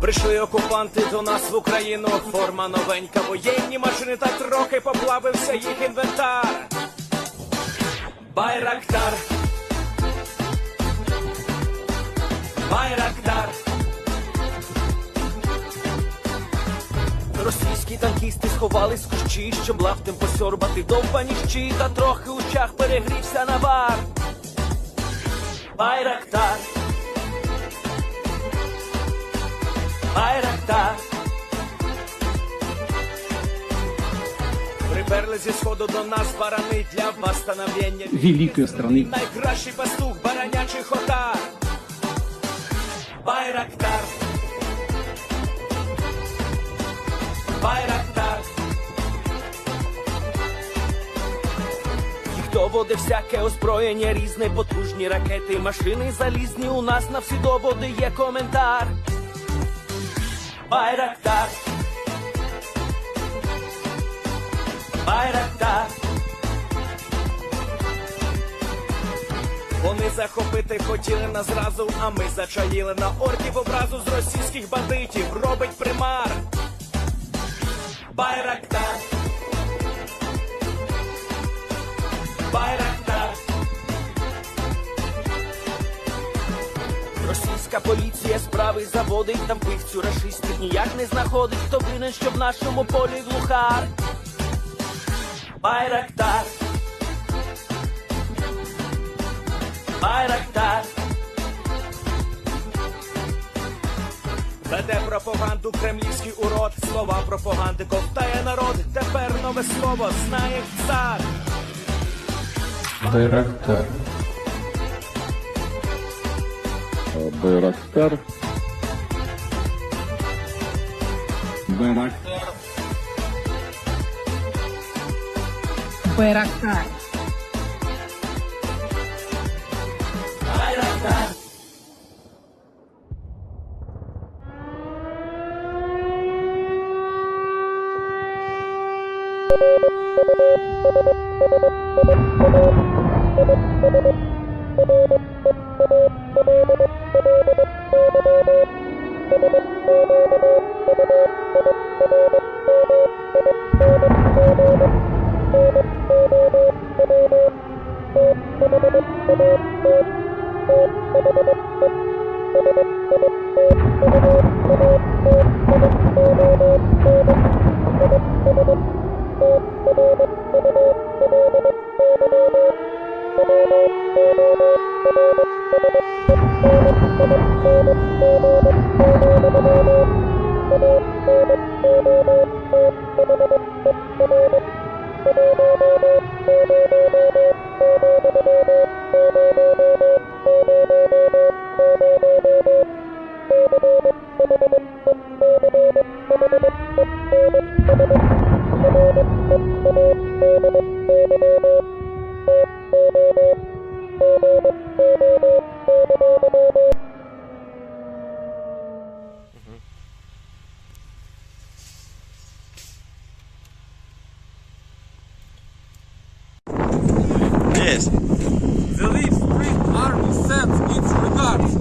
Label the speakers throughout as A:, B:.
A: Прийшли окупанти до нас в Україну, форма новенька, воєнні машини, та трохи поплавився їх інвентар. Байрактар, Байрактар. Російські танкісти сховались в кущі, щоб лаптем посьорбати довбані щі, та трохи у чах перегрівся навар. Байрактар, Байрактар. Приперли зі сходу до нас барани для восстановлення
B: великої страни.
A: Найкращий пастух баранячих отар. Байрактар, Байрактар. Їх доводи всяке озброєння різне, потужні ракети, машини залізні, у нас на всі доводи є коментар. Байрактар, Байрактар. Вони захопити хотіли нас зразу, а ми зачаїли на орків образу з російських бандитів, робить примар. Байрактар, Байрактар. Російська поліція справи заводить, там вбивцю рашистів ніяк не знаходить, хто винен, що в нашому полі глухар. Байрактар, Байрактар. Веде пропаганду кремлівський урод, слова пропаганди ковтає народ, тепер нове слово знає цар.
B: Байрактар.
C: Байрактар.
B: Байрактар.
D: Байрактар.
A: Байрактар.
E: Yes.
F: The Leaf Street Army sends its regards.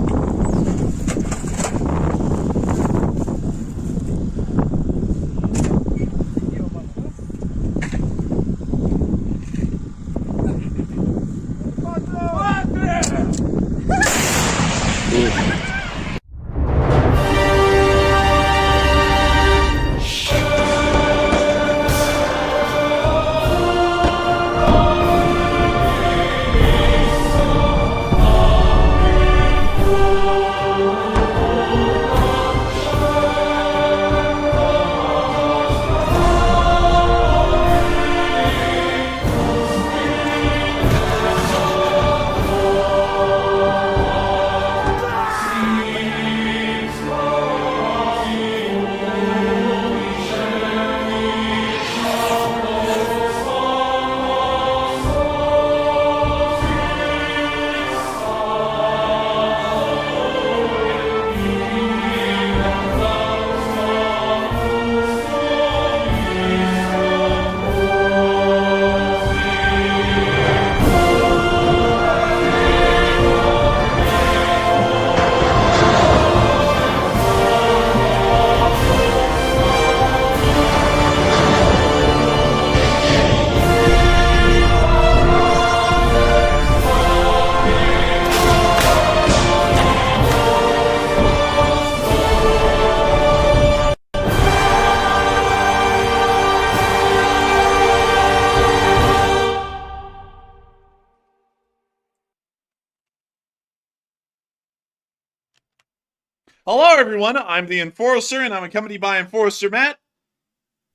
B: Hello, everyone. I'm the Enforcer, and I'm accompanied by Enforcer Matt.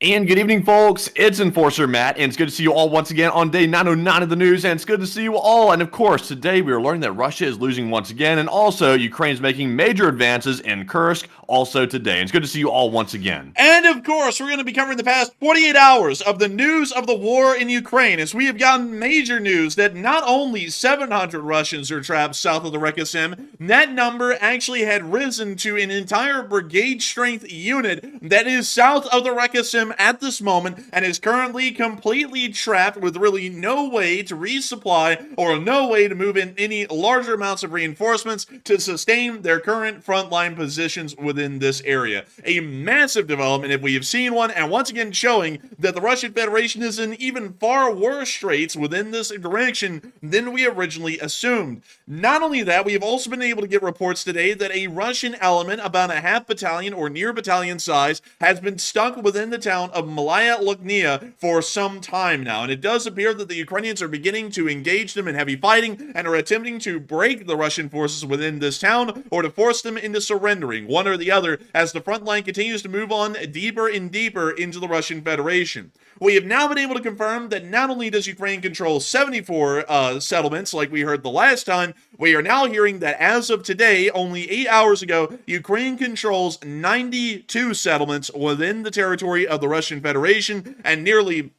C: And good evening, folks. It's Enforcer Matt, and it's good to see you all once again on day 909 of the news, and it's good to see you all. And of course, today we are learning that Russia is losing once again, and also Ukraine is making major advances in Kursk also today. And it's good to see you all once again.
B: And of course, we're going to be covering the past 48 hours of the news of the war in Ukraine, as we have gotten major news that not only 700 Russians are trapped south of the Reka Seym, that number actually had risen to an entire brigade strength unit that is south of the Reka Seym at this moment and is currently completely trapped with really no way to resupply or no way to move in any larger amounts of reinforcements to sustain their current frontline positions within this area. A massive development if we have seen one, and once again showing that the Russian Federation is in even far worse straits within this direction than we originally assumed. Not only that, we have also been able to get reports today that a Russian element about a half battalion or near battalion size has been stuck within the town of Malaya Loknya for some time now, and it does appear that the Ukrainians are beginning to engage them in heavy fighting and are attempting to break the Russian forces within this town or to force them into surrendering, one or the other, as the front line continues to move on deeper and deeper into the Russian Federation. We have now been able to confirm that not only does Ukraine control 74 settlements like we heard the last time, we are now hearing that as of today, only 8 hours ago, Ukraine controls 92 settlements within the territory of the Russian Federation, and nearly,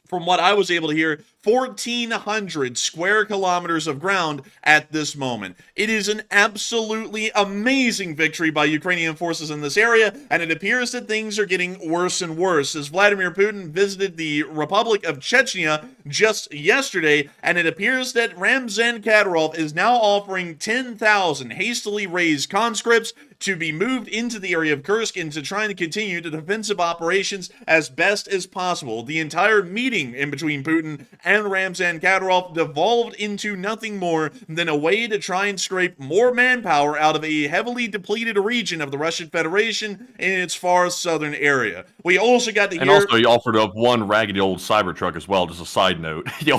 B: from what I was able to hear, 1,400 square kilometers of ground at this moment. It is an absolutely amazing victory by Ukrainian forces in this area, and it appears that things are getting worse and worse, as Vladimir Putin visited the Republic of Chechnya just yesterday, and it appears that Ramzan Kadyrov is now offering 10,000 hastily raised conscripts to be moved into the area of Kursk and to try to continue the defensive operations as best as possible. The entire meeting in between Putin and Ramzan Kadyrov devolved into nothing more than a way to try and scrape more manpower out of a heavily depleted region of the Russian Federation in its far southern area. We also got to hear...
C: And also, he offered up one raggedy old Cybertruck as well, just a side note. He's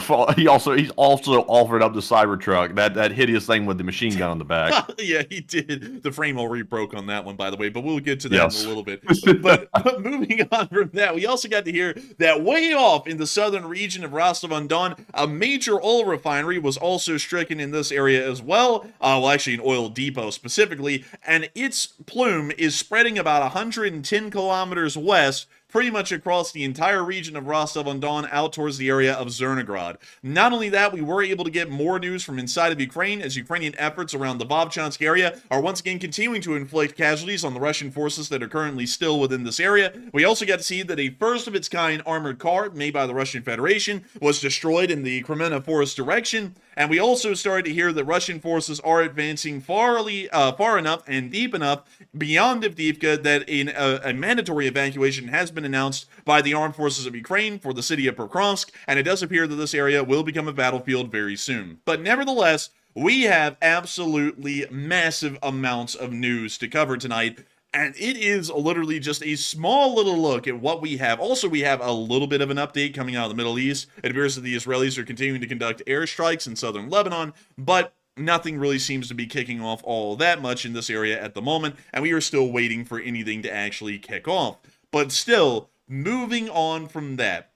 C: also offered up the Cybertruck, that hideous thing with the machine gun on the back.
B: Yeah, he did. The frame already broke on that one, by the way, but we'll get to that in a little bit. But moving on from that, we also got to hear that way off in the southern region of Rostov-on-Don, a major oil refinery was also stricken in this area as well. Well, actually, an oil depot specifically, and its plume is spreading about 110 kilometers west, pretty much across the entire region of Rostov-on-Don out towards the area of Zernograd. Not only that, we were able to get more news from inside of Ukraine as Ukrainian efforts around the Vovchansk area are once again continuing to inflict casualties on the Russian forces that are currently still within this area. We also got to see that a first-of-its-kind armored car made by the Russian Federation was destroyed in the Kremenna Forest direction, and we also started to hear that Russian forces are advancing far enough and deep enough beyond Avdiivka that a mandatory evacuation has been announced by the armed forces of Ukraine for the city of Pokrovsk, and it does appear that this area will become a battlefield very soon. But nevertheless, we have absolutely massive amounts of news to cover tonight, and it is literally just a small little look at what we have. Also, we have a little bit of an update coming out of the Middle East. It appears that the Israelis are continuing to conduct airstrikes in southern Lebanon, but nothing really seems to be kicking off all that much in this area at the moment, and we are still waiting for anything to actually kick off. But still, moving on from that,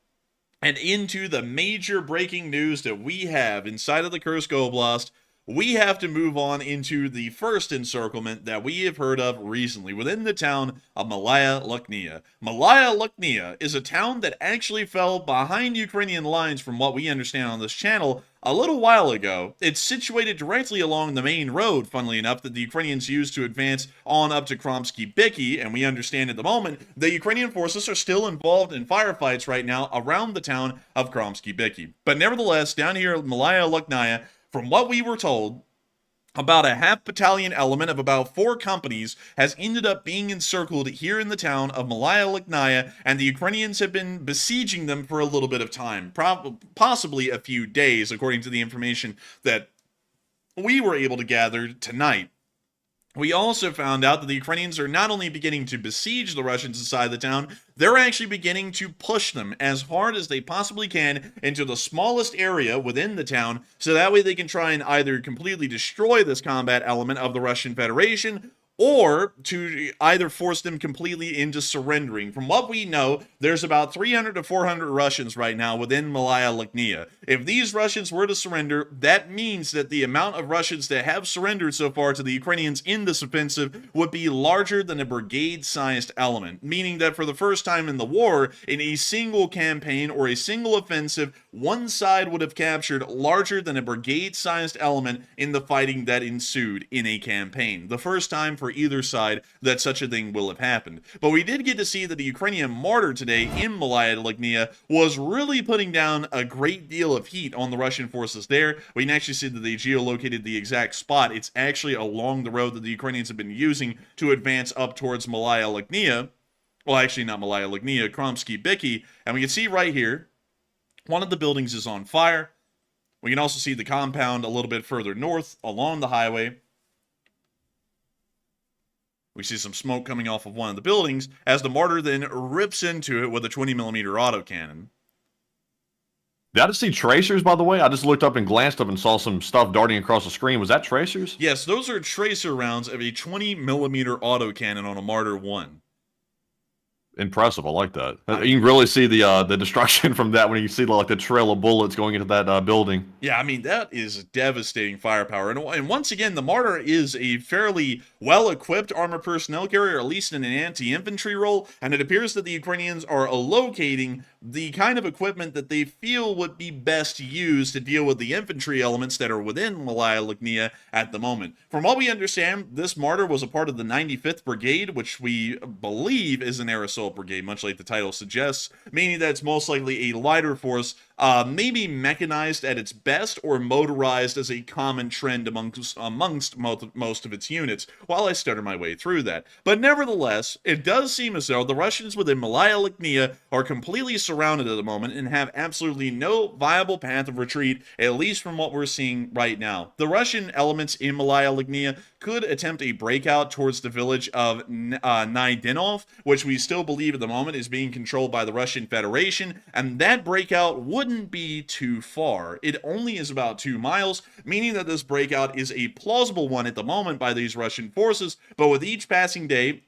B: and into the major breaking news that we have inside of the Kursk Oblast, we have to move on into the first encirclement that we have heard of recently within the town of Malaya Loknya. Malaya Loknya is a town that actually fell behind Ukrainian lines from what we understand on this channel a little while ago. It's situated directly along the main road, funnily enough, that the Ukrainians used to advance on up to Kromsky-Byky, and we understand at the moment the Ukrainian forces are still involved in firefights right now around the town of Kromsky-Byky. But nevertheless, down here at Malaya Loknya, from what we were told, about a half battalion element of about 4 companies has ended up being encircled here in the town of Malaya Loknya, and the Ukrainians have been besieging them for a little bit of time, possibly a few days, according to the information that we were able to gather tonight. We also found out that the Ukrainians are not only beginning to besiege the Russians inside the town, they're actually beginning to push them as hard as they possibly can into the smallest area within the town, so that way they can try and either completely destroy this combat element of the Russian Federation, or to either force them completely into surrendering. From what we know, there's about 300 to 400 Russians right now within Malaya Loknya. If these Russians were to surrender, that means that the amount of Russians that have surrendered so far to the Ukrainians in this offensive would be larger than a brigade-sized element, meaning that for the first time in the war, in a single campaign or a single offensive, one side would have captured larger than a brigade-sized element in the fighting that ensued in a campaign. The first time for either side that such a thing will have happened. But we did get to see that the Ukrainian martyr today in Malaya Loknya was really putting down a great deal of heat on the Russian forces there. We can actually see that they geolocated the exact spot. It's actually along the road that the Ukrainians have been using to advance up towards Malaya Loknya. Well, actually not Malaya Loknya, Kromsky-Biki. And we can see right here, one of the buildings is on fire. We can also see the compound a little bit further north along the highway. We see some smoke coming off of one of the buildings as the martyr then rips into it with a 20mm autocannon.
C: Did I just see tracers, by the way? I just looked up and glanced up and saw some stuff darting across the screen. Was that tracers?
B: Yes, those are tracer rounds of a 20mm autocannon on a Martyr 1.
C: Impressive. I like that. You can really see the destruction from that when you see like the trail of bullets going into that building.
B: Yeah, I mean, that is devastating firepower. And once again, the Martyr is a fairly well-equipped armored personnel carrier, at least in an anti-infantry role, and it appears that the Ukrainians are locating the kind of equipment that they feel would be best used to deal with the infantry elements that are within Malaya Loknya at the moment. From what we understand, this Martyr was a part of the 95th Brigade, which we believe is an air assault brigade, much like the title suggests, meaning that it's most likely a lighter force, maybe mechanized at its best or motorized as a common trend amongst most of its units, while I stutter my way through that. But nevertheless, it does seem as though the Russians within Malaya Loknya are completely surrounded at the moment and have absolutely no viable path of retreat, at least from what we're seeing right now. The Russian elements in Malaya Loknya could attempt a breakout towards the village of Naidinov, which we still believe at the moment is being controlled by the Russian Federation, and that breakout wouldn't be too far. It only is about 2 miles, meaning that this breakout is a plausible one at the moment by these Russian forces, but with each passing day,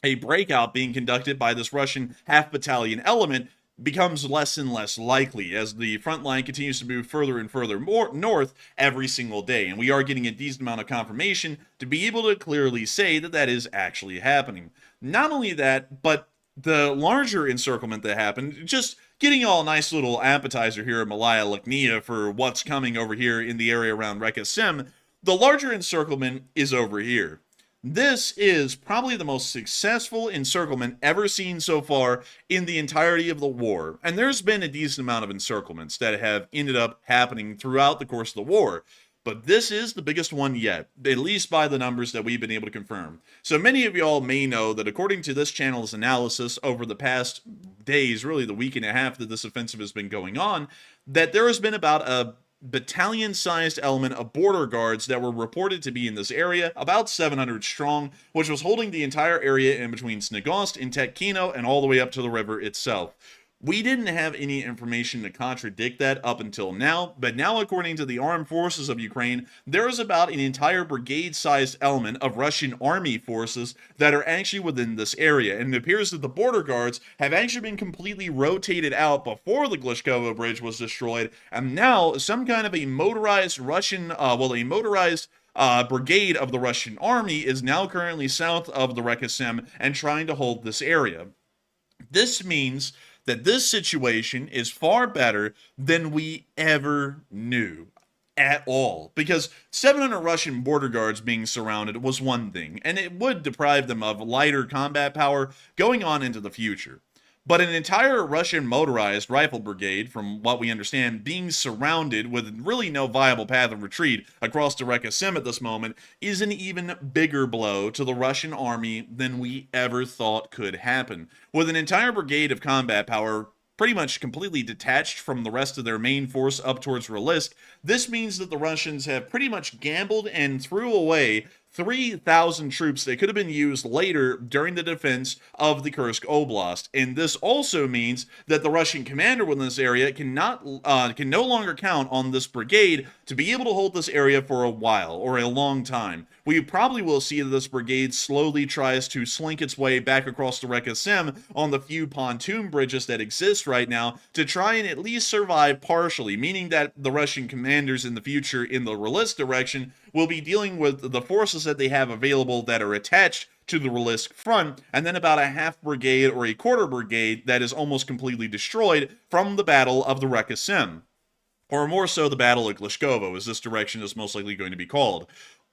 B: a breakout being conducted by this Russian half-battalion element becomes less and less likely as the front line continues to move further and further north every single day. And we are getting a decent amount of confirmation to be able to clearly say that that is actually happening. Not only that, but the larger encirclement that happened, just getting all a nice little appetizer here at Malaya Loknya for what's coming over here in the area around Reka Seym, the larger encirclement is over here. This is probably the most successful encirclement ever seen so far in the entirety of the war. And there's been a decent amount of encirclements that have ended up happening throughout the course of the war. But this is the biggest one yet, at least by the numbers that we've been able to confirm. So many of y'all may know that according to this channel's analysis over the past days, really the week and a half that this offensive has been going on, that there has been about a battalion-sized element of border guards that were reported to be in this area, about 700 strong, which was holding the entire area in between Snegost and Chechnya and all the way up to the river itself. We didn't have any information to contradict that up until now, but now according to the armed forces of Ukraine, there is about an entire brigade-sized element of Russian army forces that are actually within this area, and it appears that the border guards have actually been completely rotated out before the Glishkovo Bridge was destroyed, and now some kind of a motorized Russian, brigade of the Russian army is now currently south of the Reka Seym and trying to hold this area. This means that this situation is far better than we ever knew at all. Because 700 Russian border guards being surrounded was one thing, and it would deprive them of lighter combat power going on into the future. But an entire Russian motorized rifle brigade, from what we understand, being surrounded with really no viable path of retreat across the Reka Seym at this moment is an even bigger blow to the Russian army than we ever thought could happen. With an entire brigade of combat power pretty much completely detached from the rest of their main force up towards Rilisk, this means that the Russians have pretty much gambled and threw away 3,000 troops that could have been used later during the defense of the Kursk Oblast. And this also means that the Russian commander within this area can no longer count on this brigade to be able to hold this area for a while or a long time. We probably will see that this brigade slowly tries to slink its way back across the Reka Seym on the few pontoon bridges that exist right now to try and at least survive partially, meaning that the Russian commanders in the future in the Rilisk direction will be dealing with the forces that they have available that are attached to the Rilisk front, and then about a half brigade or a quarter brigade that is almost completely destroyed from the Battle of the Reka Seym. Or more so, the Battle of Glishkovo, as this direction is most likely going to be called.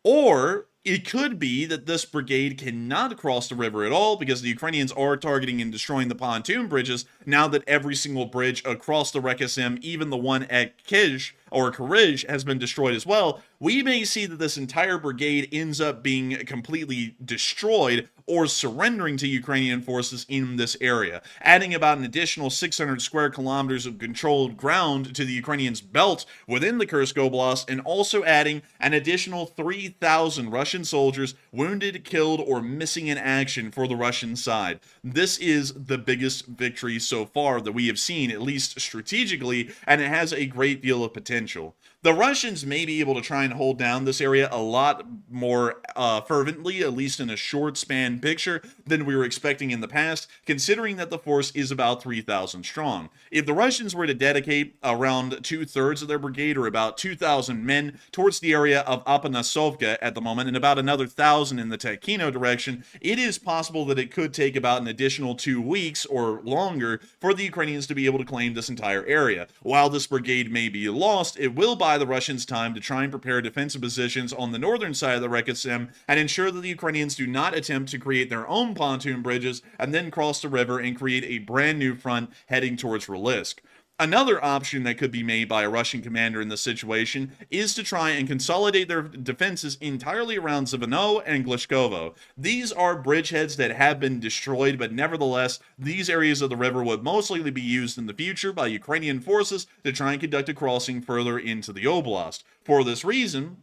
B: Or it could be that this brigade cannot cross the river at all because the Ukrainians are targeting and destroying the pontoon bridges now that every single bridge across the Reka Seym, even the one at Kij or Karij, has been destroyed as well. We may see that this entire brigade ends up being completely destroyed or surrendering to Ukrainian forces in this area, adding about an additional 600 square kilometers of controlled ground to the Ukrainians' belt within the Kursk Oblast, and also adding an additional 3,000 Russian soldiers wounded, killed, or missing in action for the Russian side. This is the biggest victory so far that we have seen, at least strategically, and it has a great deal of potential. The Russians may be able to try and hold down this area a lot more fervently, at least in a short span picture, than we were expecting in the past, considering that the force is about 3,000 strong. If the Russians were to dedicate around 2/3 of their brigade, or about 2,000 men, towards the area of Apanasovka at the moment, and about another 1,000 in the Chechnya direction, it is possible that it could take about an additional 2 weeks or longer for the Ukrainians to be able to claim this entire area. While this brigade may be lost, it will buy the Russians time to try and prepare defensive positions on the northern side of the Reka Seym and ensure that the Ukrainians do not attempt to create their own pontoon bridges and then cross the river and create a brand new front heading towards Rilisk. Another option that could be made by a Russian commander in this situation is to try and consolidate their defenses entirely around Zvino and Glishkovo. These are bridgeheads that have been destroyed, but nevertheless, these areas of the river would most likely be used in the future by Ukrainian forces to try and conduct a crossing further into the Oblast. For this reason,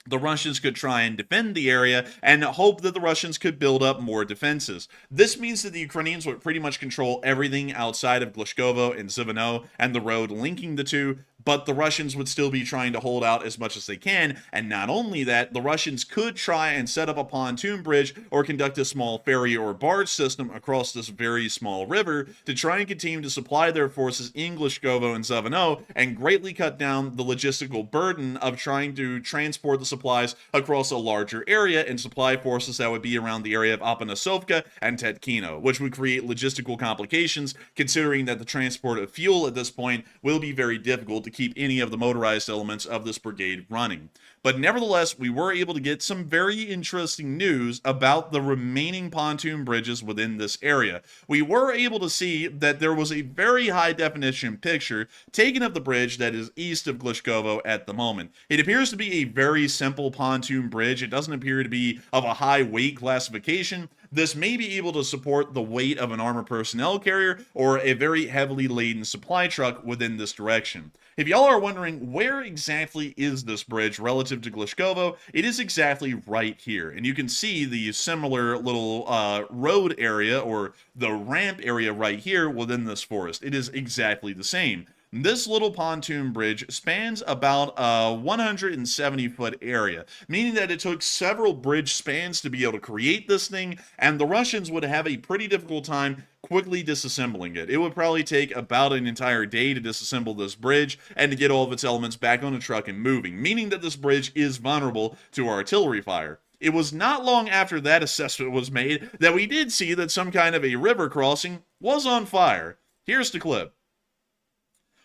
B: the Russians could try and defend the area and hope that the Russians could build up more defenses. This means that the Ukrainians would pretty much control everything outside of Glishkovo and Zvino and the road linking the two, but the Russians would still be trying to hold out as much as they can, and not only that, the Russians could try and set up a pontoon bridge or conduct a small ferry or barge system across this very small river to try and continue to supply their forces in Glishkovo and Zvino and greatly cut down the logistical burden of trying to transport the supplies across a larger area and supply forces that would be around the area of Apanasovka and Chechnya, which would create logistical complications considering that the transport of fuel at this point will be very difficult to keep any of the motorized elements of this brigade running. But nevertheless, we were able to get some very interesting news about the remaining pontoon bridges within this area. We were able to see that there was a very high definition picture taken of the bridge that is east of Glishkovo at the moment. It appears to be a very simple pontoon bridge. It doesn't appear to be of a high weight classification. This may be able to support the weight of an armored personnel carrier or a very heavily laden supply truck within this direction. If y'all are wondering where exactly is this bridge relative to Glishkovo, it is exactly right here. And you can see the similar little road area or the ramp area right here within this forest. It is exactly the same. This little pontoon bridge spans about a 170-foot area, meaning that it took several bridge spans to be able to create this thing, and the Russians would have a pretty difficult time quickly disassembling it. It would probably take about an entire day to disassemble this bridge and to get all of its elements back on a truck and moving, meaning that this bridge is vulnerable to artillery fire. It was not long after that assessment was made that we did see that some kind of a river crossing was on fire. Here's the clip.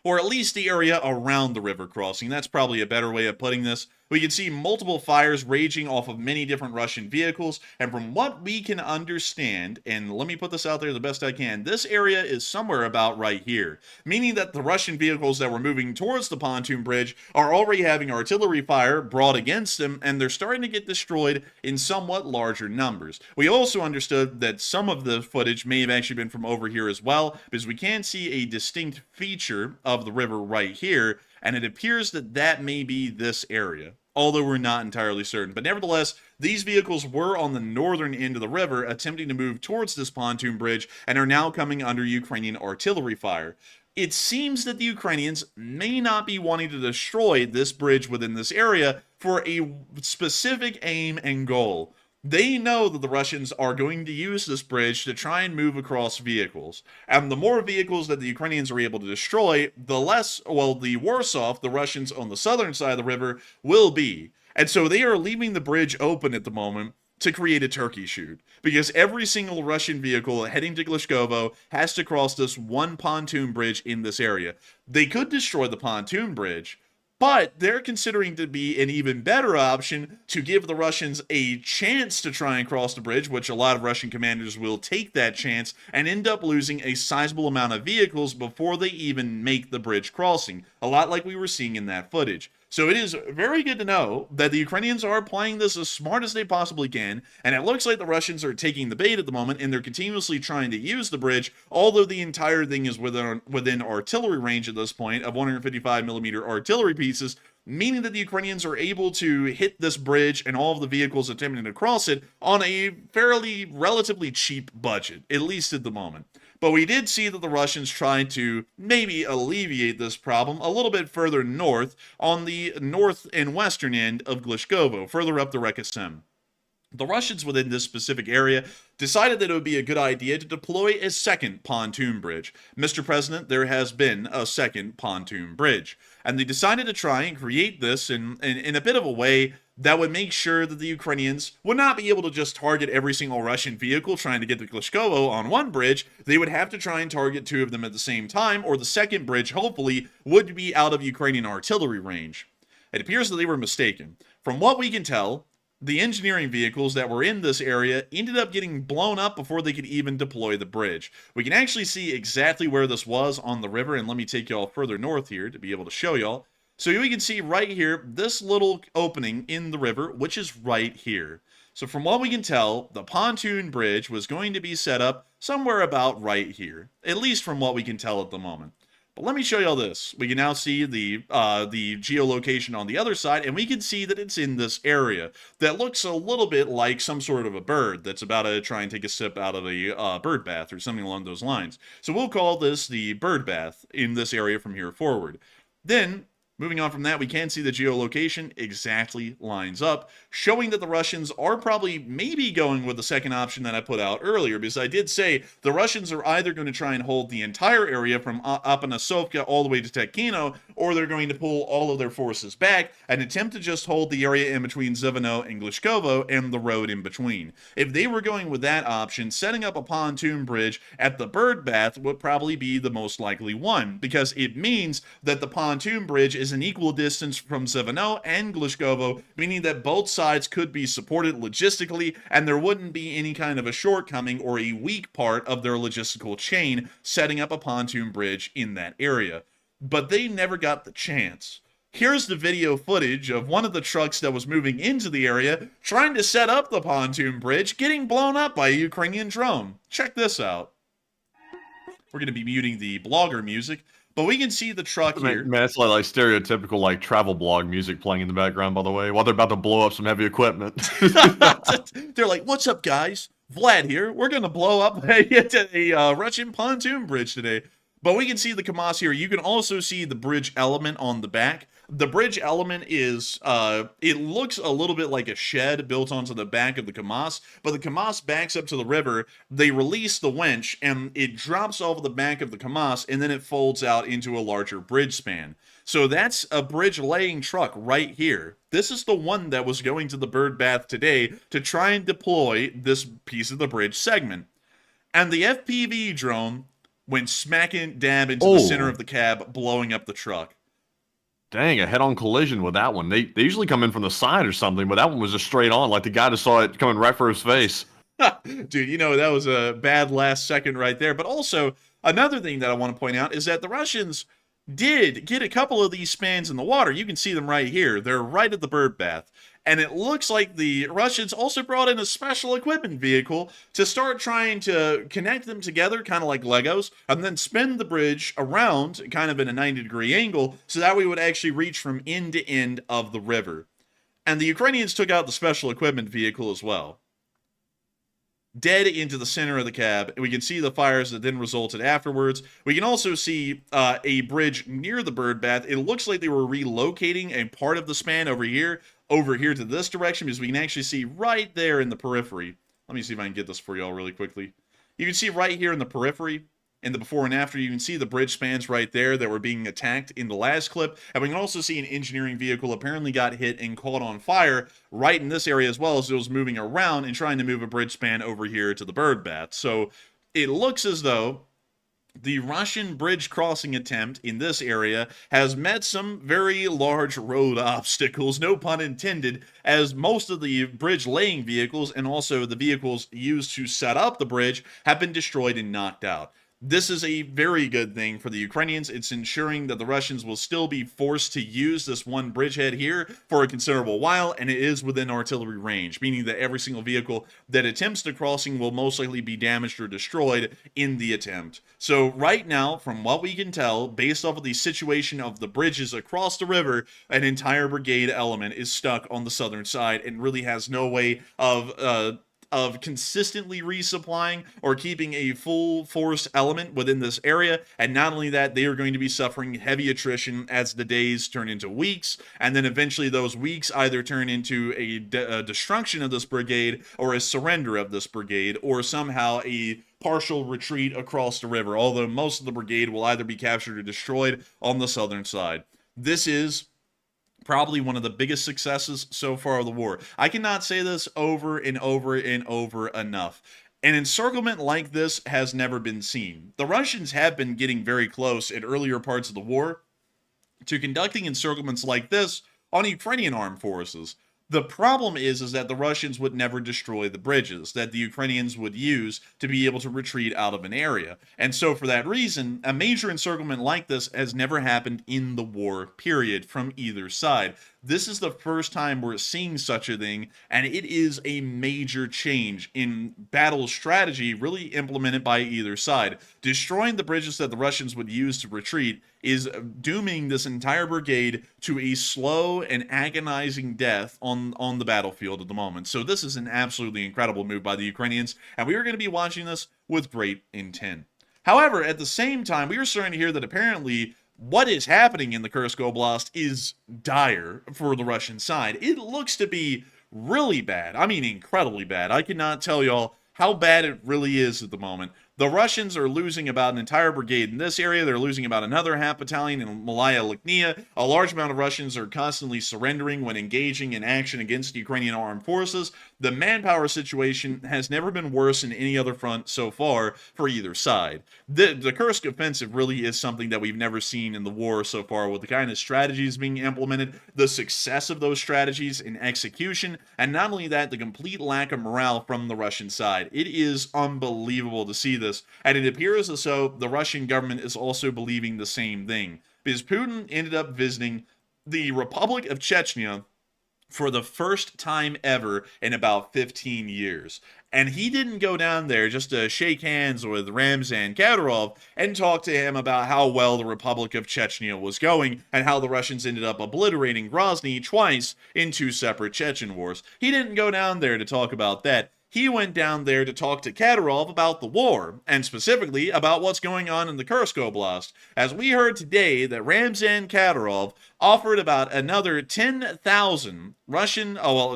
B: Or at least the area around the river crossing. That's probably a better way of putting this. We can see multiple fires raging off of many different Russian vehicles, and from what we can understand, and let me put this out there the best I can, this area is somewhere about right here, meaning that the Russian vehicles that were moving towards the pontoon bridge are already having artillery fire brought against them, and they're starting to get destroyed in somewhat larger numbers. We also understood that some of the footage may have actually been from over here as well, because we can see a distinct feature of the river right here, and it appears that that may be this area. although we're not entirely certain. But nevertheless, these vehicles were on the northern end of the river, attempting to move towards this pontoon bridge, and are now coming under Ukrainian artillery fire. It seems that the Ukrainians may not be wanting to destroy this bridge within this area for a specific aim and goal. They know that the Russians are going to use this bridge to try and move across vehicles. And the more vehicles that the Ukrainians are able to destroy, the worse off the Russians on the southern side of the river will be. And so they are leaving the bridge open at the moment to create a turkey shoot, because every single Russian vehicle heading to Glishkovo has to cross this one pontoon bridge in this area. They could destroy the pontoon bridge, but they're considering to be an even better option to give the Russians a chance to try and cross the bridge, which a lot of Russian commanders will take that chance and end up losing a sizable amount of vehicles before they even make the bridge crossing, a lot like we were seeing in that footage. So it is very good to know that the Ukrainians are playing this as smart as they possibly can, and it looks like the Russians are taking the bait at the moment, and they're continuously trying to use the bridge, although the entire thing is within artillery range at this point of 155mm artillery pieces, meaning that the Ukrainians are able to hit this bridge and all of the vehicles attempting to cross it on a relatively cheap budget, at least at the moment. But we did see that the Russians tried to maybe alleviate this problem a little bit further north on the north and western end of Glishkovo, further up the Reka Seym. The Russians within this specific area decided that it would be a good idea to deploy a second pontoon bridge. Mr. President, there has been a second pontoon bridge. And they decided to try and create this in a bit of a way that would make sure that the Ukrainians would not be able to just target every single Russian vehicle trying to get to Glishkovo on one bridge. They would have to try and target two of them at the same time, or the second bridge, hopefully, would be out of Ukrainian artillery range. It appears that they were mistaken. From what we can tell, the engineering vehicles that were in this area ended up getting blown up before they could even deploy the bridge. We can actually see exactly where this was on the river, and let me take y'all further north here to be able to show y'all. So we can see right here, this little opening in the river, which is right here. So from what we can tell, the pontoon bridge was going to be set up somewhere about right here, at least from what we can tell at the moment. But let me show y'all this. We can now see the geolocation on the other side, and we can see that it's in this area that looks a little bit like some sort of a bird that's about to try and take a sip out of a bird bath or something along those lines. So we'll call this the bird bath in this area from here forward. Then, moving on from that, we can see the geolocation exactly lines up, showing that the Russians are probably maybe going with the second option that I put out earlier, because I did say the Russians are either going to try and hold the entire area from Apanasovka all the way to Chechnya, or they're going to pull all of their forces back and attempt to just hold the area in between Zvino and Glishkovo and the road in between. If they were going with that option, setting up a pontoon bridge at the bird bath would probably be the most likely one, because it means that the pontoon bridge is an equal distance from Zvino and Glishkovo, meaning that both sides could be supported logistically, and there wouldn't be any kind of a shortcoming or a weak part of their logistical chain setting up a pontoon bridge in that area. But they never got the chance. Here's the video footage of one of the trucks that was moving into the area trying to set up the pontoon bridge getting blown up by a Ukrainian drone. Check this out. We're going to be muting the blogger music, but we can see the truck here.
C: Man, it's like stereotypical like travel blog music playing in the background, by the way, while they're about to blow up some heavy equipment.
B: They're like, "What's up, guys? Vlad here. We're going to blow up a Russian pontoon bridge today." But we can see the KAMAZ here. You can also see the bridge element on the back. The bridge element is, it looks a little bit like a shed built onto the back of the KAMAZ, but the KAMAZ backs up to the river, they release the winch, and it drops over the back of the KAMAZ, and then it folds out into a larger bridge span. So that's a bridge laying truck right here. This is the one that was going to the bird bath today to try and deploy this piece of the bridge segment. And the FPV drone went smacking dab into the center of the cab, blowing up the truck.
C: Dang, a head-on collision with that one. They usually come in from the side or something, but that one was just straight on, like the guy just saw it coming right for his face.
B: Dude, you know, that was a bad last second right there. But also, another thing that I want to point out is that the Russians did get a couple of these spans in the water. You can see them right here. They're right at the bird bath. And it looks like the Russians also brought in a special equipment vehicle to start trying to connect them together, kind of like Legos, and then spin the bridge around kind of in a 90-degree angle so that we would actually reach from end to end of the river. And the Ukrainians took out the special equipment vehicle as well. Dead into the center of the cab. We can see the fires that then resulted afterwards. We can also see a bridge near the birdbath. It looks like they were relocating a part of the span over here to this direction, because we can actually see right there in the periphery. Let me see if I can get this for y'all really quickly. You can see right here in the periphery, in the before and after, you can see the bridge spans right there that were being attacked in the last clip. And we can also see an engineering vehicle apparently got hit and caught on fire right in this area as well, as it was moving around and trying to move a bridge span over here to the birdbath. So it looks as though the Russian bridge crossing attempt in this area has met some very large road obstacles, no pun intended, as most of the bridge laying vehicles and also the vehicles used to set up the bridge have been destroyed and knocked out. This is a very good thing for the Ukrainians. It's ensuring that the Russians will still be forced to use this one bridgehead here for a considerable while, and it is within artillery range, meaning that every single vehicle that attempts the crossing will most likely be damaged or destroyed in the attempt. So right now, from what we can tell, based off of the situation of the bridges across the river, an entire brigade element is stuck on the southern side and really has no way of consistently resupplying or keeping a full force element within this area. And not only that, they are going to be suffering heavy attrition as the days turn into weeks, and then eventually those weeks either turn into a destruction of this brigade, or a surrender of this brigade, or somehow a partial retreat across the river, although most of the brigade will either be captured or destroyed on the southern side. This is probably one of the biggest successes so far of the war. I cannot say this over and over and over enough. An encirclement like this has never been seen. The Russians have been getting very close in earlier parts of the war to conducting encirclements like this on Ukrainian armed forces. The problem is that the Russians would never destroy the bridges that the Ukrainians would use to be able to retreat out of an area. And so for that reason, a major encirclement like this has never happened in the war, period, from either side. This is the first time we're seeing such a thing, and it is a major change in battle strategy really implemented by either side. Destroying the bridges that the Russians would use to retreat is dooming this entire brigade to a slow and agonizing death on the battlefield at the moment. So this is an absolutely incredible move by the Ukrainians, and we are going to be watching this with great intent. However, at the same time, we are starting to hear that apparently what is happening in the Kursk Oblast is dire for the Russian side. It looks to be really bad. I mean, incredibly bad. I cannot tell y'all how bad it really is at the moment. The Russians are losing about an entire brigade in this area. They're losing about another half battalion in Malaya Loknya. A large amount of Russians are constantly surrendering when engaging in action against Ukrainian armed forces. The manpower situation has never been worse in any other front so far for either side. The Kursk offensive really is something that we've never seen in the war so far, with the kind of strategies being implemented, the success of those strategies in execution, and not only that, the complete lack of morale from the Russian side. It is unbelievable to see this, and it appears as though the Russian government is also believing the same thing, because Putin ended up visiting the Republic of Chechnya for the first time ever in about 15 years. And he didn't go down there just to shake hands with Ramzan Kadyrov and talk to him about how well the Republic of Chechnya was going and how the Russians ended up obliterating Grozny twice in two separate Chechen wars. He didn't go down there to talk about that. He went down there to talk to Kadyrov about the war, and specifically about what's going on in the Kursk Oblast. As we heard today, that Ramzan Kadyrov offered about another 10,000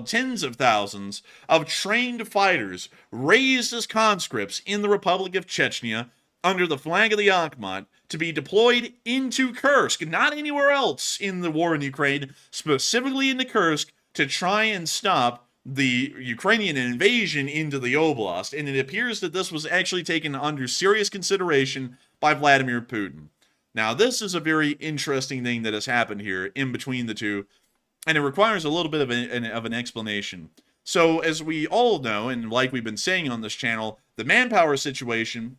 B: tens of thousands of trained fighters raised as conscripts in the Republic of Chechnya under the flag of the Akhmat to be deployed into Kursk, not anywhere else in the war in Ukraine, specifically into Kursk, to try and stop the Ukrainian invasion into the Oblast. And it appears that this was actually taken under serious consideration by Vladimir Putin. Now, this is a very interesting thing that has happened here in between the two, and it requires a little bit of an explanation. So, as we all know, and like we've been saying on this channel, the manpower situation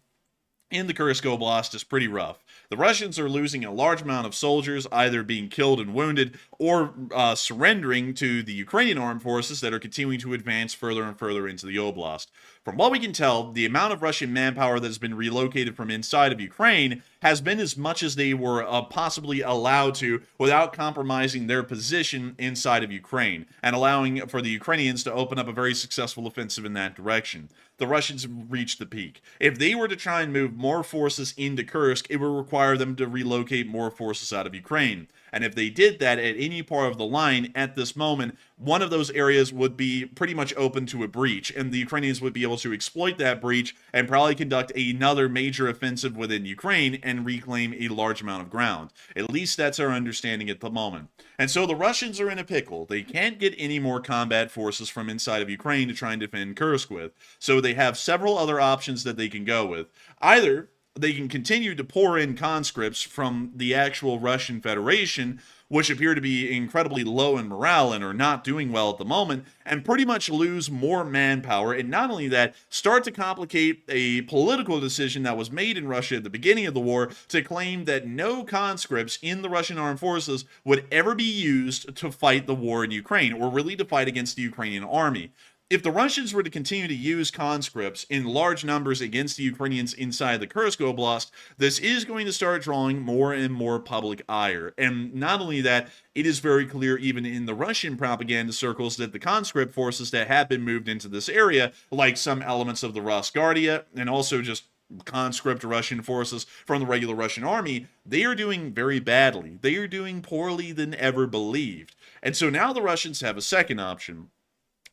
B: in the Kursk Oblast is pretty rough. The Russians are losing a large amount of soldiers, either being killed and wounded or surrendering to the Ukrainian armed forces that are continuing to advance further and further into the Oblast. from what we can tell, the amount of Russian manpower that has been relocated from inside of Ukraine has been as much as they were possibly allowed to without compromising their position inside of Ukraine and allowing for the Ukrainians to open up a very successful offensive in that direction. The Russians reached the peak. If they were to try and move more forces into Kursk, it would require them to relocate more forces out of Ukraine. And if they did that at any part of the line at this moment, one of those areas would be pretty much open to a breach, and the Ukrainians would be able to exploit that breach and probably conduct another major offensive within Ukraine and reclaim a large amount of ground. At least that's our understanding at the moment. And so the Russians are in a pickle. They can't get any more combat forces from inside of Ukraine to try and defend Kursk with. So they have several other options that they can go with. Either they can continue to pour in conscripts from the actual Russian Federation, which appear to be incredibly low in morale and are not doing well at the moment, and pretty much lose more manpower, and not only that, start to complicate a political decision that was made in Russia at the beginning of the war to claim that no conscripts in the Russian armed forces would ever be used to fight the war in Ukraine, or really to fight against the Ukrainian army. If the Russians were to continue to use conscripts in large numbers against the Ukrainians inside the Kursk Oblast, this is going to start drawing more and more public ire. And not only that, it is very clear even in the Russian propaganda circles that the conscript forces that have been moved into this area, like some elements of the Rosguardia and also just conscript Russian forces from the regular Russian army, they are doing very badly. They are doing poorly than ever believed. And so now the Russians have a second option.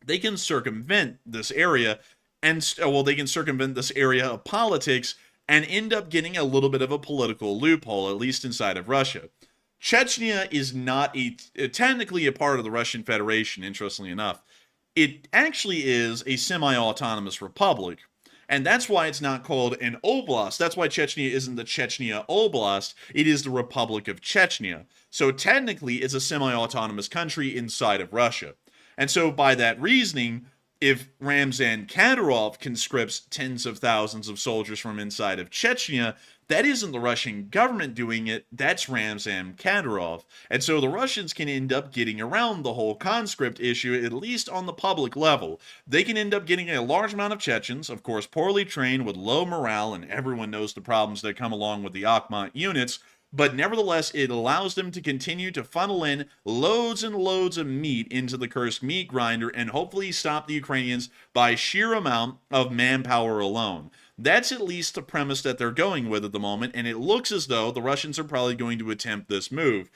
B: They can circumvent this area, and they can circumvent this area of politics and end up getting a little bit of a political loophole, at least inside of Russia. Chechnya is not technically a part of the Russian Federation, interestingly enough. It actually is a semi-autonomous republic, and that's why it's not called an oblast. That's why Chechnya isn't the Chechnya Oblast. It is the Republic of Chechnya. So technically, it's a semi-autonomous country inside of Russia. And so by that reasoning, if Ramzan Kadyrov conscripts tens of thousands of soldiers from inside of Chechnya, that isn't the Russian government doing it, that's Ramzan Kadyrov. And so the Russians can end up getting around the whole conscript issue, at least on the public level. They can end up getting a large amount of Chechens, of course poorly trained with low morale, and everyone knows the problems that come along with the Akhmat units, but nevertheless, it allows them to continue to funnel in loads and loads of meat into the Kursk meat grinder and hopefully stop the Ukrainians by sheer amount of manpower alone. That's at least the premise that they're going with at the moment, and it looks as though the Russians are probably going to attempt this move.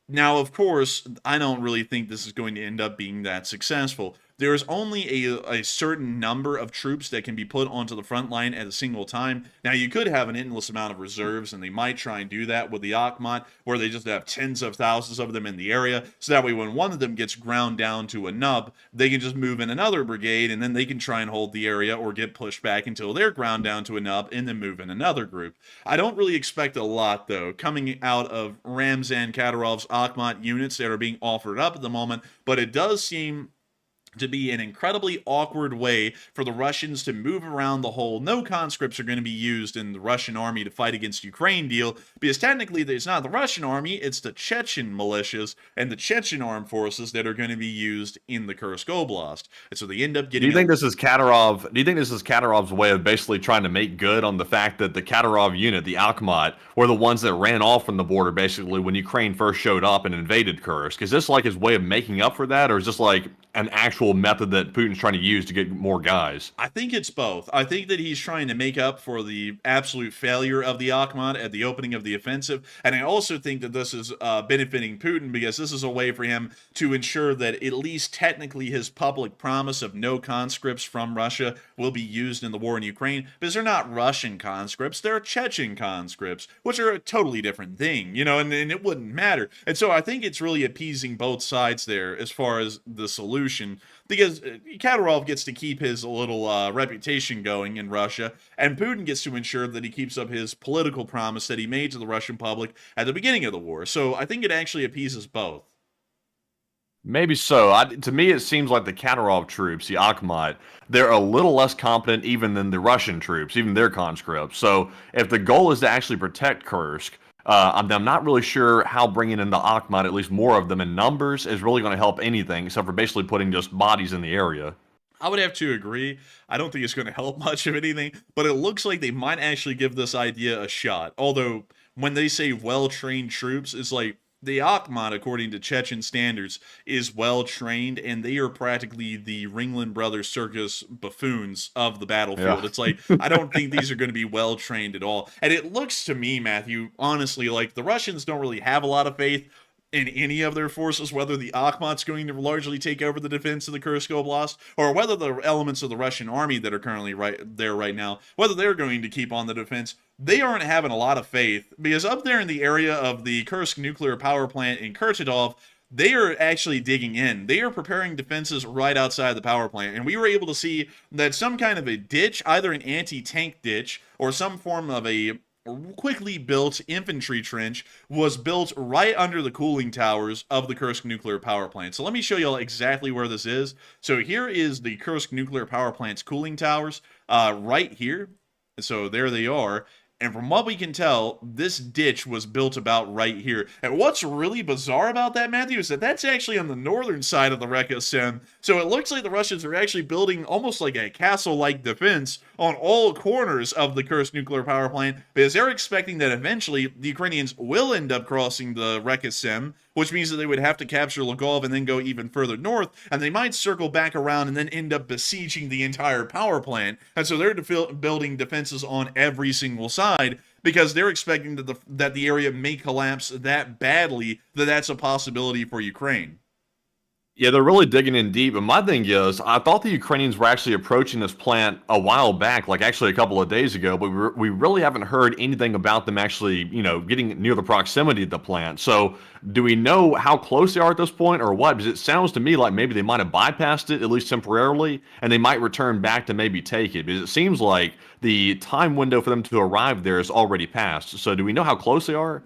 B: Now, of course, I don't really think this is going to end up being that successful. There is only a certain number of troops that can be put onto the front line at a single time. Now, you could have an endless amount of reserves, and they might try and do that with the Akhmat, where they just have tens of thousands of them in the area, so that way when one of them gets ground down to a nub, they can just move in another brigade, and then they can try and hold the area or get pushed back until they're ground down to a nub, and then move in another group. I don't really expect a lot, though, coming out of Ramzan Kadyrov's Akhmat units that are being offered up at the moment, but it does seem to be an incredibly awkward way for the Russians to move around the whole no conscripts are going to be used in the Russian army to fight against Ukraine deal, because technically it's not the Russian army, it's the Chechen militias and the Chechen armed forces that are going to be used in the Kursk Oblast. And so they end up getting...
C: Do you think this is Kadyrov's way of basically trying to make good on the fact that the Kadyrov unit, the Akhmat, were the ones that ran off from the border basically when Ukraine first showed up and invaded Kursk? Is this like his way of making up for that, or is this like an actual method that Putin's trying to use to get more guys?
B: I think it's both. I think that he's trying to make up for the absolute failure of the Akhmat at the opening of the offensive, and I also think that this is benefiting Putin because this is a way for him to ensure that at least technically his public promise of no conscripts from Russia will be used in the war in Ukraine, because they're not Russian conscripts, they're Chechen conscripts, which are a totally different thing, you know, and it wouldn't matter. And so I think it's really appeasing both sides there as far as the solution, because Kadyrov gets to keep his little reputation going in Russia, and Putin gets to ensure that he keeps up his political promise that he made to the Russian public at the beginning of the war. So I think it actually appeases both.
C: Maybe so. To me, it seems like the Kadyrov troops, the Akhmat, they're a little less competent even than the Russian troops, even their conscripts. So if the goal is to actually protect Kursk, I'm not really sure how bringing in the Akhmat, at least more of them in numbers, is really going to help anything, except for basically putting just bodies in the area.
B: I would have to agree. I don't think it's going to help much of anything, but it looks like they might actually give this idea a shot. Although, when they say well-trained troops, it's like the Akhmat, according to Chechen standards, is well-trained, and they are practically the Ringling Brothers circus buffoons of the battlefield.
C: Yeah.
B: It's like, I don't think these are going to be well-trained at all. And it looks to me, Matthew, honestly, like the Russians don't really have a lot of faith in any of their forces, whether the Akhmat's going to largely take over the defense of the Kursk Oblast, or whether the elements of the Russian army that are currently right there right now, whether they're going to keep on the defense. They aren't having a lot of faith, because up there in the area of the Kursk nuclear power plant in Kurchatov, they are actually digging in. They are preparing defenses right outside the power plant, and we were able to see that some kind of a ditch, either an anti-tank ditch or some form of a quickly built infantry trench, was built right under the cooling towers of the Kursk nuclear power plant. So let me show you all exactly where this is. So here is the Kursk nuclear power plant's cooling towers, right here. So there they are. And from what we can tell, this ditch was built about right here. And what's really bizarre about that, Matthew, is that that's actually on the northern side of the Reka Seym. So it looks like the Russians are actually building almost like a castle-like defense on all corners of the Kursk nuclear power plant, because they're expecting that eventually the Ukrainians will end up crossing the Reka Seym, which means that they would have to capture Lvov and then go even further north, and they might circle back around and then end up besieging the entire power plant. And so they're building defenses on every single side, because they're expecting that the area may collapse that badly that that's a possibility for Ukraine.
C: Yeah, they're really digging in deep. And my thing is, I thought the Ukrainians were actually approaching this plant a while back, like actually a couple of days ago, but we really haven't heard anything about them actually, getting near the proximity of the plant. So do we know how close they are at this point or what? Because it sounds to me like maybe they might have bypassed it, at least temporarily, and they might return back to maybe take it. Because it seems like the time window for them to arrive there is already passed. So do we know how close they are?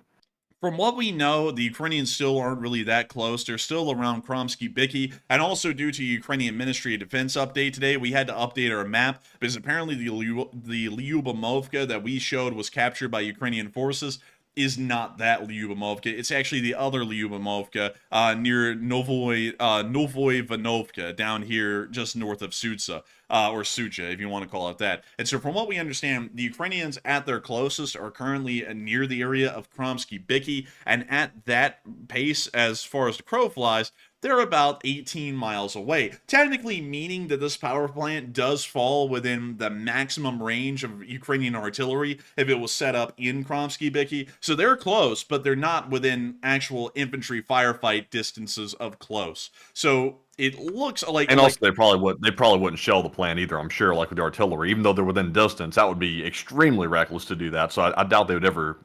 B: From what we know, the Ukrainians still aren't really that close. They're still around Kromsky-Byky, and also due to Ukrainian Ministry of Defense update today, we had to update our map, because apparently the Lyubomovka that we showed was captured by Ukrainian forces is not that Lyubomovka. It's actually the other Lyubomovka near Novoy Vanovka, down here just north of Sutsa, or Sucha, if you want to call it that. And so from what we understand, the Ukrainians at their closest are currently near the area of Kromsky-Byky, and at that pace, as far as the crow flies, they're about 18 miles away, technically meaning that this power plant does fall within the maximum range of Ukrainian artillery if it was set up in Kromsky-Byky. So they're close, but they're not within actual infantry firefight distances of close. So it looks like...
C: And also, they probably wouldn't shell the plant either, I'm sure, like with the artillery. Even though they're within distance, that would be extremely reckless to do that. So I doubt they would ever,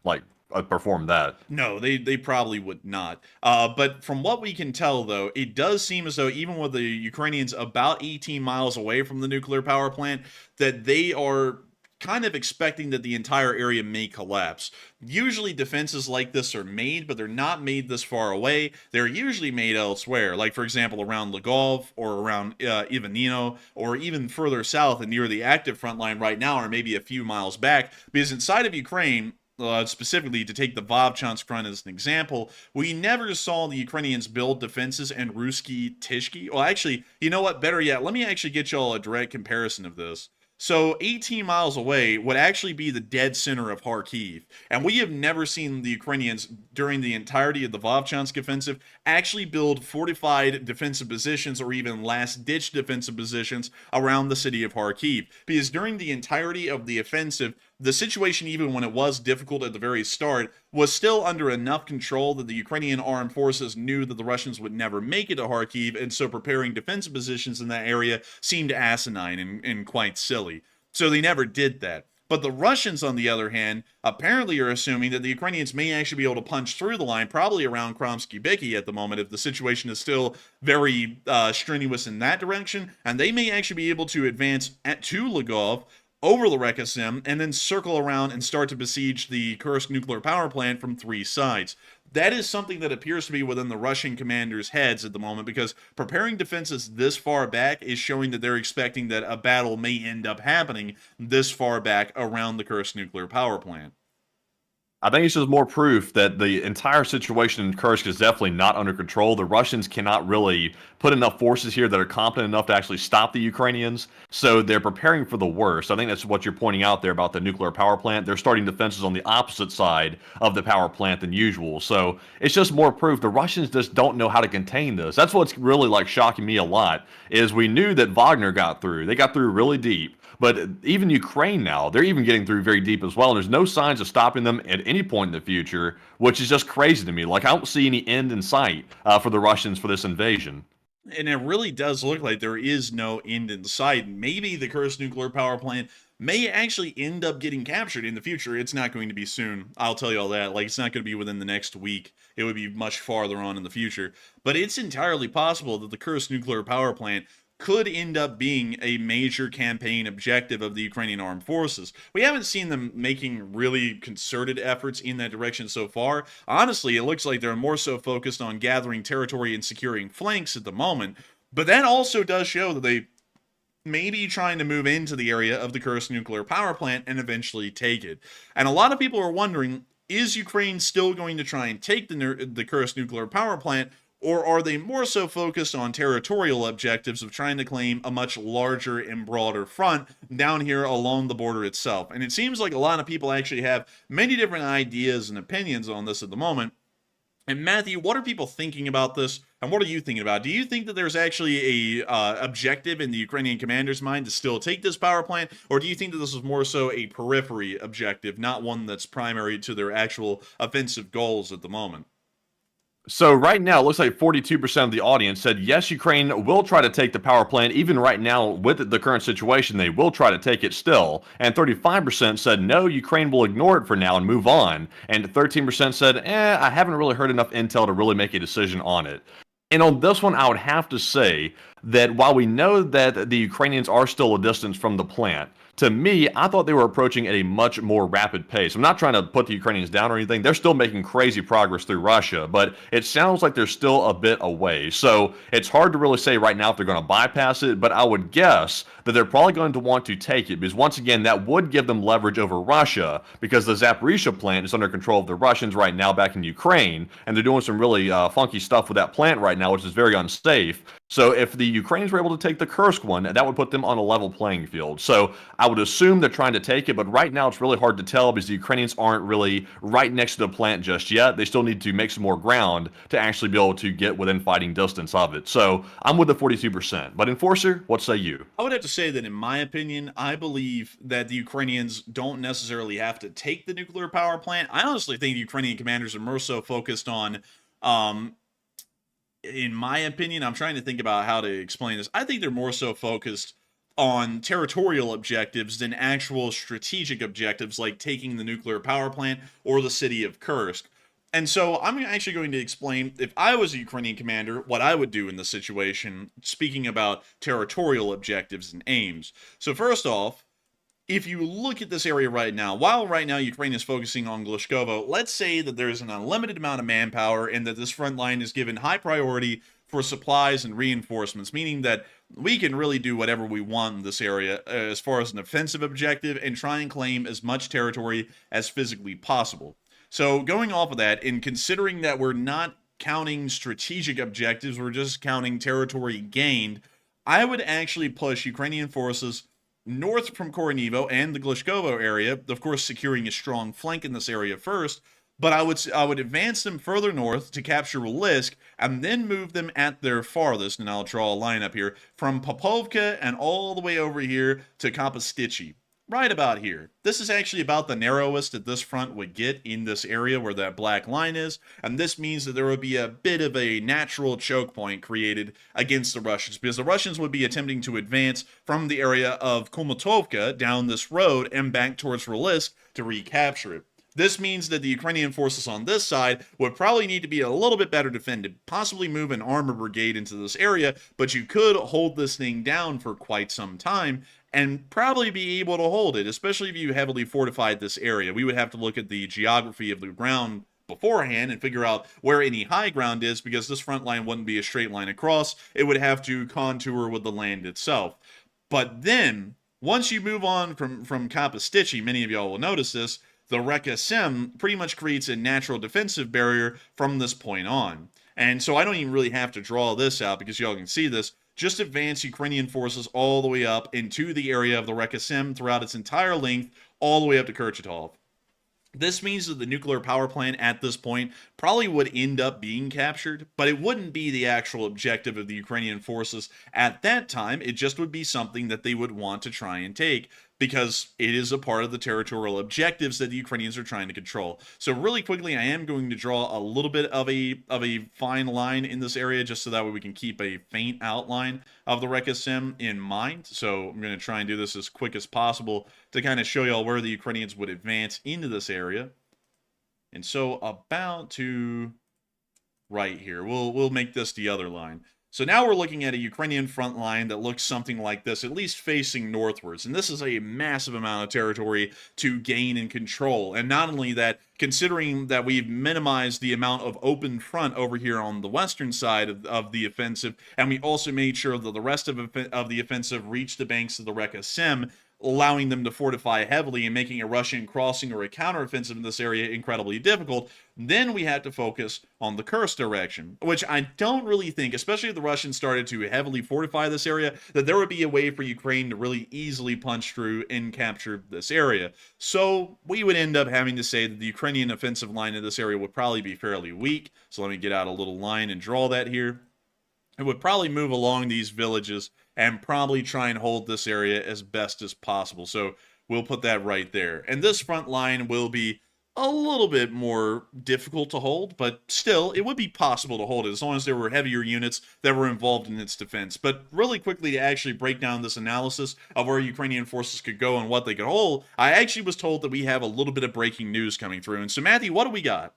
C: perform that.
B: No, they probably would not. But from what we can tell, though, it does seem as though even with the Ukrainians about 18 miles away from the nuclear power plant, that they are kind of expecting that the entire area may collapse. Usually defenses like this are made, but they're not made this far away. They're usually made elsewhere, like for example around Lvov or around Ivanino, or even further south and near the active front line right now, or maybe a few miles back, because inside of Ukraine, specifically to take the Vovchansk front as an example, we never saw the Ukrainians build defenses in Ruski Tishki. Well, actually, you know what? Better yet, let me actually get y'all a direct comparison of this. So 18 miles away would actually be the dead center of Kharkiv. And we have never seen the Ukrainians, during the entirety of the Vovchansk offensive, actually build fortified defensive positions or even last-ditch defensive positions around the city of Kharkiv. Because during the entirety of the offensive, the situation, even when it was difficult at the very start, was still under enough control that the Ukrainian armed forces knew that the Russians would never make it to Kharkiv, and so preparing defensive positions in that area seemed asinine and quite silly. So they never did that. But the Russians, on the other hand, apparently are assuming that the Ukrainians may actually be able to punch through the line, probably around Kromsky-Byky at the moment, if the situation is still very strenuous in that direction, and they may actually be able to advance to Lvov, over the Reka Seym, and then circle around and start to besiege the Kursk nuclear power plant from three sides. That is something that appears to be within the Russian commanders' heads at the moment, because preparing defenses this far back is showing that they're expecting that a battle may end up happening this far back around the Kursk nuclear power plant.
C: I think it's just more proof that the entire situation in Kursk is definitely not under control. The Russians cannot really put enough forces here that are competent enough to actually stop the Ukrainians, so they're preparing for the worst. I think that's what you're pointing out there about the nuclear power plant. They're starting defenses on the opposite side of the power plant than usual. So it's just more proof the Russians just don't know how to contain this. That's what's really like shocking me a lot, is we knew that Wagner got through. They got through really deep. But even Ukraine now, they're even getting through very deep as well. And there's no signs of stopping them at any point in the future, which is just crazy to me. Like, I don't see any end in sight for the Russians for this invasion.
B: And it really does look like there is no end in sight. Maybe the Kursk nuclear power plant may actually end up getting captured in the future. It's not going to be soon. I'll tell you all that. Like, it's not going to be within the next week. It would be much farther on in the future. But it's entirely possible that the Kursk nuclear power plant could end up being a major campaign objective of the Ukrainian armed forces. We haven't seen them making really concerted efforts in that direction so far. Honestly, it looks like they're more so focused on gathering territory and securing flanks at the moment. But that also does show that they may be trying to move into the area of the Kursk nuclear power plant and eventually take it. And a lot of people are wondering, is Ukraine still going to try and take the Kursk nuclear power plant, or are they more so focused on territorial objectives of trying to claim a much larger and broader front down here along the border itself? And it seems like a lot of people actually have many different ideas and opinions on this at the moment. And Matthew, what are people thinking about this, and what are you thinking about? Do you think that there's actually a objective in the Ukrainian commander's mind to still take this power plant, or do you think that this is more so a periphery objective, not one that's primary to their actual offensive goals at the moment?
C: So right now, it looks like 42% of the audience said, yes, Ukraine will try to take the power plant. Even right now, with the current situation, they will try to take it still. And 35% said, no, Ukraine will ignore it for now and move on. And 13% said, I haven't really heard enough intel to really make a decision on it. And on this one, I would have to say that while we know that the Ukrainians are still a distance from the plant, to me, I thought they were approaching at a much more rapid pace. I'm not trying to put the Ukrainians down or anything. They're still making crazy progress through Russia, but it sounds like they're still a bit away. So it's hard to really say right now if they're going to bypass it, but I would guess that they're probably going to want to take it, because once again, that would give them leverage over Russia, because the Zaporizhzhia plant is under control of the Russians right now back in Ukraine, and they're doing some really funky stuff with that plant right now, which is very unsafe. So if the Ukrainians were able to take the Kursk one, that would put them on a level playing field. So I would assume they're trying to take it, but right now it's really hard to tell because the Ukrainians aren't really right next to the plant just yet. They still need to make some more ground to actually be able to get within fighting distance of it. So I'm with the 42%. But Enforcer, what say you?
B: I would have to say that in my opinion, I believe that the Ukrainians don't necessarily have to take the nuclear power plant. I honestly think the Ukrainian commanders are more so focused on in my opinion, I'm trying to think about how to explain this. I think they're more so focused on territorial objectives than actual strategic objectives like taking the nuclear power plant or the city of Kursk. And so I'm actually going to explain, if I was a Ukrainian commander, what I would do in this situation, speaking about territorial objectives and aims. So first off, if you look at this area right now, while right now Ukraine is focusing on Glishkovo, let's say that there's an unlimited amount of manpower and that this front line is given high priority for supplies and reinforcements, meaning that we can really do whatever we want in this area as far as an offensive objective and try and claim as much territory as physically possible. So going off of that, and considering that we're not counting strategic objectives, we're just counting territory gained, I would actually push Ukrainian forces north from Koronivo and the Glishkovo area, of course securing a strong flank in this area first, but I would advance them further north to capture Lisk and then move them at their farthest, and I'll draw a line up here, from Popovka and all the way over here to Kapastichi. Right about here. This is actually about the narrowest that this front would get in this area where that black line is, and this means that there would be a bit of a natural choke point created against the Russians, because the Russians would be attempting to advance from the area of Kumatovka down this road and back towards Rilisk to recapture it. This means that the Ukrainian forces on this side would probably need to be a little bit better defended, possibly move an armor brigade into this area, but you could hold this thing down for quite some time and probably be able to hold it, especially if you heavily fortified this area. We would have to look at the geography of the ground beforehand and figure out where any high ground is, because this front line wouldn't be a straight line across. It would have to contour with the land itself. But then, once you move on from Kapastichi, many of y'all will notice this, the Reka Seym pretty much creates a natural defensive barrier from this point on. And so I don't even really have to draw this out because y'all can see this. Just advance Ukrainian forces all the way up into the area of the Reka Seym throughout its entire length, all the way up to Kurchatov. This means that the nuclear power plant at this point probably would end up being captured, but it wouldn't be the actual objective of the Ukrainian forces at that time. It just would be something that they would want to try and take because it is a part of the territorial objectives that the Ukrainians are trying to control. So really quickly, I am going to draw a little bit of a fine line in this area just so that way we can keep a faint outline of the Reka Seym in mind. So I'm going to try and do this as quick as possible to kind of show y'all where the Ukrainians would advance into this area. And so about to right here, we'll make this the other line. So now we're looking at a Ukrainian front line that looks something like this, at least facing northwards. And this is a massive amount of territory to gain and control. And not only that, considering that we've minimized the amount of open front over here on the western side of the offensive, and we also made sure that the rest of the offensive reached the banks of the Reka Seym, allowing them to fortify heavily and making a Russian crossing or a counteroffensive in this area incredibly difficult, then we had to focus on the Kursk direction, which I don't really think, especially if the Russians started to heavily fortify this area, that there would be a way for Ukraine to really easily punch through and capture this area. So we would end up having to say that the Ukrainian offensive line in this area would probably be fairly weak. So let me get out a little line and draw that here. It would probably move along these villages and probably try and hold this area as best as possible. So we'll put that right there. And this front line will be a little bit more difficult to hold, but still, it would be possible to hold it as long as there were heavier units that were involved in its defense. But really quickly, to actually break down this analysis of where Ukrainian forces could go and what they could hold, I actually was told that we have a little bit of breaking news coming through. And so, Matthew, what do we got?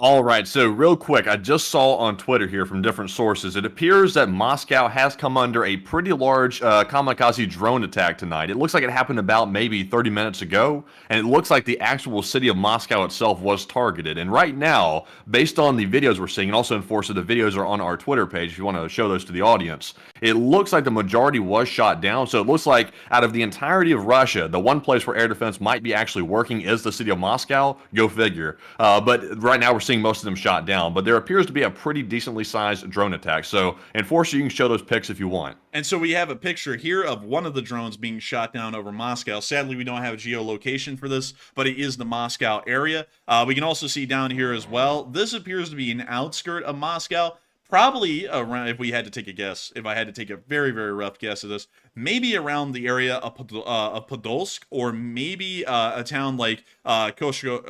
C: All right, so real quick, I just saw on Twitter here from different sources, it appears that Moscow has come under a pretty large kamikaze drone attack tonight. It looks like it happened about maybe 30 minutes ago, and it looks like the actual city of Moscow itself was targeted. And right now, based on the videos we're seeing, and also Enforcer, the videos are on our Twitter page if you want to show those to the audience, it looks like the majority was shot down. So it looks like out of the entirety of Russia, the one place where air defense might be actually working is the city of Moscow. Go figure. But right now we're seeing most of them shot down, but there appears to be a pretty decently sized drone attack. So, Enforcer, you can show those pics if you want.
B: And so we have a picture here of one of the drones being shot down over Moscow. Sadly, we don't have a geolocation for this, but it is the Moscow area. We can also see down here as well, this appears to be an outskirt of Moscow. Probably around, if we had to take a guess, if I had to take a very, very rough guess of this, maybe around the area of Podolsk, or maybe a town like Kokoshkino.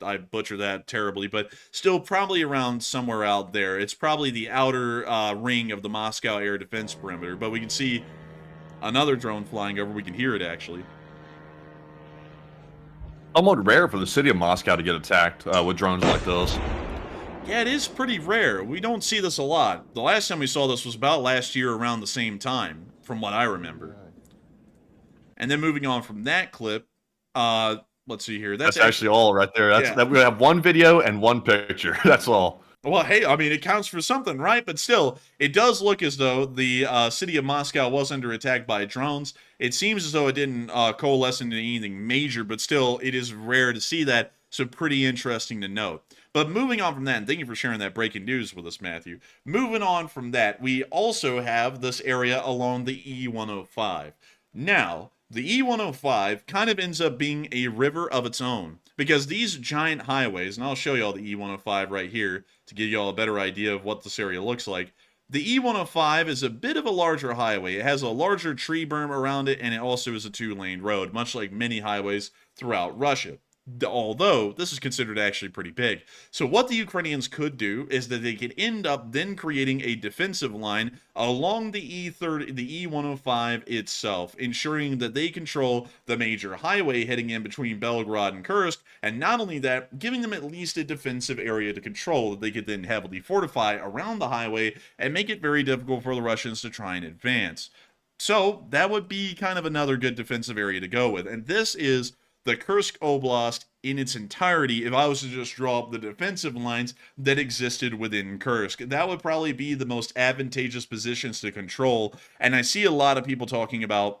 B: I butcher that terribly, but still probably around somewhere out there. It's probably the outer ring of the Moscow air defense perimeter, but we can see another drone flying over. We can hear it, actually.
C: Somewhat rare for the city of Moscow to get attacked with drones like this.
B: Yeah, it is pretty rare. We don't see this a lot. The last time we saw this was about last year around the same time, from what I remember. And then moving on from that clip, let's see here.
C: That's actually all right there. We have one video and one picture. That's all.
B: Well, hey, I mean, it counts for something, right? But still, it does look as though the city of Moscow was under attack by drones. It seems as though it didn't coalesce into anything major, but still, it is rare to see that. So pretty interesting to note. But moving on from that, and thank you for sharing that breaking news with us, Matthew. Moving on from that, we also have this area along the E105. Now, the E105 kind of ends up being a river of its own, because these giant highways, and I'll show you all the E105 right here to give you all a better idea of what this area looks like. The E105 is a bit of a larger highway. It has a larger tree berm around it, and it also is a two-lane road, much like many highways throughout Russia. Although this is considered actually pretty big. So what the Ukrainians could do is that they could end up then creating a defensive line along the E105 itself, ensuring that they control the major highway heading in between Belgorod and Kursk, and not only that, giving them at least a defensive area to control that they could then heavily fortify around the highway and make it very difficult for the Russians to try and advance. So that would be kind of another good defensive area to go with. And this is the Kursk Oblast in its entirety. If I was to just draw up the defensive lines that existed within Kursk, that would probably be the most advantageous positions to control. And I see a lot of people talking about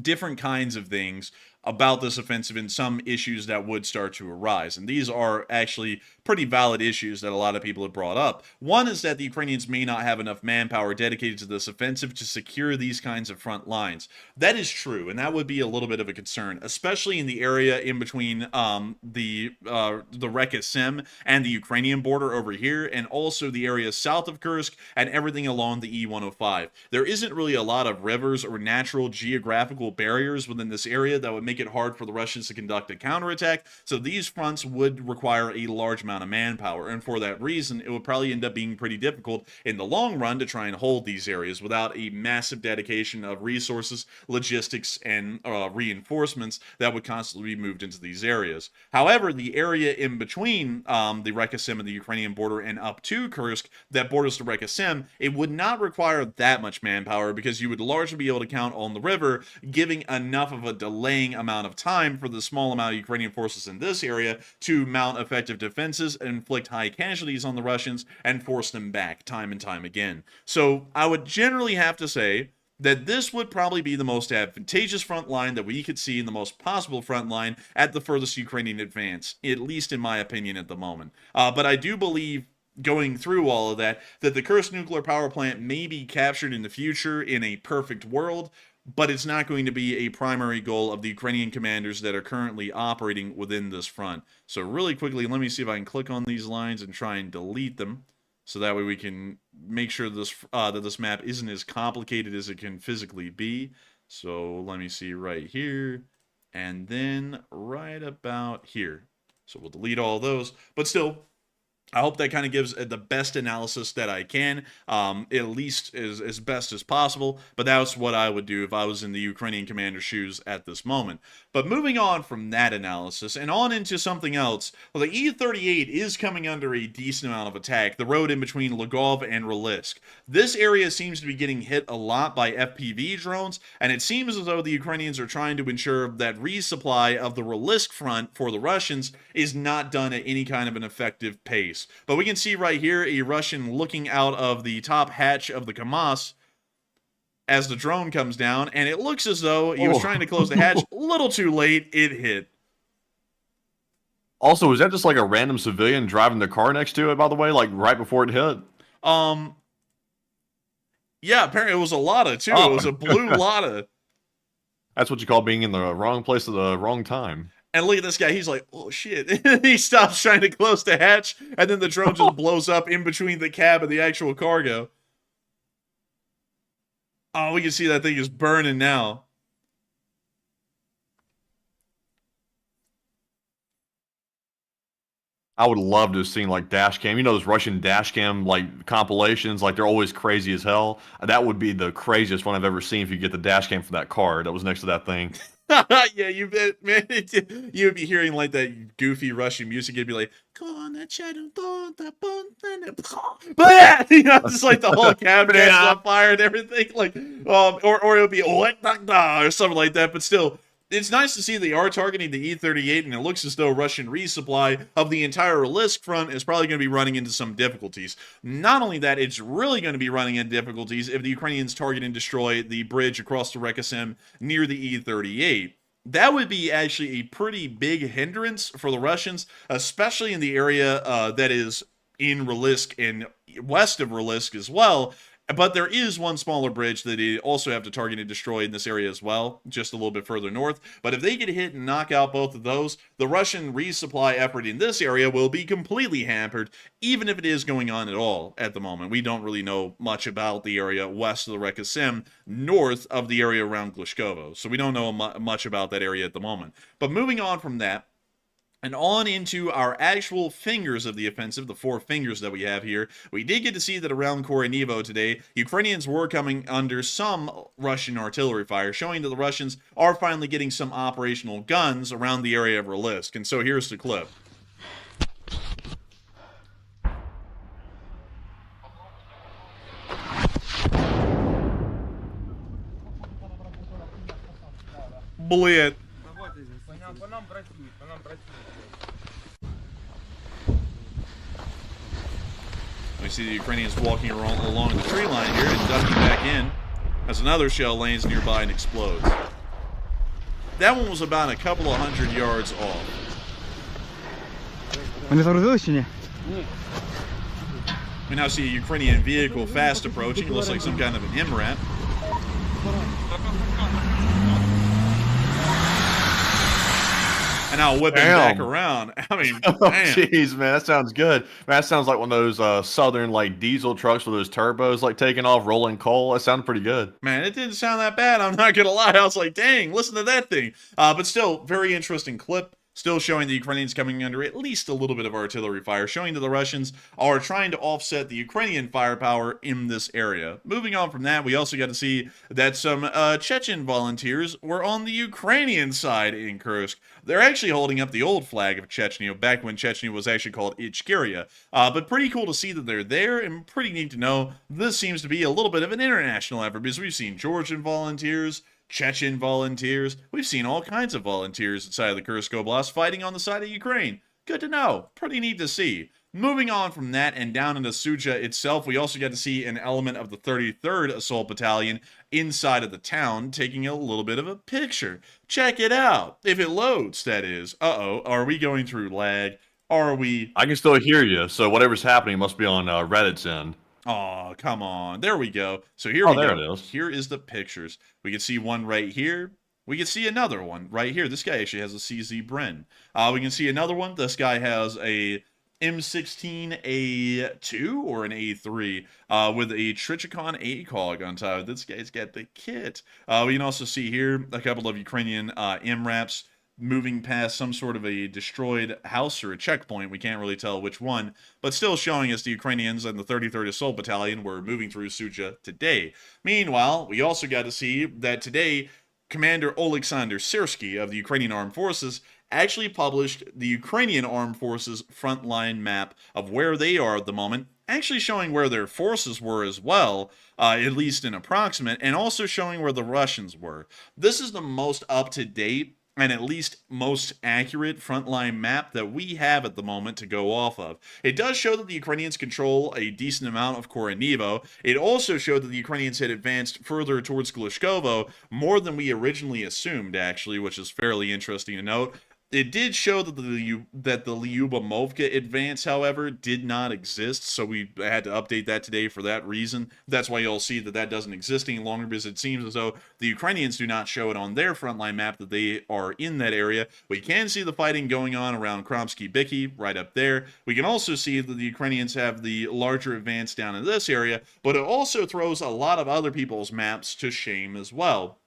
B: different kinds of things about this offensive and some issues that would start to arise. And these are actually pretty valid issues that a lot of people have brought up. One is that the Ukrainians may not have enough manpower dedicated to this offensive to secure these kinds of front lines. That is true, and that would be a little bit of a concern, especially in the area in between the Reka Seym and the Ukrainian border over here, and also the area south of Kursk and everything along the E105. There isn't really a lot of rivers or natural geographical barriers within this area that would make it hard for the Russians to conduct a counterattack, so these fronts would require a large amount of manpower, and for that reason, it would probably end up being pretty difficult in the long run to try and hold these areas without a massive dedication of resources, logistics, and reinforcements that would constantly be moved into these areas. However, the area in between the Reka Seym and the Ukrainian border and up to Kursk that borders the Reka Seym, it would not require that much manpower because you would largely be able to count on the river giving enough of a delaying amount of time for the small amount of Ukrainian forces in this area to mount effective defenses, inflict high casualties on the Russians, and force them back time and time again. So I would generally have to say that this would probably be the most advantageous front line that we could see, and the most possible front line at the furthest Ukrainian advance, at least in my opinion at the moment. But I do believe, going through all of that, that the Kursk nuclear power plant may be captured in the future in a perfect world, but it's not going to be a primary goal of the Ukrainian commanders that are currently operating within this front. So really quickly, let me see if I can click on these lines and try and delete them, so that way we can make sure this that this map isn't as complicated as it can physically be. So let me see right here, and then right about here. So we'll delete all those, but still, I hope that kind of gives the best analysis that I can, at least as best as possible, but that's what I would do if I was in the Ukrainian commander's shoes at this moment. But moving on from that analysis and on into something else, well, the E-38 is coming under a decent amount of attack, the road in between Lvov and Rylisk. This area seems to be getting hit a lot by FPV drones, and it seems as though the Ukrainians are trying to ensure that resupply of the Rylisk front for the Russians is not done at any kind of an effective pace. But we can see right here a Russian looking out of the top hatch of the KAMAZ as the drone comes down, and it looks as though he was trying to close the hatch. A little too late, it hit.
C: Also, was that just like a random civilian driving the car next to it, by the way, like right before it hit?
B: Yeah, apparently it was a Lada too. It was a blue Lada.
C: That's what you call being in the wrong place at the wrong time.
B: And look at this guy. He's like, oh, shit. He stops trying to close the hatch, and then the drone just blows up in between the cab and the actual cargo. Oh, we can see that thing is burning now.
C: I would love to have seen, like, dash cam. You know those Russian dash cam, like, compilations? Like, they're always crazy as hell. That would be the craziest one I've ever seen if you get the dash cam for that car that was next to that thing.
B: Yeah, you bet, man. You would be hearing like that goofy Russian music. It'd be like, you know, just like the whole cabin is on fire and everything. Like, or it would be or something like that. But still, it's nice to see they are targeting the E-38, and it looks as though Russian resupply of the entire Rylisk front is probably going to be running into some difficulties. Not only that, it's really going to be running into difficulties if the Ukrainians target and destroy the bridge across the Reka Seym near the E-38. That would be actually a pretty big hindrance for the Russians, especially in the area that is in Rylisk and west of Rylisk as well. But there is one smaller bridge that they also have to target and destroy in this area as well, just a little bit further north. But if they get hit and knock out both of those, the Russian resupply effort in this area will be completely hampered, even if it is going on at all at the moment. We don't really know much about the area west of the Reka Seym, north of the area around Glishkovo. So we don't know much about that area at the moment. But moving on from that, and on into our actual fingers of the offensive, the 4 fingers that we have here, we did get to see that around Korenivo today, Ukrainians were coming under some Russian artillery fire, showing that the Russians are finally getting some operational guns around the area of Rylisk. And so here's the clip. Блин. We see the Ukrainians walking along the tree line here and ducking back in as another shell lands nearby and explodes. That one was about a couple of 100 yards off. We now see a Ukrainian vehicle fast approaching. It looks like some kind of an MRAP. And now whipping back around. I mean,
C: jeez, man, that sounds good. Man, that sounds like one of those southern like diesel trucks with those turbos like taking off, rolling coal. That sounded pretty good.
B: Man, it didn't sound that bad. I'm not gonna lie. I was like, dang, listen to that thing. But still, very interesting clip. Still showing the Ukrainians coming under at least a little bit of artillery fire, showing that the Russians are trying to offset the Ukrainian firepower in this area. Moving on from that, we also got to see that some Chechen volunteers were on the Ukrainian side in Kursk. They're actually holding up the old flag of Chechnya, back when Chechnya was actually called Ichkeria. But pretty cool to see that they're there, and pretty neat to know this seems to be a little bit of an international effort, because we've seen Georgian volunteers, Chechen volunteers. We've seen all kinds of volunteers inside of the Kursk Oblast fighting on the side of Ukraine. Good to know. Pretty neat to see. Moving on from that and down into Suja itself, we also got to see an element of the 33rd Assault Battalion inside of the town taking a little bit of a picture. Check it out. If it loads, that is. Uh-oh. Are we going through lag? Are we...
C: I can still hear you, so whatever's happening must be on Reddit's end.
B: Oh, come on. There we go. So here we go.
C: There it is.
B: Here is the pictures. We can see one right here. We can see another one right here. This guy actually has a CZ Bren. We can see another one. This guy has a M16A2 or an A3 with a Trichikon ACOG on top. This guy's got the kit. We can also see here a couple of Ukrainian MRAPs moving past some sort of a destroyed house or a checkpoint. We can't really tell which one, but still showing us the Ukrainians and the 33rd Assault Battalion were moving through Suja today. Meanwhile, we also got to see that today, Commander Oleksandr Syrsky of the Ukrainian Armed Forces actually published the Ukrainian Armed Forces frontline map of where they are at the moment, actually showing where their forces were as well, at least in approximate, and also showing where the Russians were. This is the most up-to-date and at least most accurate frontline map that we have at the moment to go off of. It does show that the Ukrainians control a decent amount of Korenivo. It also showed that the Ukrainians had advanced further towards Glishkovo, more than we originally assumed, actually, which is fairly interesting to note. It did show that the Lyubomovka advance, however, did not exist, so we had to update that today for that reason. That's why you'll see that that doesn't exist any longer, because it seems as though the Ukrainians do not show it on their frontline map that they are in that area. We can see the fighting going on around Kromsky-Biki, right up there. We can also see that the Ukrainians have the larger advance down in this area, but it also throws a lot of other people's maps to shame as well.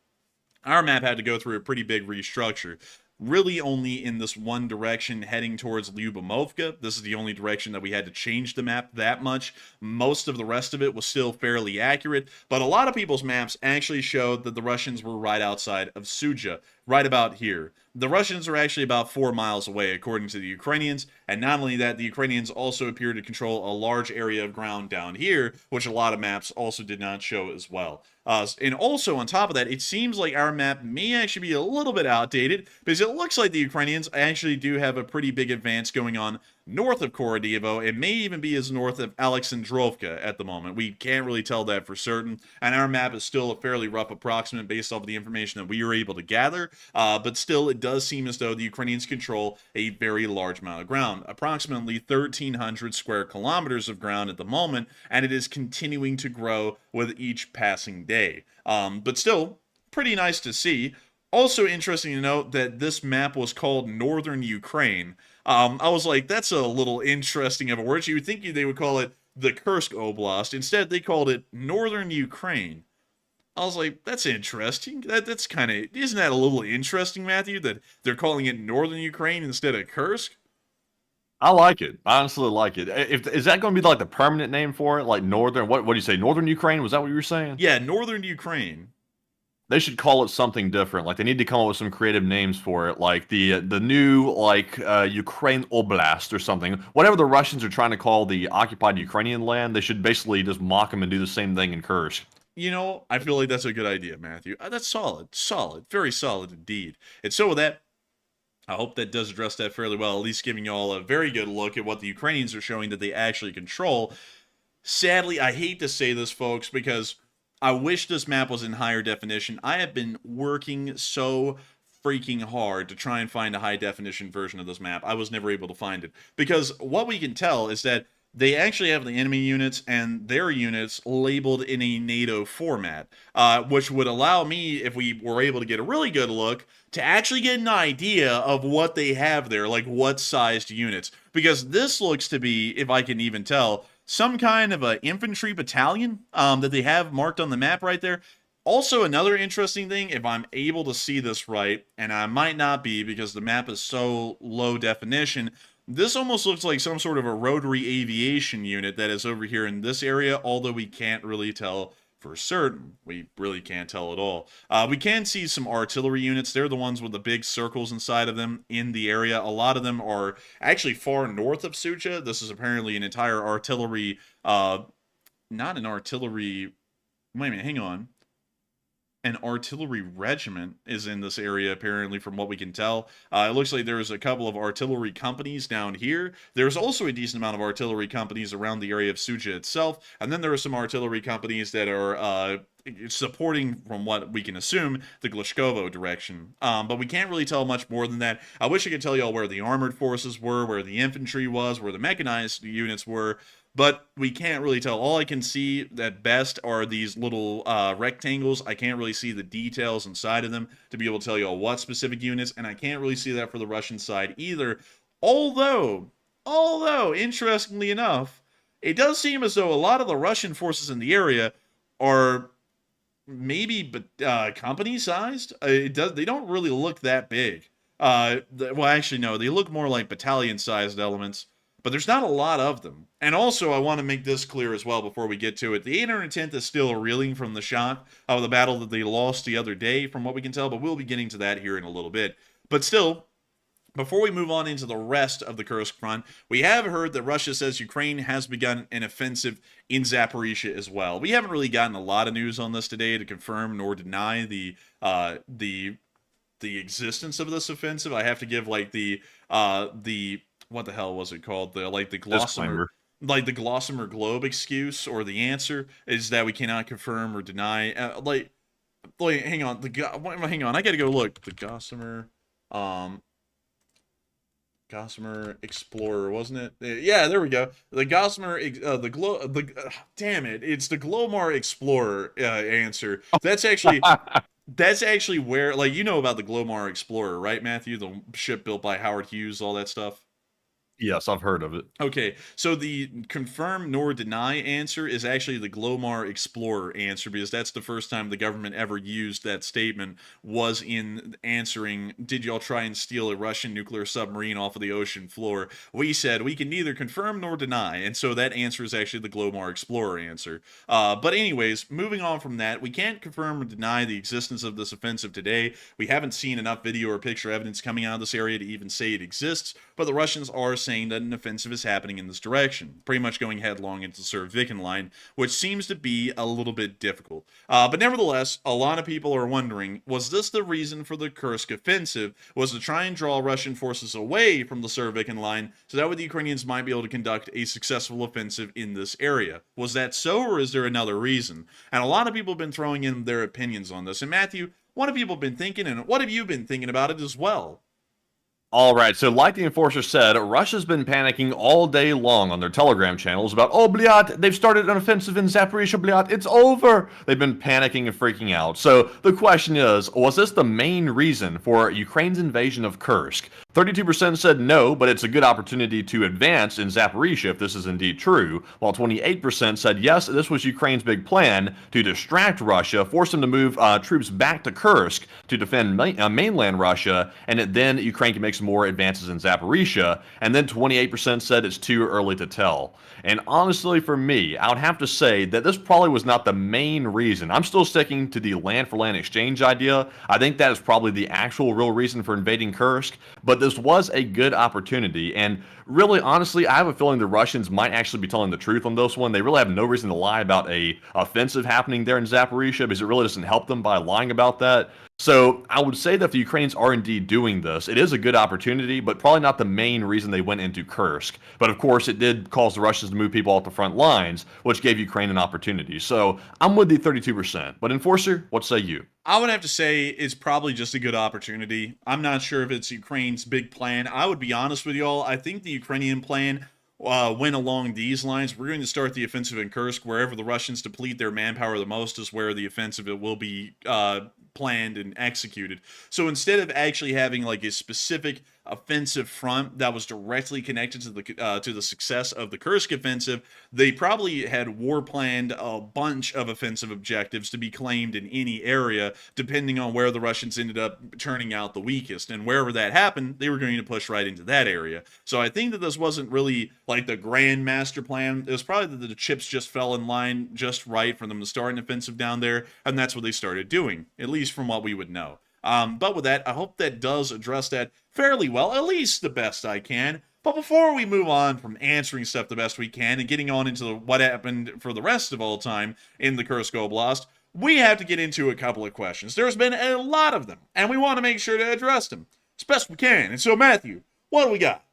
B: Our map had to go through a pretty big restructure. Really only in this one direction heading towards Lyubomovka. This is the only direction that we had to change the map that much. Most of the rest of it was still fairly accurate, but a lot of people's maps actually showed that the Russians were right outside of Suja, right about here. The Russians are actually about 4 miles away, according to the Ukrainians, and not only that, the Ukrainians also appear to control a large area of ground down here, which a lot of maps also did not show as well. And also, on top of that, it seems like our map may actually be a little bit outdated, because it looks like the Ukrainians actually do have a pretty big advance going on north of Korodivo. It may even be as north of Alexandrovka at the moment. We can't really tell that for certain, and our map is still a fairly rough approximate based off of the information that we were able to gather, but still, it does seem as though the Ukrainians control a very large amount of ground, approximately 1,300 square kilometers of ground at the moment, and it is continuing to grow with each passing day. But still, pretty nice to see. Also interesting to note that this map was called Northern Ukraine. I was like, that's a little interesting of a word. You would think they would call it the Kursk Oblast. Instead, they called it Northern Ukraine. I was like, that's interesting. That's kind of, isn't that a little interesting, Matthew, that they're calling it Northern Ukraine instead of Kursk?
C: I like it. I honestly like it. Is that going to be like the permanent name for it? Like Northern, what do you say? Northern Ukraine? Was that what you were saying?
B: Yeah, Northern Ukraine.
C: They should call it something different. Like they need to come up with some creative names for it, like the new Ukraine Oblast or something. Whatever the Russians are trying to call the occupied Ukrainian land, they should basically just mock them and do the same thing in Kursk.
B: You know, I feel like that's a good idea, Matthew. That's solid, very solid indeed. And so with that, I hope that does address that fairly well, at least giving you all a very good look at what the Ukrainians are showing that they actually control. Sadly, I hate to say this, folks, because I wish this map was in higher definition. I have been working so freaking hard to try and find a high-definition version of this map. I was never able to find it. Because what we can tell is that they actually have the enemy units and their units labeled in a NATO format, which would allow me, if we were able to get a really good look, to actually get an idea of what they have there, like what sized units. Because this looks to be, if I can even tell, some kind of an infantry battalion that they have marked on the map right there. Also, another interesting thing, if I'm able to see this right, and I might not be because the map is so low definition, this almost looks like some sort of a rotary aviation unit that is over here in this area, although we can't really tell for certain. We really can't tell at all. We can see some artillery units. They're the ones with the big circles inside of them in the area. A lot of them are actually far north of Sucha. This is apparently an entire artillery, not an artillery, wait a minute, hang on. An artillery regiment is in this area, apparently, from what we can tell. It looks like there's a couple of artillery companies down here. There's also a decent amount of artillery companies around the area of Sucha itself, and then there are some artillery companies that are supporting, from what we can assume, the Glashkovo direction. But we can't really tell much more than that. I wish I could tell you all where the armored forces were, where the infantry was, where the mechanized units were, but we can't really tell. All I can see at best are these little rectangles. I can't really see the details inside of them to be able to tell you all what specific units, and I can't really see that for the Russian side either. Although, interestingly enough, it does seem as though a lot of the Russian forces in the area are maybe company-sized. They don't really look that big. Well, actually, no, they look more like battalion-sized elements. But there's not a lot of them. And also, I want to make this clear as well before we get to it. The 810th is still reeling from the shock of the battle that they lost the other day, from what we can tell, but we'll be getting to that here in a little bit. But still, before we move on into the rest of the Kursk front, we have heard that Russia says Ukraine has begun an offensive in Zaporizhia as well. We haven't really gotten a lot of news on this today to confirm nor deny the existence of this offensive. I have to give like the what the hell was it called? The Glossamer, like the Glossamer Globe excuse, or the answer is that we cannot confirm or deny. Hang on, hang on, I gotta go look. The Gossamer Explorer, wasn't it? Yeah, there we go. The Gossamer, damn it, it's the Glomar Explorer answer. That's actually. That's actually where, like, you know about the Glomar Explorer, right, Matthew? The ship built by Howard Hughes, all that stuff.
C: Yes, I've heard of it.
B: Okay, so the confirm nor deny answer is actually the Glomar Explorer answer, because that's the first time the government ever used that statement, was in answering, did y'all try and steal a Russian nuclear submarine off of the ocean floor? We said we can neither confirm nor deny, and so that answer is actually the Glomar Explorer answer. But anyways, moving on from that, we can't confirm or deny the existence of this offensive today. We haven't seen enough video or picture evidence coming out of this area to even say it exists, but the Russians are saying that an offensive is happening in this direction, pretty much going headlong into the Surovikin line, which seems to be a little bit difficult. But nevertheless, a lot of people are wondering, was this the reason for the Kursk offensive? Was to try and draw Russian forces away from the Surovikin line so that way the Ukrainians might be able to conduct a successful offensive in this area? Was that so, or is there another reason? And a lot of people have been throwing in their opinions on this. And Matthew, what have people been thinking, and what have you been thinking about it as well?
C: All right, so like the Enforcer said, Russia's been panicking all day long on their Telegram channels about, oh, blyat, they've started an offensive in Zaporizhia, blyat, it's over. They've been panicking and freaking out. So the question is, was this the main reason for Ukraine's invasion of Kursk? 32% said no, but it's a good opportunity to advance in Zaporizhia if this is indeed true, while 28% said yes, this was Ukraine's big plan to distract Russia, force them to move troops back to Kursk to defend mainland Russia, and then Ukraine can make some more advances in Zaporizhia, and then 28% said it's too early to tell. And honestly, for me, I would have to say that this probably was not the main reason. I'm still sticking to the land-for-land exchange idea. I think that is probably the actual real reason for invading Kursk, but this was a good opportunity, and really, honestly, I have a feeling the Russians might actually be telling the truth on this one. They really have no reason to lie about a offensive happening there in Zaporizhia, because it really doesn't help them by lying about that. So I would say that if the Ukrainians are indeed doing this, it is a good opportunity, but probably not the main reason they went into Kursk. But of course, it did cause the Russians to move people off the front lines, which gave Ukraine an opportunity. So I'm with the 32%. But Enforcer, what say you?
B: I would have to say it's probably just a good opportunity. I'm not sure if it's Ukraine's big plan. I would be honest with y'all. I think the Ukrainian plan went along these lines. We're going to start the offensive in Kursk. Wherever the Russians deplete their manpower the most is where the offensive it will be planned and executed. So instead of actually having like a specific offensive front that was directly connected to the success of the Kursk offensive, they probably had war planned a bunch of offensive objectives to be claimed in any area, depending on where the Russians ended up turning out the weakest. And wherever that happened, they were going to push right into that area. So I think that this wasn't really like the grand master plan. It was probably that the chips just fell in line just right for them to start an offensive down there, and that's what they started doing, at least from what we would know. But with that, I hope that does address that fairly well, at least the best I can. But before we move on from answering stuff the best we can and getting on into what happened for the rest of all time in the Kursk Oblast, we have to get into a couple of questions. There's been a lot of them, and we want to make sure to address them as best we can. And so, Matthew, what do we got?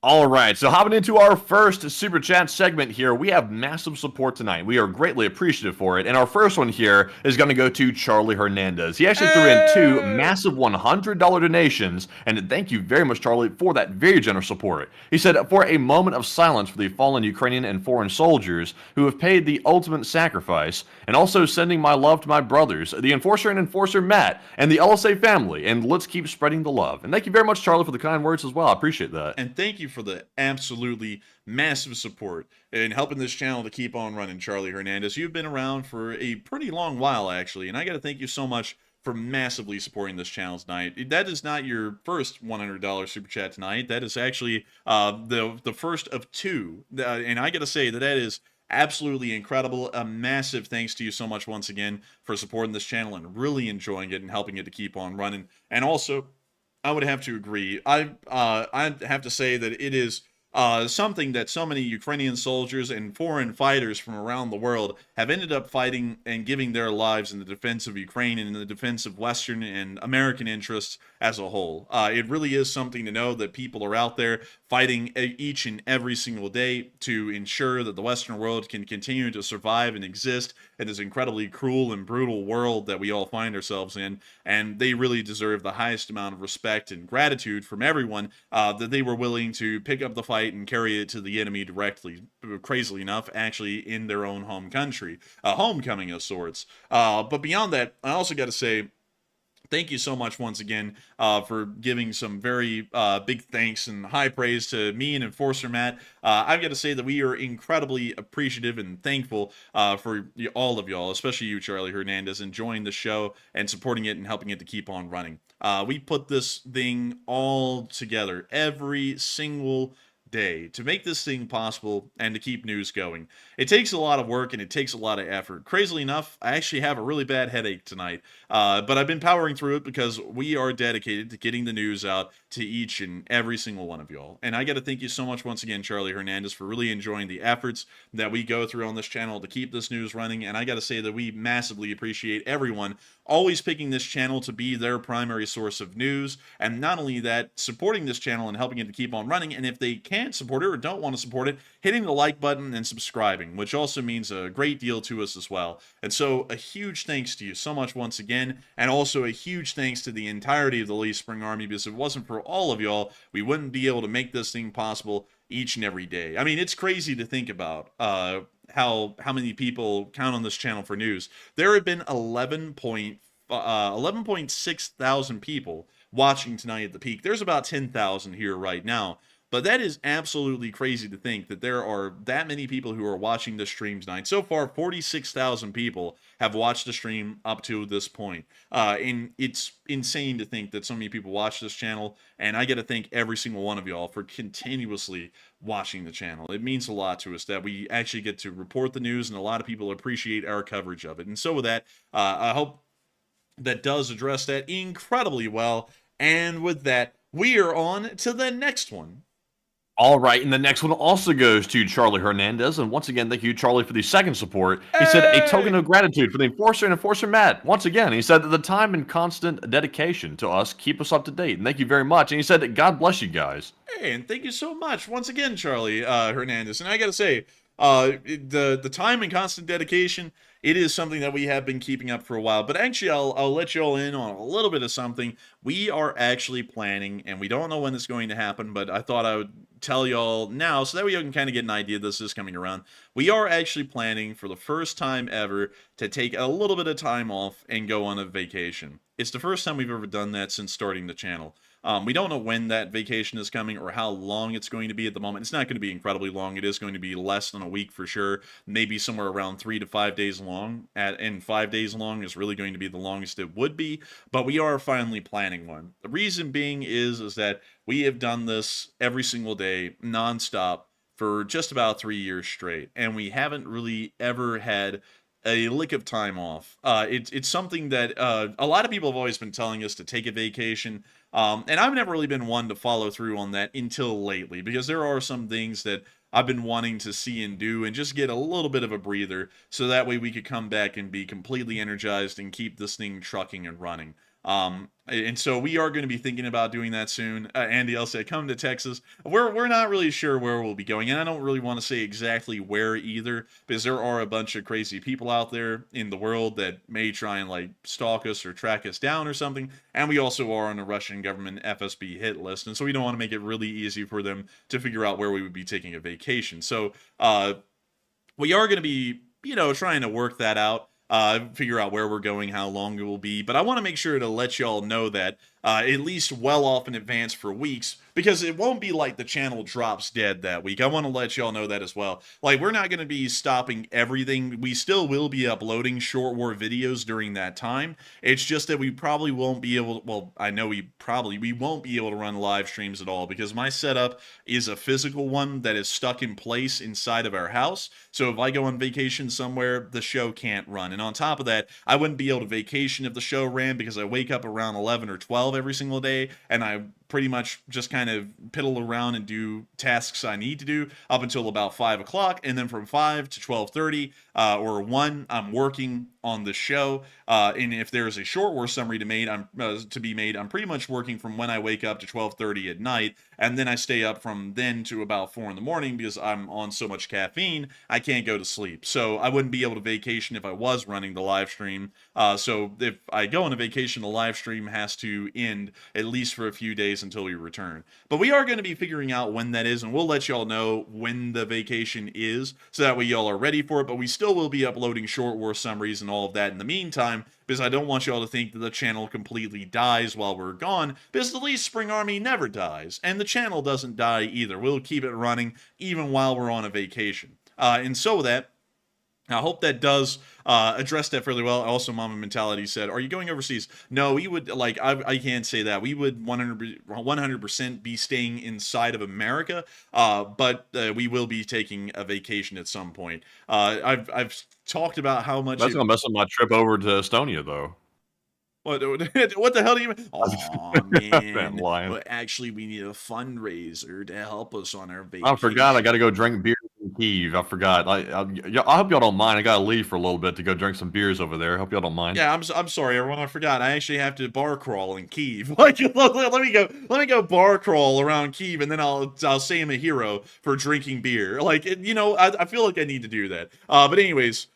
C: All right, so hopping into our first Super Chat segment here, we have massive support tonight. We are greatly appreciative for it. And our first one here is going to go to Charlie Hernandez. He actually threw in 2 massive $100 donations. And thank you very much, Charlie, for that very generous support. He said, for a moment of silence for the fallen Ukrainian and foreign soldiers who have paid the ultimate sacrifice, and also sending my love to my brothers, the Enforcer and Enforcer Matt, and the LSA family. And let's keep spreading the love. And thank you very much, Charlie, for the kind words as well. I appreciate that.
B: And thank you for the absolutely massive support in helping this channel to keep on running, Charlie Hernandez. You've been around for a pretty long while, actually, and I got to thank you so much for massively supporting this channel tonight. That is not your first $100 super chat tonight. That is actually the first of 2, and I got to say that is absolutely incredible. A massive thanks to you so much once again for supporting this channel and really enjoying it and helping it to keep on running. And also, I would have to agree. I have to say that it is something that so many Ukrainian soldiers and foreign fighters from around the world have ended up fighting and giving their lives in the defense of Ukraine and in the defense of Western and American interests as a whole. It really is something to know that people are out there fighting each and every single day to ensure that the Western world can continue to survive and exist in this incredibly cruel and brutal world that we all find ourselves in. And they really deserve the highest amount of respect and gratitude from everyone that they were willing to pick up the fight and carry it to the enemy directly, crazily enough, actually in their own home country. A homecoming of sorts. But beyond that, I also got to say, thank you so much once again for giving some very big thanks and high praise to me and Enforcer Matt. I've got to say that we are incredibly appreciative and thankful for all of y'all, especially you, Charlie Hernandez, enjoying the show and supporting it and helping it to keep on running. We put this thing all together every single day to make this thing possible and to keep news going. It takes a lot of work and it takes a lot of effort. Crazily enough, I actually have a really bad headache tonight, but I've been powering through it because we are dedicated to getting the news out to each and every single one of y'all. And I got to thank you so much once again, Charlie Hernandez, for really enjoying the efforts that we go through on this channel to keep this news running. And I got to say that we massively appreciate everyone always picking this channel to be their primary source of news, and not only that, supporting this channel and helping it to keep on running, and if they can't support it or don't want to support it, hitting the like button and subscribing, which also means a great deal to us as well. And so a huge thanks to you so much once again, and also a huge thanks to the entirety of the Lee Spring Army, because if it wasn't for all of y'all, we wouldn't be able to make this thing possible each and every day. I mean, it's crazy to think about how many people count on this channel for news. There have been 11.6 thousand people watching tonight at the peak. There's about 10,000 here right now. But that is absolutely crazy to think that there are that many people who are watching this stream tonight. So far, 46,000 people have watched the stream up to this point. And it's insane to think that so many people watch this channel. And I got to thank every single one of y'all for continuously watching the channel. It means a lot to us that we actually get to report the news, and a lot of people appreciate our coverage of it. And so with that, I hope that does address that incredibly well. And with that, we are on to the next one.
C: All right, and the next one also goes to Charlie Hernandez. And once again, thank you, Charlie, for the second support. He said, a token
B: Hey!
C: of gratitude for the Enforcer and Enforcer Matt. Once again, he said that the time and constant dedication to us keep us up to date. And thank you very much. And he said, God bless you guys.
B: Hey, and thank you so much once again, Charlie Hernandez. And I gotta say, the time and constant dedication, it is something that we have been keeping up for a while. But actually, I'll let you all in on a little bit of something. We are actually planning, and we don't know when it's going to happen, but I thought I would tell y'all now so that way you can kind of get an idea this is coming around. We are actually planning for the first time ever to take a little bit of time off and go on a vacation. It's the first time we've ever done that since starting the channel. We don't know when that vacation is coming or how long it's going to be at the moment. It's not going to be incredibly long. It is going to be less than a week for sure. Maybe somewhere around 3 to 5 days long. And 5 days long is really going to be the longest it would be. But we are finally planning one. The reason being is that we have done this every single day, nonstop, for just about 3 years straight. And we haven't really ever had a lick of time off. It's something that a lot of people have always been telling us to take a vacation. And I've never really been one to follow through on that until lately, because there are some things that I've been wanting to see and do and just get a little bit of a breather so that way we could come back and be completely energized and keep this thing trucking and running. And so we are going to be thinking about doing that soon. Andy else said, come to Texas. We're not really sure where we'll be going, and I don't really want to say exactly where either, because there are a bunch of crazy people out there in the world that may try and like stalk us or track us down or something. And we also are on the Russian government FSB hit list, and so we don't want to make it really easy for them to figure out where we would be taking a vacation. So we are going to be, trying to work that out. Figure out where we're going, how long it will be. But I want to make sure to let y'all know that at least well off in advance for weeks, because it won't be like the channel drops dead that week. I want to let y'all know that as well. Like, we're not going to be stopping everything. We still will be uploading short war videos during that time. It's just that we probably won't be able, well, I know we won't be able to run live streams at all, because my setup is a physical one that is stuck in place inside of our house. So if I go on vacation somewhere, the show can't run. And on top of that, I wouldn't be able to vacation if the show ran, because I wake up around 11 or 12 every single day, and I pretty much just kind of piddle around and do tasks I need to do up until about 5 o'clock, and then from 5 to 12:30 or 1, I'm working on the show. And if there's a short war summary to be made, I'm pretty much working from when I wake up to 12:30 at night, and then I stay up from then to about 4 in the morning because I'm on so much caffeine I can't go to sleep. So I wouldn't be able to vacation if I was running the live stream. So if I go on a vacation, the live stream has to end at least for a few days until we return. But we are going to be figuring out when that is, and we'll let y'all know when the vacation is, so that way y'all are ready for it. But we still will be uploading short war summaries and all of that in the meantime, because I don't want y'all to think that the channel completely dies while we're gone, because the Least Spring Army never dies, and the channel doesn't die either. We'll keep it running even while we're on a vacation. And so that, I hope that does address that fairly well. Also, Mama Mentality said, are you going overseas? No, we would, like, I can't say that. We would 100% be staying inside of America, but we will be taking a vacation at some point. I've talked about how much...
C: That's going to mess up my trip over to Estonia, though.
B: What the hell do you mean? Oh, man.
C: Lying.
B: Well, actually, we need a fundraiser to help us on our vacation.
C: I forgot. I got to go drink beer in Kyiv. I forgot. I hope y'all don't mind. I got to leave for a little bit to go drink some beers over there. I hope y'all don't mind.
B: Yeah, I'm sorry, everyone. I forgot. I actually have to bar crawl in Kyiv. Like, let me go bar crawl around Kyiv, and then I'll say I'm a hero for drinking beer. Like, I feel like I need to do that. But anyways.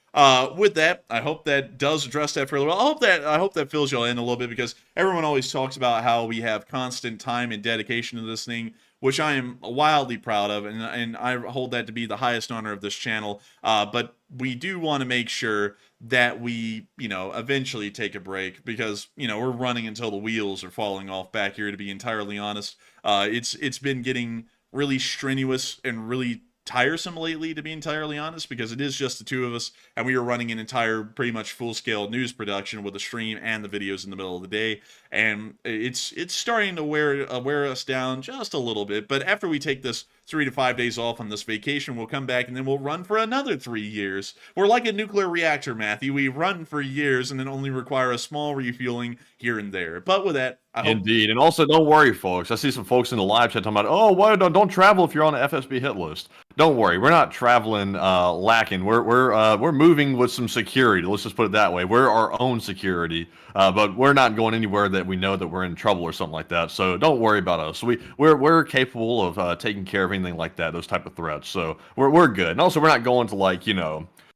B: With that, I hope that does address that fairly well. I hope that fills y'all in a little bit, because everyone always talks about how we have constant time and dedication to this thing, which I am wildly proud of, and I hold that to be the highest honor of this channel. But we do want to make sure that we, eventually take a break, because, we're running until the wheels are falling off back here, to be entirely honest. It's been getting really strenuous and really tiresome lately, to be entirely honest, because it is just the two of us, and we are running an entire pretty much full-scale news production with the stream and the videos in the middle of the day, and it's starting to wear us down just a little bit. But after we take this 3 to 5 days off on this vacation. We'll come back and then we'll run for another 3 years. We're like a nuclear reactor, Matthew. We run for years and then only require a small refueling here and there. But with that, I hope...
C: Indeed. And also, don't worry, folks. I see some folks in the live chat talking about, oh, why don't travel if you're on the FSB hit list. Don't worry. We're not traveling lacking. We're moving with some security. Let's just put it that way. We're our own security, but we're not going anywhere that we know that we're in trouble or something like that. So don't worry about us. We're capable of taking care of anything like that, those type of threats. So we're good. And also, we're not going to, like,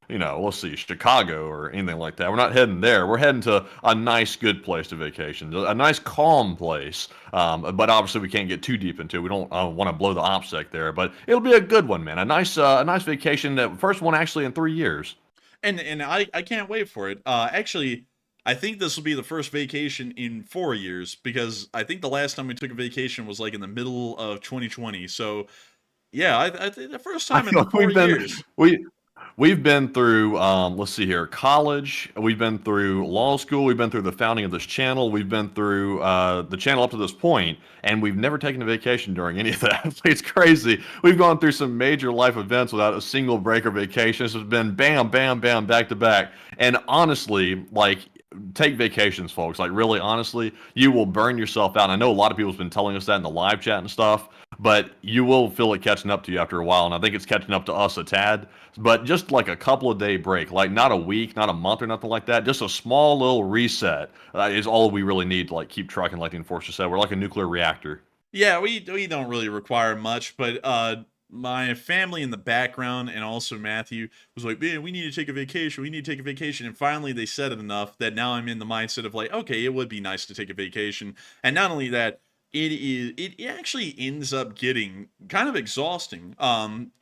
C: let's see, Chicago or anything like that. We're not heading there. We're heading to a nice, good place to vacation, a nice, calm place. But obviously, we can't get too deep into it. We don't want to blow the OPSEC there, but it'll be a good one, man. A nice vacation. The first one actually in 3 years.
B: And I can't wait for it. Actually, I think this will be the first vacation in 4 years because I think the last time we took a vacation was like in the middle of 2020. So, yeah, I think the first time in 4 years.
C: We've been through, let's see here, college. We've been through law school. We've been through the founding of this channel. We've been through the channel up to this point, and we've never taken a vacation during any of that. It's crazy. We've gone through some major life events without a single break or vacation. It's been bam, bam, bam, back to back. And honestly, like, take vacations, folks. Like, really, honestly, you will burn yourself out. And I know a lot of people's been telling us that in the live chat and stuff, but you will feel it catching up to you after a while. And I think it's catching up to us a tad. But just like a couple of day break, like not a week, not a month or nothing like that, just a small little reset is all we really need to like keep trucking, like the Enforcer said. We're like a nuclear reactor.
B: Yeah, we don't really require much, but my family in the background and also Matthew was like, man, we need to take a vacation. We need to take a vacation. And finally they said it enough that now I'm in the mindset of like, okay, it would be nice to take a vacation. And not only that, it actually ends up getting kind of exhausting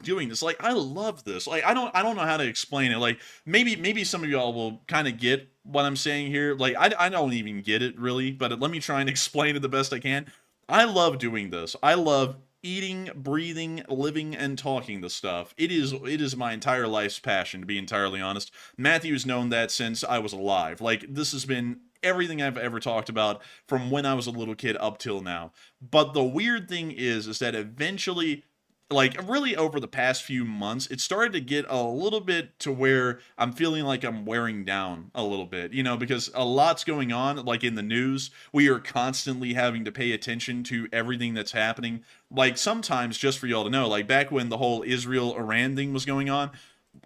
B: doing this. Like, I love this. Like, I don't know how to explain it. Like, maybe some of y'all will kind of get what I'm saying here. Like, I don't even get it really, but let me try and explain it the best I can. I love doing this. I love eating, breathing, living, and talking the stuff. It is my entire life's passion, to be entirely honest. Matthew's known that since I was alive. Like, this has been everything I've ever talked about from when I was a little kid up till now. But the weird thing is that eventually, like, really over the past few months, it started to get a little bit to where I'm feeling like I'm wearing down a little bit, because a lot's going on, like in the news. We are constantly having to pay attention to everything that's happening. Like, sometimes, just for y'all to know, like back when the whole Israel-Iran thing was going on,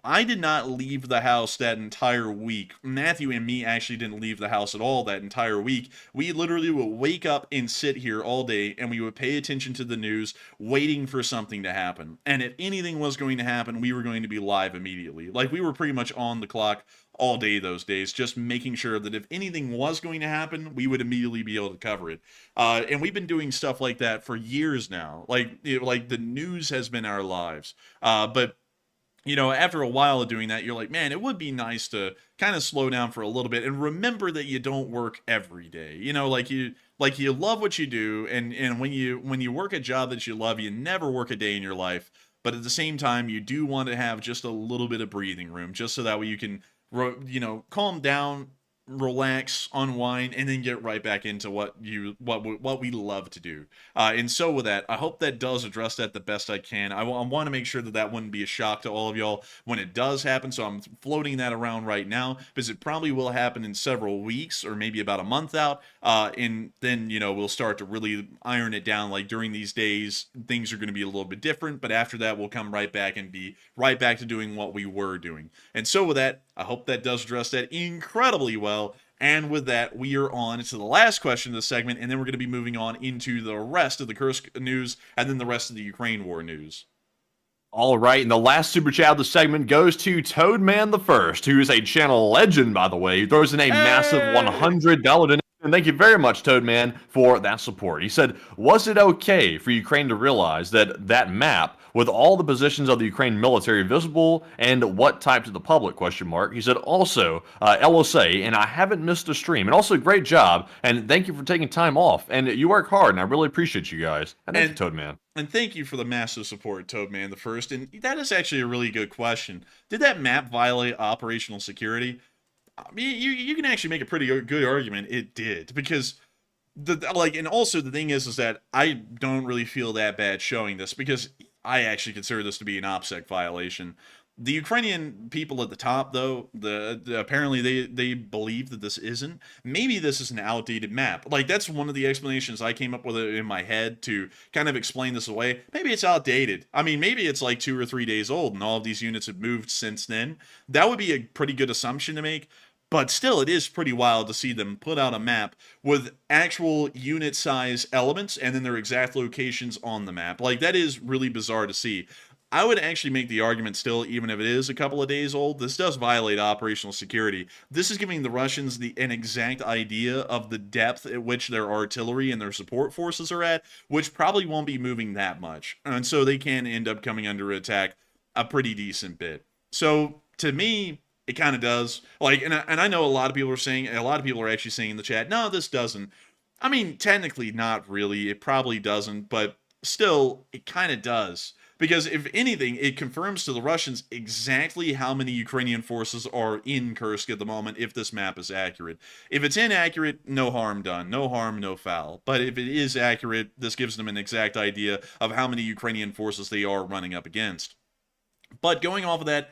B: I did not leave the house that entire week. Matthew and me actually didn't leave the house at all that entire week. We literally would wake up and sit here all day, and we would pay attention to the news, waiting for something to happen. And if anything was going to happen, we were going to be live immediately. Like, we were pretty much on the clock all day those days, just making sure that if anything was going to happen, we would immediately be able to cover it. And we've been doing stuff like that for years now. Like the news has been our lives. But after a while of doing that, you're like, man, it would be nice to kind of slow down for a little bit and remember that you don't work every day. Like you love what you do, and when you work a job that you love, you never work a day in your life. But at the same time, you do want to have just a little bit of breathing room, just so that way you can, calm down, relax, unwind, and then get right back into what we love to do. And so with that, I hope that does address that the best I can. I want to make sure that wouldn't be a shock to all of y'all when it does happen, so I'm floating that around right now, because it probably will happen in several weeks or maybe about a month out, and then we'll start to really iron it down. Like, during these days, things are going to be a little bit different, but after that, we'll come right back and be right back to doing what we were doing. And so with that, I hope that does address that incredibly well. And with that, we are on to the last question of the segment, and then we're going to be moving on into the rest of the Kursk news and then the rest of the Ukraine war news.
C: All right, and the last super chat of the segment goes to Toadman the First, who is a channel legend, by the way. He throws in a massive $100 donation. And thank you very much, Toadman, for that support. He said, was it okay for Ukraine to realize that map with all the positions of the Ukraine military visible and what type to the public, question mark. He said, also, LSA, and I haven't missed a stream. And also, great job, and thank you for taking time off. And you work hard, and I really appreciate you guys. And thank you, Toadman.
B: And thank you for the massive support, Toadman the First. And that is actually a really good question. Did that map violate operational security? I mean, you can actually make a pretty good argument it did, because and also the thing is that I don't really feel that bad showing this, because I actually consider this to be an OPSEC violation. The Ukrainian people at the top, though, apparently they believe that this isn't. Maybe this is an outdated map. Like, that's one of the explanations I came up with in my head to kind of explain this away. Maybe it's outdated. I mean, maybe it's like 2 or 3 days old, and all of these units have moved since then. That would be a pretty good assumption to make. But still, it is pretty wild to see them put out a map with actual unit size elements and then their exact locations on the map. Like, that is really bizarre to see. I would actually make the argument still, even if it is a couple of days old, this does violate operational security. This is giving the Russians an exact idea of the depth at which their artillery and their support forces are at, which probably won't be moving that much. And so they can end up coming under attack a pretty decent bit. So, to me, it kind of does. Like, and I know a lot of people are actually saying in the chat, no, this doesn't. I mean, technically not really. It probably doesn't, but still, it kind of does. Because if anything, it confirms to the Russians exactly how many Ukrainian forces are in Kursk at the moment if this map is accurate. If it's inaccurate, no harm done. No harm, no foul. But if it is accurate, this gives them an exact idea of how many Ukrainian forces they are running up against. But going off of that,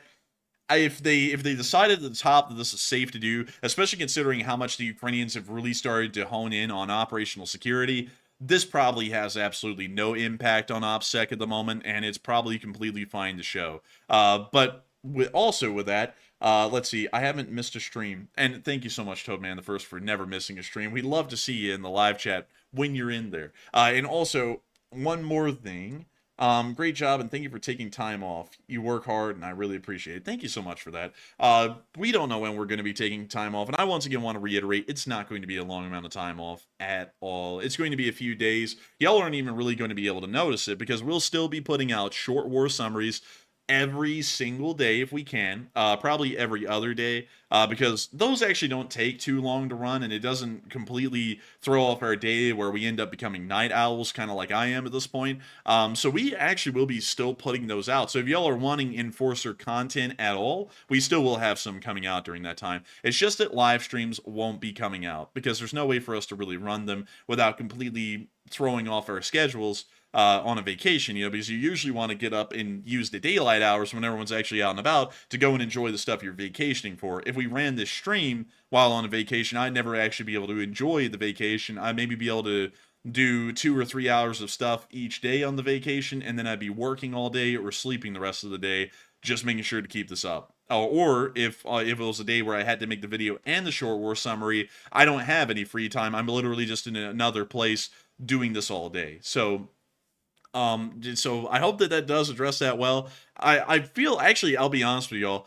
B: if they decided at the top that this is safe to do, especially considering how much the Ukrainians have really started to hone in on operational security, this probably has absolutely no impact on OPSEC at the moment, and it's probably completely fine to show. But with that, let's see, I haven't missed a stream. And thank you so much, Toadman the First, for never missing a stream. We'd love to see you in the live chat when you're in there. And also, one more thing. Great job, and thank you for taking time off. You work hard, and I really appreciate it. Thank you so much for that. We don't know when we're going to be taking time off, and I once again want to reiterate, it's not going to be a long amount of time off at all. It's going to be a few days. Y'all aren't even really going to be able to notice it, because we'll still be putting out short war summaries every single day if we can, probably every other day, because those actually don't take too long to run, and it doesn't completely throw off our day where we end up becoming night owls, kind of like I am at this point. So we actually will be still putting those out. So if y'all are wanting Enforcer content at all, we still will have some coming out during that time. It's just that live streams won't be coming out, because there's no way for us to really run them without completely throwing off our schedules on a vacation, because you usually want to get up and use the daylight hours when everyone's actually out and about to go and enjoy the stuff you're vacationing for. If we ran this stream while on a vacation, I'd never actually be able to enjoy the vacation. I'd maybe be able to do 2 or 3 hours of stuff each day on the vacation, and then I'd be working all day or sleeping the rest of the day, just making sure to keep this up. Or if it was a day where I had to make the video and the short war summary, I don't have any free time. I'm literally just in another place doing this all day. So I hope that does address that well. I feel, actually, I'll be honest with y'all,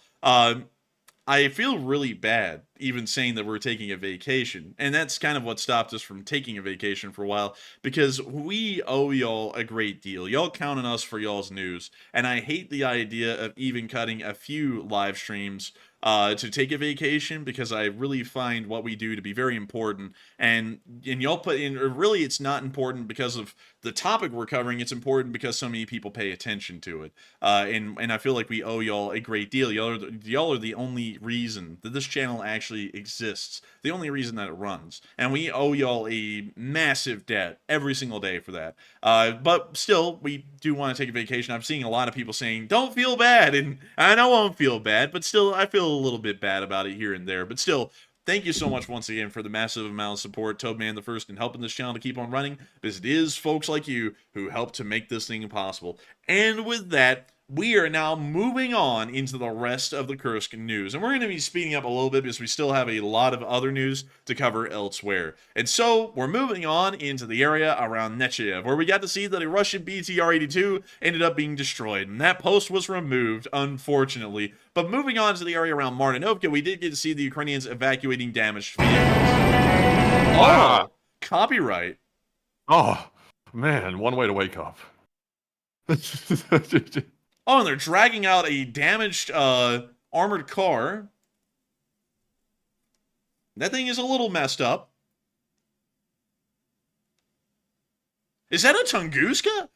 B: I feel really bad even saying that we're taking a vacation, and that's kind of what stopped us from taking a vacation for a while, because we owe y'all a great deal. Y'all count on us for y'all's news, and I hate the idea of even cutting a few live streams to take a vacation, because I really find what we do to be very important, and y'all put in, really it's not important because of the topic we're covering, it's important because so many people pay attention to it, and I feel like we owe y'all a great deal. Y'all are the only reason that this channel actually exists, the only reason that it runs, and we owe y'all a massive debt every single day for that. But still, we do want to take a vacation. I'm seeing a lot of people saying, don't feel bad, and I know I won't feel bad, but still, I feel a little bit bad about it here and there. But still, thank you so much once again for the massive amount of support, Toadman the First, in helping this channel to keep on running, because it is folks like you who help to make this thing possible. And with that, we are now moving on into the rest of the Kursk news. And we're going to be speeding up a little bit because we still have a lot of other news to cover elsewhere. And so we're moving on into the area around Chechnya, where we got to see that a Russian BTR-82 ended up being destroyed. And that post was removed, unfortunately. But moving on to the area around Martinovka, we did get to see the Ukrainians evacuating damaged vehicles.
C: Wow.
B: Oh, copyright.
C: Oh, man, one way to wake up.
B: Oh, and they're dragging out a damaged armored car. That thing is a little messed up. Is that a Tunguska?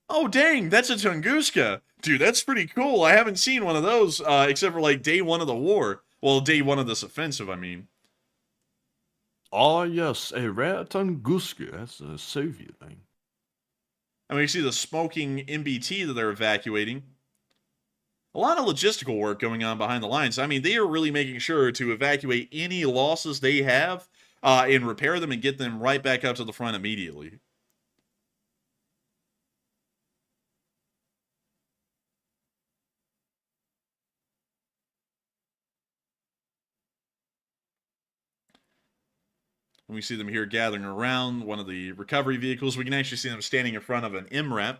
B: Oh, dang, that's a Tunguska. Dude, that's pretty cool. I haven't seen one of those, except for, like, day one of the war. Well, day one of this offensive, I mean.
C: Oh, yes, a rare Tunguska. That's a Soviet thing.
B: I mean, you see the smoking MBT that they're evacuating. A lot of logistical work going on behind the lines. I mean, they are really making sure to evacuate any losses they have and repair them and get them right back up to the front immediately. And we see them here gathering around one of the recovery vehicles. We can actually see them standing in front of an MRAP.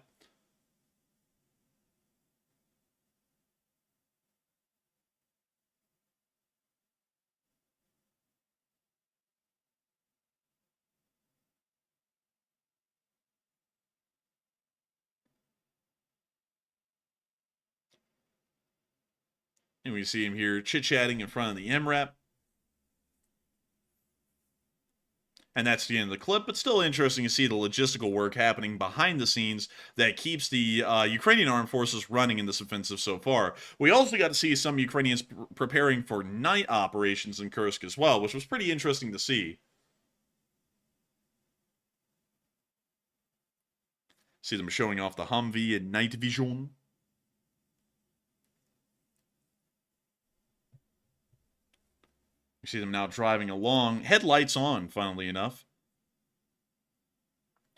B: And we see him here chit-chatting in front of the MRAP. And that's the end of the clip, but still interesting to see the logistical work happening behind the scenes that keeps the Ukrainian armed forces running in this offensive so far. We also got to see some Ukrainians preparing for night operations in Kursk as well, which was pretty interesting to see. See them showing off the Humvee and night vision. You see them now driving along, headlights on, funnily enough.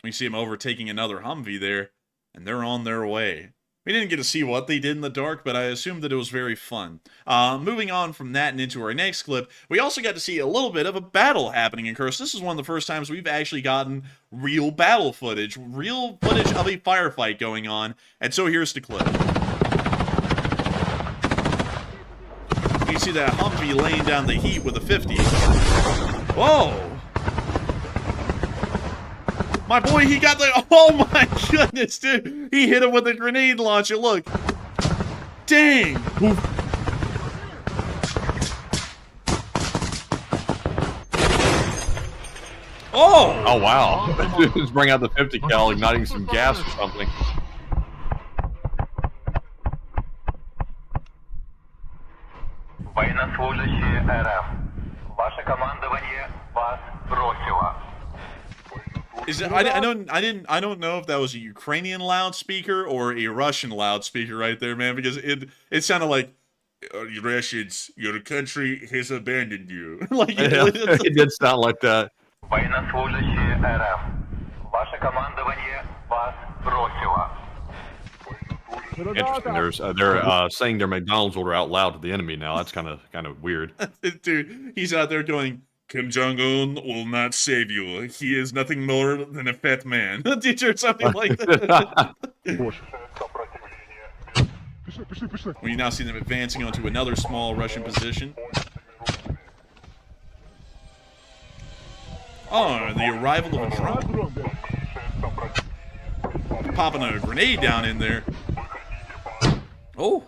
B: We see them overtaking another Humvee there, and they're on their way. We didn't get to see what they did in the dark, but I assumed that it was very fun. Moving on from that and into our next clip, we also got to see a little bit of a battle happening in Kursk. This is one of the first times we've actually gotten real battle footage, real footage of a firefight going on, and so here's the clip. You see that Humvee laying down the heat with a 50. Whoa! My boy, he got the... Oh my goodness, dude! He hit him with a grenade launcher, look! Dang! Oh!
C: Oh, wow. Just bring out the 50 cal, igniting some gas or something.
D: Военнослужащие РФ. Ваше командование вас бросило.
B: Is it? I don't know if that was a Ukrainian loudspeaker or a Russian loudspeaker right there, man, because it sounded like Russians, your country has abandoned you. Like
C: yeah, it did sound like that.
D: Военнослужащие РФ. Ваше командование вас бросило.
C: Interesting. They're saying their McDonald's order out loud to the enemy now. That's kind of weird.
B: Dude, he's out there going, Kim Jong-un will not save you. He is nothing more than a fat man. Or something like that. We now see them advancing onto another small Russian position. Oh, the arrival of a drone. Popping a grenade down in there. Oh.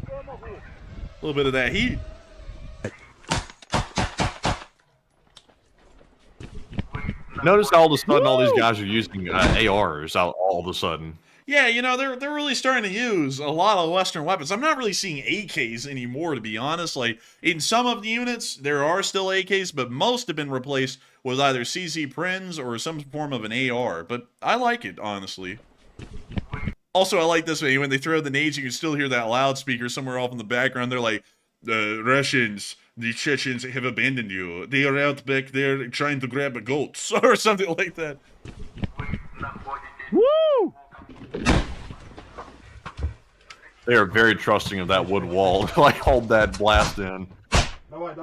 B: A little bit of that heat.
C: Notice how all of a sudden all these guys are using ARs all of a sudden.
B: Yeah, you know, they're really starting to use a lot of Western weapons. I'm not really seeing AKs anymore, to be honest. Like, in some of the units, there are still AKs, but most have been replaced with either CZ Prinz or some form of an AR. But I like it, honestly. Also, I like this way. When they throw the nades, you can still hear that loudspeaker somewhere off in the background. They're like, the Russians, the Chechens have abandoned you. They are out back there trying to grab a goat. Or something like that.
C: Woo! They are very trusting of that wood wall to like hold that blast in.
E: Давай.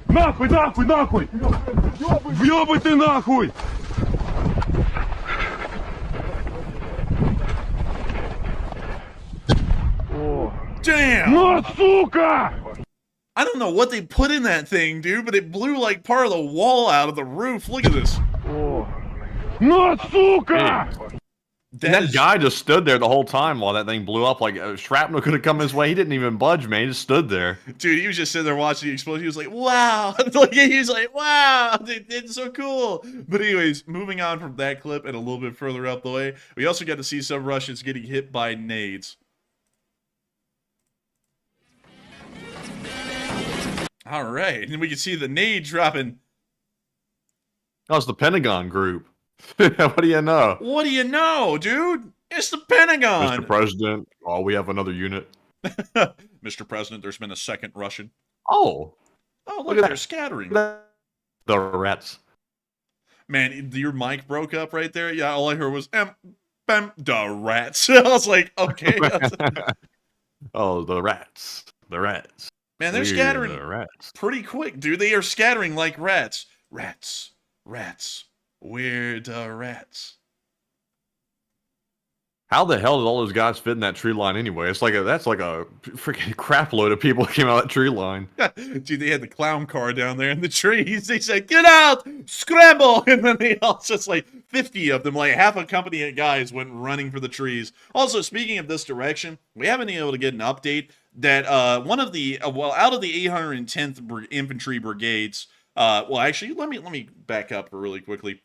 E: Нахуй! Въёбай ты нахуй!
B: Damn!
E: Ну, сука!
B: I don't know what they put in that thing, dude, but it blew like part of the wall out of the roof. Look at this.
E: Ну, сука!
C: That guy just stood there the whole time while that thing blew up. Like shrapnel could have come his way. He didn't even budge, man. He just stood there.
B: Dude, he was just sitting there watching the explosion. He was like, wow. Like, he was like, wow. It's so cool. But anyways, moving on from that clip and a little bit further up the way, we also got to see some Russians getting hit by nades. All right. And we can see the nade dropping.
C: That was the Pentagon group. What do you know?
B: What do you know, dude? It's the Pentagon.
C: Mr. President, oh, we have another unit.
B: Mr. President, there's been a second Russian.
C: Oh,
B: Oh,
C: look
B: look,
C: at
B: they're
C: that.
B: scattering.
C: The rats.
B: Man, your mic broke up right there. Yeah, all I heard was the rats. I was like, okay.
C: Oh, the rats. The rats.
B: Man, they're
C: We're
B: scattering
C: the rats.
B: pretty quick, dude. They are scattering like rats. Rats. Rats. We're the rats.
C: How the hell did all those guys fit in that tree line anyway? It's like that's like a freaking crap load of people that came out of that tree line.
B: Dude, they had the clown car down there in the trees. They said, get out! Scramble! And then they all, just like 50 of them, like half a company of guys went running for the trees. Also, speaking of this direction, we haven't been able to get an update that one of the, out of the 810th Infantry Brigades, well, actually, let me back up really quickly.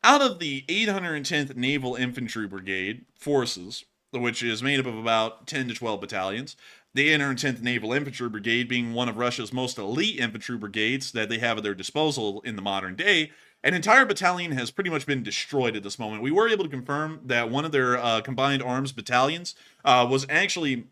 B: Out of the 810th Naval Infantry Brigade forces, which is made up of about 10 to 12 battalions, the 810th Naval Infantry Brigade being one of Russia's most elite infantry brigades that they have at their disposal in the modern day, an entire battalion has pretty much been destroyed at this moment. We were able to confirm that one of their combined arms battalions was actually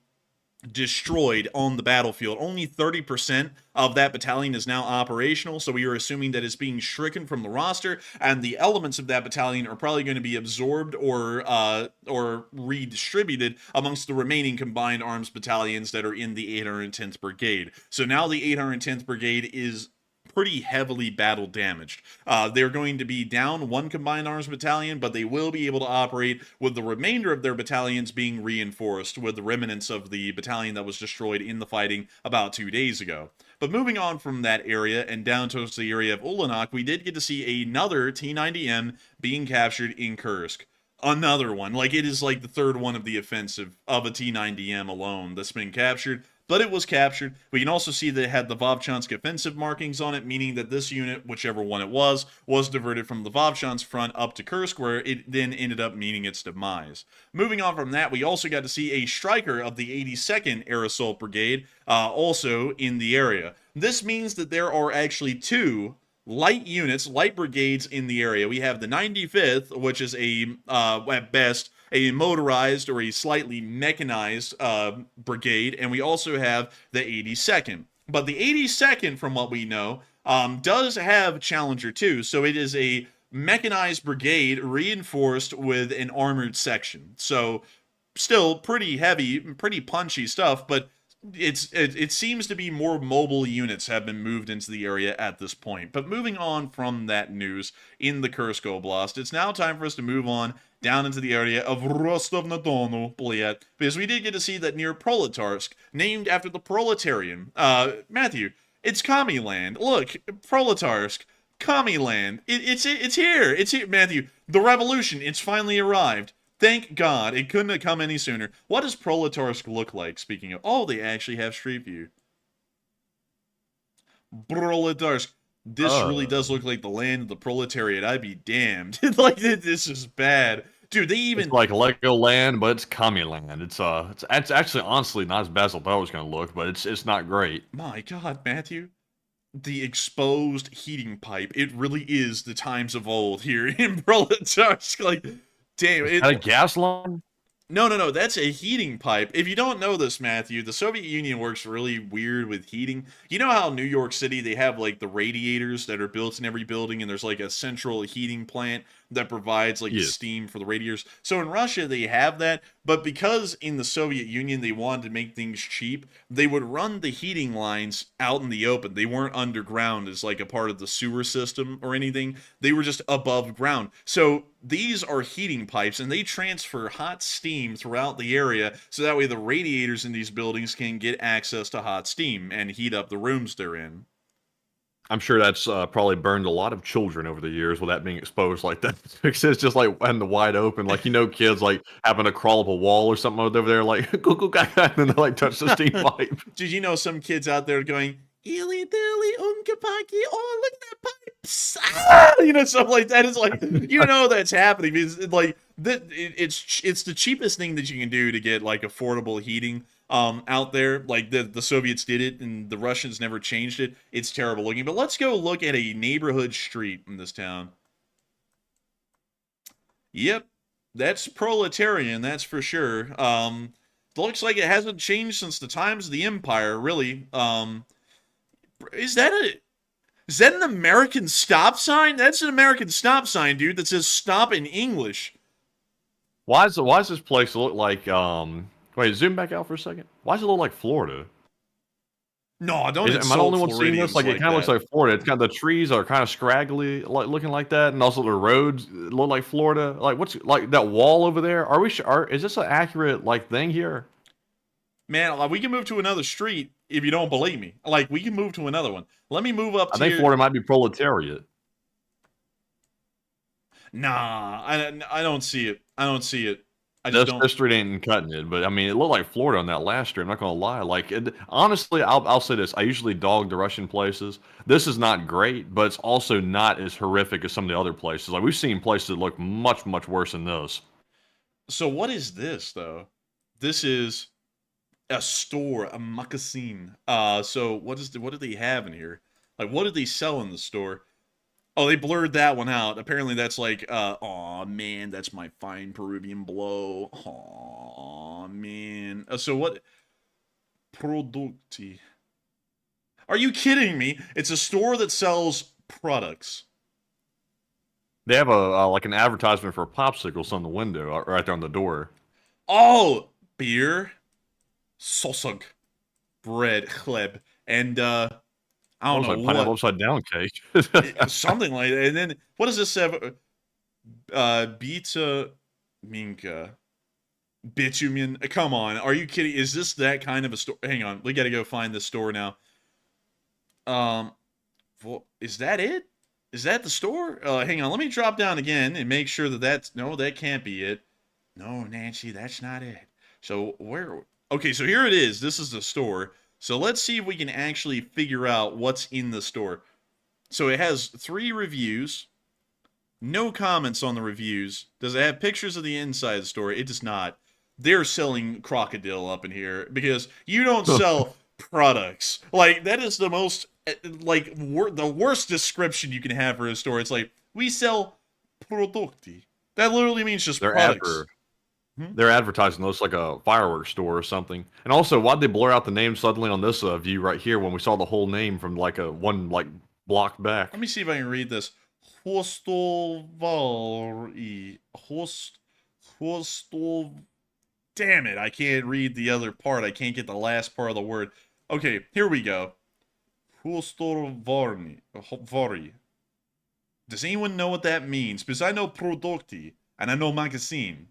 B: destroyed on the battlefield. Only 30% of that battalion is now operational, so we are assuming that it's being stricken from the roster, and the elements of that battalion are probably going to be absorbed or redistributed amongst the remaining combined arms battalions that are in the 810th Brigade. So now the 810th Brigade is pretty heavily battle damaged. They're going to be down one combined arms battalion, but they will be able to operate with the remainder of their battalions being reinforced with the remnants of the battalion that was destroyed in the fighting about 2 days ago. But moving on from that area and down towards the area of Ulyanovsk, we did get to see another T-90M being captured in Kursk. Another one. Like, it is like the third one of the offensive of a T-90M alone that's been captured. But it was captured. We can also see that it had the Vovchansk offensive markings on it, meaning that this unit, whichever one it was diverted from the Vovchansk front up to Kursk, where it then ended up meeting its demise. Moving on from that, we also got to see a striker of the 82nd Air Assault Brigade also in the area. This means that there are actually two light units, light brigades in the area. We have the 95th, which is at best, a motorized or a slightly mechanized brigade, and we also have the 82nd. But the 82nd, from what we know, does have Challenger 2, so it is a mechanized brigade reinforced with an armored section. So still pretty heavy, pretty punchy stuff, but it seems to be more mobile units have been moved into the area at this point. But moving on from that news in the Kursk Oblast, it's now time for us to move on down into the area of Rostov-na-Donu, because we did get to see that near Proletarsk, named after the proletarian. Matthew, it's Commie-land. Look, Proletarsk, Commie-land. It's here. It's here, Matthew. The revolution, it's finally arrived. Thank God, it couldn't have come any sooner. What does Proletarsk look like, speaking of... Oh, they actually have Street View. Proletarsk. This really does look like the land of the proletariat. I'd be damned. Like, this is bad. Dude, they even...
C: It's like Legoland, but it's Commie-land. It's actually, honestly, not as bad as I thought it was going to look, but it's not great.
B: My God, Matthew. The exposed heating pipe. It really is the times of old here in Proletarsk. Like... Damn,
C: Is that a gas line?
B: No, that's a heating pipe. If you don't know this, Matthew, the Soviet Union works really weird with heating. You know how New York City, they have like the radiators that are built in every building, and there's like a central heating plant that provides like steam for the radiators. So in Russia, they have that, but because in the Soviet Union, they wanted to make things cheap, they would run the heating lines out in the open. They weren't underground as like a part of the sewer system or anything. They were just above ground. So these are heating pipes, and they transfer hot steam throughout the area, so that way the radiators in these buildings can get access to hot steam and heat up the rooms they're in.
C: I'm sure that's probably burned a lot of children over the years with that being exposed like that. Because it's just like in the wide open, like, you know, kids like having to crawl up a wall or something over there, like, and then they like touch the steam pipe.
B: Did you know some kids out there going, "Illy dilly unkapaki, oh, look at that pipe," ah! You know, stuff like that. It's like, you know, that's happening because like it's the cheapest thing that you can do to get like affordable heating out there. Like the Soviets did it and the Russians never changed it. It's terrible looking. But let's go look at a neighborhood street in this town. Yep, that's proletarian, that's for sure. Looks like it hasn't changed since the times of the Empire, really. Is that an American stop sign? That's an American stop sign, dude, that says stop in English.
C: Why does this place look like wait, zoom back out for a second. Why does it look like Florida?
B: No, don't
C: Am I the
B: insult
C: only one seeing this?
B: Floridians
C: Like, it kind of looks
B: that.
C: like Florida. It's kind of the trees are kind of scraggly, like looking like that, and also the roads look like Florida. Like, what's like that wall over there? Are we sure? Is this an accurate like thing here?
B: Man, like, we can move to another street if you don't believe me. Like, we can move to another one. Let me move up to
C: I think Florida might be proletariat.
B: Nah, I don't see it. I don't see it. I just don't.
C: This street ain't cutting it, but I mean, it looked like Florida on that last street. I'm not gonna lie. Like, honestly, I'll say this: I usually dog the Russian places. This is not great, but it's also not as horrific as some of the other places. Like, we've seen places that look much worse than this.
B: So what is this though? This is a store, a magazine. So what do they have in here? Like, what did they sell in the store? Oh, they blurred that one out. Apparently that's like, aw, man, that's my fine Peruvian blow. Aw, man. So what? Producti. Are you kidding me? It's a store that sells products.
C: They have a like an advertisement for popsicles on the window, right there on the door.
B: Oh, beer, sosog, bread, chleb, and I don't know
C: like pineapple upside down cake.
B: something like that. And then what does this have? Beta minka, bitumen. Come on, are you kidding? Is this that kind of a store? Hang on, we got to go find this store now. Is that it? Is that the store? Hang on, let me drop down again and make sure that no, that can't be it. No, Nancy, that's not it. So where? Okay, so here it is. This is the store. So let's see if we can actually figure out what's in the store. So it has 3 reviews. No comments on the reviews. Does it have pictures of the inside of the store? It does not. They're selling crocodile up in here because you don't sell products. Like, that is the most, like, the worst description you can have for a store. It's like, we sell prodotti. That literally means just products.
C: They're advertising this like a fireworks store or something. And also, why'd they blur out the name suddenly on this view right here when we saw the whole name from like one block back?
B: Let me see if I can read this. Hostel. Damn it, I can't read the other part. I can't get the last part of the word. Okay, here we go. Hostelvarni. Does anyone know what that means? Because I know produkti, and I know magazine,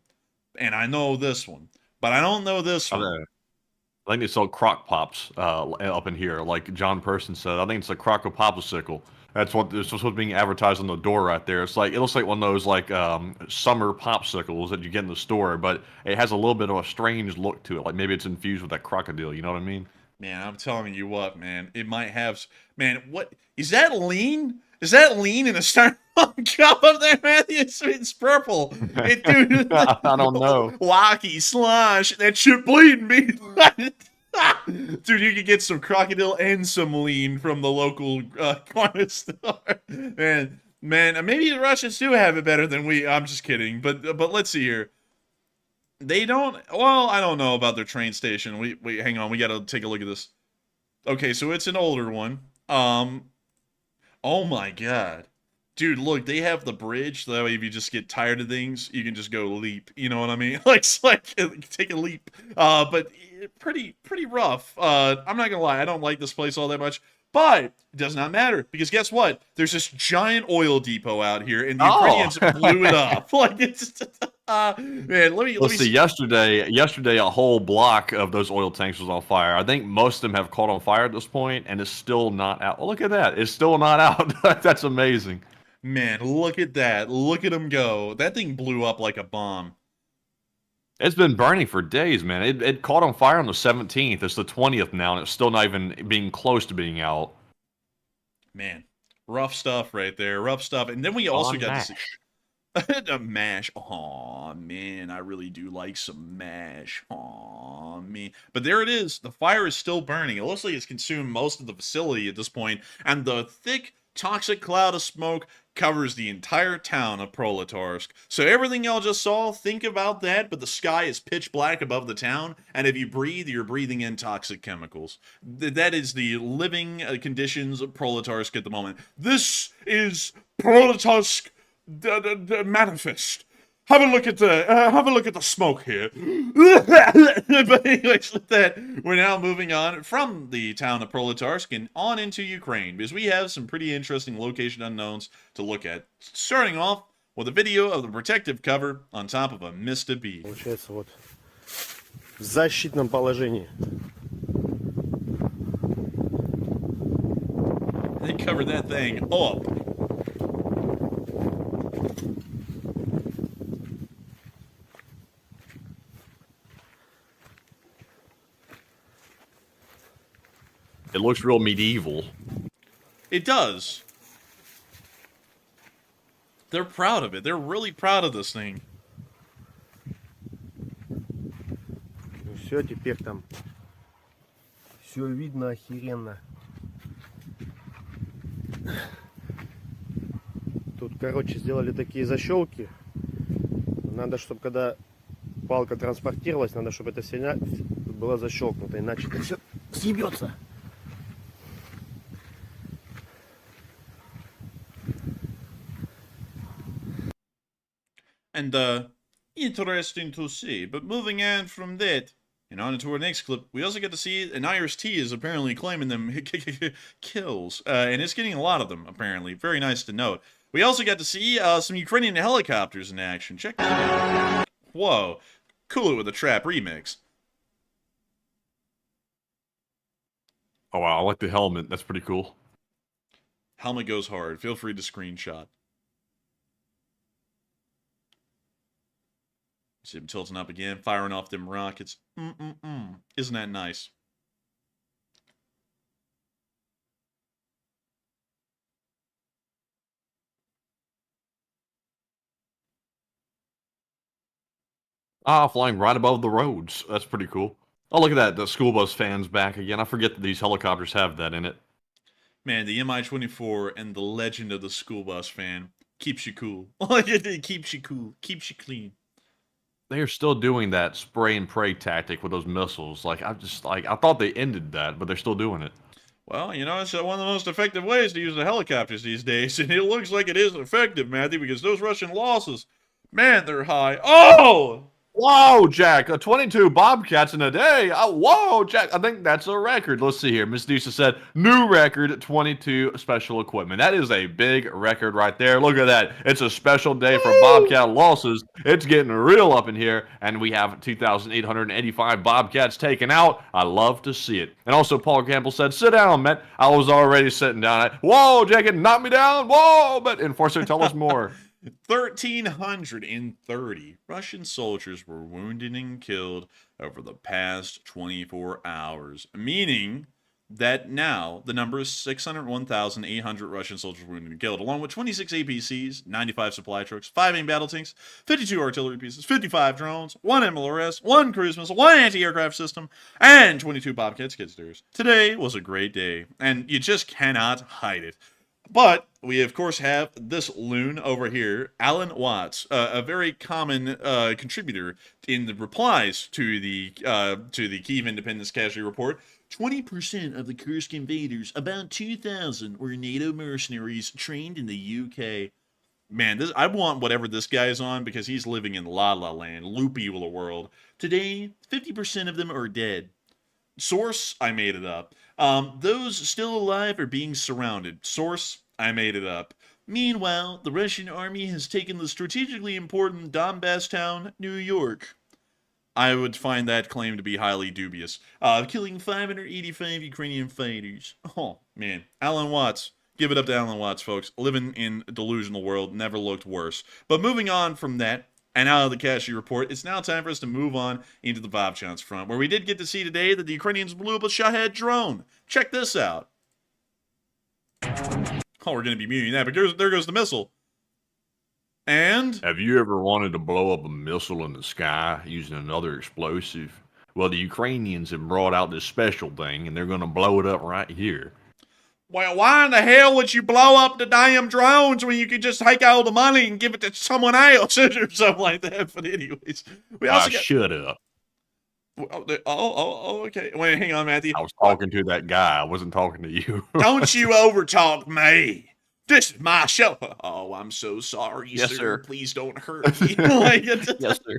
B: and I know this one, but I don't know this one.
C: I think they sell crock pops up in here, like John Person said. I think it's a crock popsicle. That's what's being advertised on the door right there. It's like, it looks like one of those like summer popsicles that you get in the store, but it has a little bit of a strange look to it. Like maybe it's infused with that crocodile. You know what I mean?
B: Man, I'm telling you what, man. It might have. Man, what is that? Lean? Is that lean in a styrofoam cup up there, Matthew? It's purple. Dude,
C: I don't know.
B: Wacky slosh. That shit bleeding me. Dude, you could get some crocodile and some lean from the local corner store. Man, maybe the Russians do have it better than we. I'm just kidding. But let's see here. They don't. Well, I don't know about their train station. We hang on. We got to take a look at this. Okay, so it's an older one. Oh my god. Dude, look, they have the bridge, so that way if you just get tired of things, you can just go leap. You know what I mean? Like, it's like take a leap. But pretty rough. I'm not gonna lie, I don't like this place all that much. But it does not matter, because guess what? There's this giant oil depot out here, and the Ukrainians blew it up. Like, it's man, let me
C: see. Yesterday, a whole block of those oil tanks was on fire. I think most of them have caught on fire at this point, and it's still not out. Oh, look at that! It's still not out. That's amazing.
B: Man, look at that! Look at them go! That thing blew up like a bomb.
C: It's been burning for days, man. It caught on fire on the 17th. It's the 20th now, and it's still not even being close to being out.
B: Man, rough stuff right there. Rough stuff. And then we also got to see a mash. Aw, man, I really do like some mash. Aw, man. But there it is. The fire is still burning. It looks like it's consumed most of the facility at this point. And the thick toxic cloud of smoke covers the entire town of Prolatarsk. So everything y'all just saw, think about that, but the sky is pitch black above the town, and if you breathe, you're breathing in toxic chemicals. That is the living conditions of Prolatarsk at the moment. This is Prolatarsk manifest. Have a look at the smoke here. But anyways, with that, we're now moving on from the town of Prolatarsk and on into Ukraine, because we have some pretty interesting location unknowns to look at. Starting off with a video of the protective cover on top of a Mista beach.
G: Получается, вот в защитном положении.
B: They covered that thing up.
C: It looks real medieval.
B: It does. They're proud of it. They're really proud of this thing.
G: Ну все, теперь там все видно охеренно. Тут, короче, сделали такие защелки. Надо, чтобы когда палка транспортировалась, надо, чтобы эта стена была защелкнута, иначе это все съебется.
B: And, interesting to see. But moving on from that, and on to our next clip, we also get to see an Irish T is apparently claiming them kills. And it's getting a lot of them, apparently. Very nice to note. We also got to see some Ukrainian helicopters in action. Check that out. Whoa. Cool it with a trap remix.
C: Oh, wow, I like the helmet. That's pretty cool.
B: Helmet goes hard. Feel free to screenshot. See him tilting up again, firing off them rockets. Isn't that nice?
C: Ah, flying right above the roads. That's pretty cool. Oh, look at that. The school bus fan's back again. I forget that these helicopters have that in it.
B: Man, the Mi-24 and the legend of the school bus fan keeps you cool. It keeps you cool. Keeps you clean.
C: They are still doing that spray and pray tactic with those missiles. Like, I thought they ended that, but they're still doing it.
B: Well, you know, it's one of the most effective ways to use the helicopters these days, and it looks like it is effective, Matthew, because those Russian losses, man, they're high. Oh!
C: Whoa, Jack, 22 Bobcats in a day. Whoa, Jack, I think that's a record. Let's see here. Miss Dusa said, new record, 22 special equipment. That is a big record right there. Look at that. It's a special day for Bobcat losses. It's getting real up in here, and we have 2,885 Bobcats taken out. I love to see it. And also, Paul Campbell said, sit down, Matt. I was already sitting down. Whoa, Jack, it knocked me down. Whoa, but Enforcer, tell us more.
B: 1,330 Russian soldiers were wounded and killed over the past 24 hours, meaning that now the number is 601,800 Russian soldiers wounded and killed, along with 26 APCs, 95 supply trucks, 5 main battle tanks, 52 artillery pieces, 55 drones, 1 MLRS, 1 cruise missile, 1 anti-aircraft system, and 22 Bobcat skid steers. Today was a great day, and you just cannot hide it. But we, of course, have this loon over here, Alan Watts, a very common contributor in the replies to the Kyiv Independence Casualty Report. 20% of the Kursk invaders, about 2,000, were NATO mercenaries trained in the UK. Man, I want whatever this guy is on because he's living in La La Land, loopy little world. Today, 50% of them are dead. Source, I made it up. Those still alive are being surrounded. Source, I made it up. Meanwhile, the Russian army has taken the strategically important Donbass town, New York. I would find that claim to be highly dubious. Killing 585 Ukrainian fighters. Oh, man. Alan Watts. Give it up to Alan Watts, folks. Living in a delusional world never looked worse. But moving on from that, and out of the Casualty Report, it's now time for us to move on into the Vovchansk front, where we did get to see today that the Ukrainians blew up a Shahed drone. Check this out. Oh, we're going to be muting that, but there goes the missile. And?
C: Have you ever wanted to blow up a missile in the sky using another explosive? Well, the Ukrainians have brought out this special thing, and they're going to blow it up right here.
B: Well, why in the hell would you blow up the damn drones when you could just take all the money and give it to someone else or something like that? But anyways, we also got...
C: Shut up.
B: Okay. Wait, hang on, Matthew.
C: I was talking to that guy. I wasn't talking to you.
B: Don't you overtalk me. This is my show. Oh, I'm so sorry,
C: yes, sir.
B: Please don't hurt me. Like,
C: yes, sir.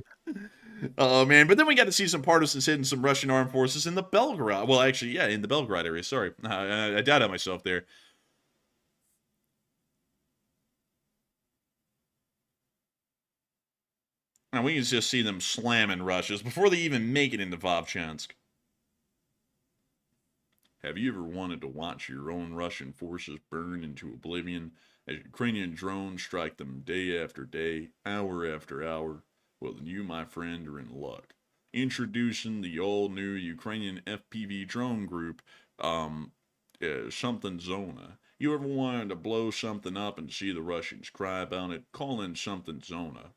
B: Oh, man. But then we got to see some partisans hitting some Russian armed forces in the Belgrade. Well, actually, yeah, in the Belgrade area. Sorry. I doubted myself there. And we can just see them slamming Russians before they even make it into Vovchansk. Have you ever wanted to watch your own Russian forces burn into oblivion as Ukrainian drones strike them day after day, hour after hour? Well, then you, my friend, are in luck. Introducing the all-new Ukrainian FPV drone group, something Zona. You ever wanted to blow something up and see the Russians cry about it? Call in something Zona.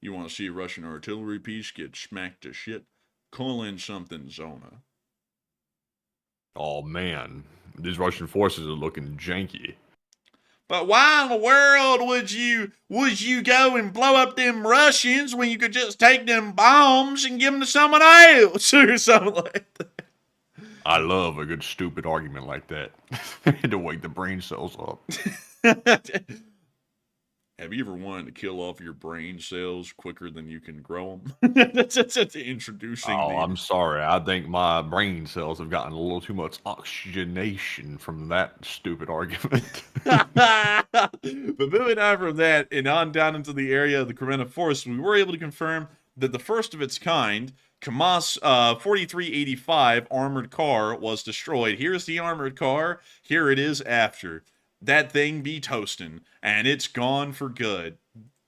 B: You want to see a Russian artillery piece get smacked to shit? Call in something Zona.
C: Oh, man. These Russian forces are looking janky.
B: But why in the world would you go and blow up them Russians when you could just take them bombs and give them to someone else or something like that?
C: I love a good stupid argument like that to wake the brain cells up. Have you ever wanted to kill off your brain cells quicker than you can grow them? that's introducing. Oh, I'm sorry. I think my brain cells have gotten a little too much oxygenation from that stupid argument.
B: But moving on from that and on down into the area of the Crimean Forest, we were able to confirm that the first of its kind, KAMAZ 4385 armored car was destroyed. Here's the armored car. Here it is after. That thing be toasting, and it's gone for good.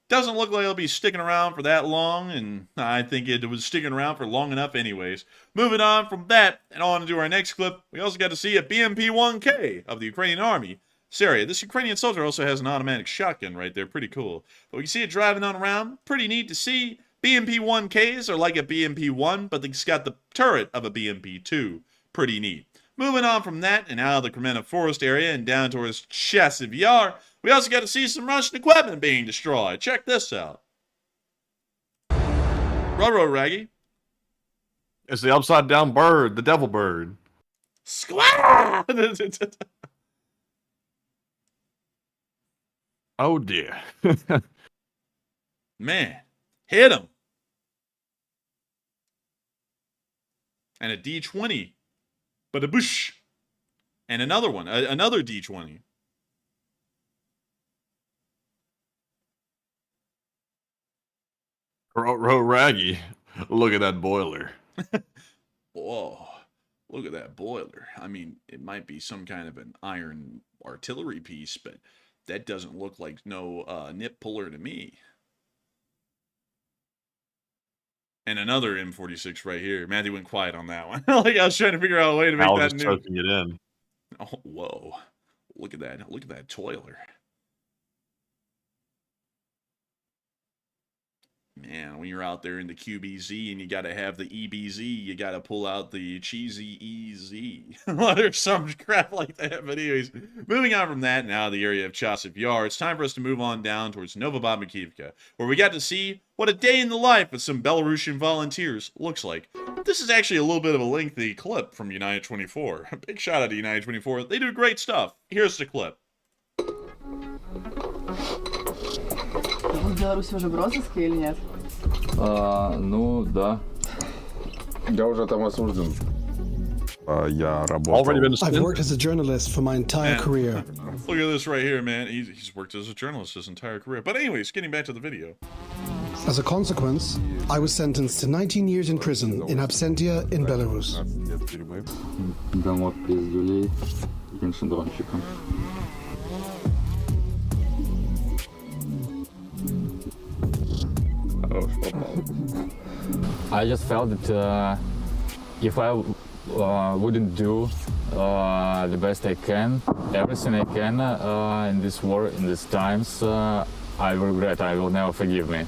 B: Doesn't look like it'll be sticking around for that long, and I think it was sticking around for long enough anyways. Moving on from that, and on to our next clip, we also got to see a BMP-1K of the Ukrainian army. Syria. This Ukrainian soldier also has an automatic shotgun right there, pretty cool. But we can see it driving on around, pretty neat to see. BMP-1Ks are like a BMP-1, but it's got the turret of a BMP-2. Pretty neat. Moving on from that and out of the Crimean Forest area and down towards Chasiv Yar, we also got to see some Russian equipment being destroyed. Check this out. Ruh-roh, Raggy.
C: It's the upside down bird, the devil bird.
B: Squaw!
C: Oh dear.
B: Man, hit him. And a D20. But a bush. And another one. Another D20.
C: Raggy. Look at that boiler.
B: Whoa. Look at that boiler. I mean, it might be some kind of an iron artillery piece, but that doesn't look like no nip puller to me. And another M46 right here. Matthew went quiet on that one. Like I was trying to figure out a way to make that new.
C: Soaking it in.
B: Oh, whoa. Look at that. Look at that toiler. Man, when you're out there in the QBZ and you got to have the EBZ, you got to pull out the cheesy EZ. Or some crap like that. But anyways, moving on from that, now the area of Chasiv Yar, it's time for us to move on down towards Novobadmakivka, where we got to see what a day in the life of some Belarusian volunteers looks like. This is actually a little bit of a lengthy clip from United 24. A big shout out to United 24. They do great stuff. Here's the clip.
H: В Беларуси уже в розыске или нет?
F: Ну, да.
E: Я уже там осужден. Я работал.
C: Already been
I: I've worked as a journalist for my entire career.
B: Look at this right here, man. He's worked as a journalist his entire career. But anyways, getting back to the video.
I: As a consequence, I was sentenced to 19 years in prison in absentia in Belarus.
F: Домой без люлей, пенсионерчиком. I just felt that if I wouldn't do the best I can, everything I can in this war, in these times, I will regret. I will never forgive me.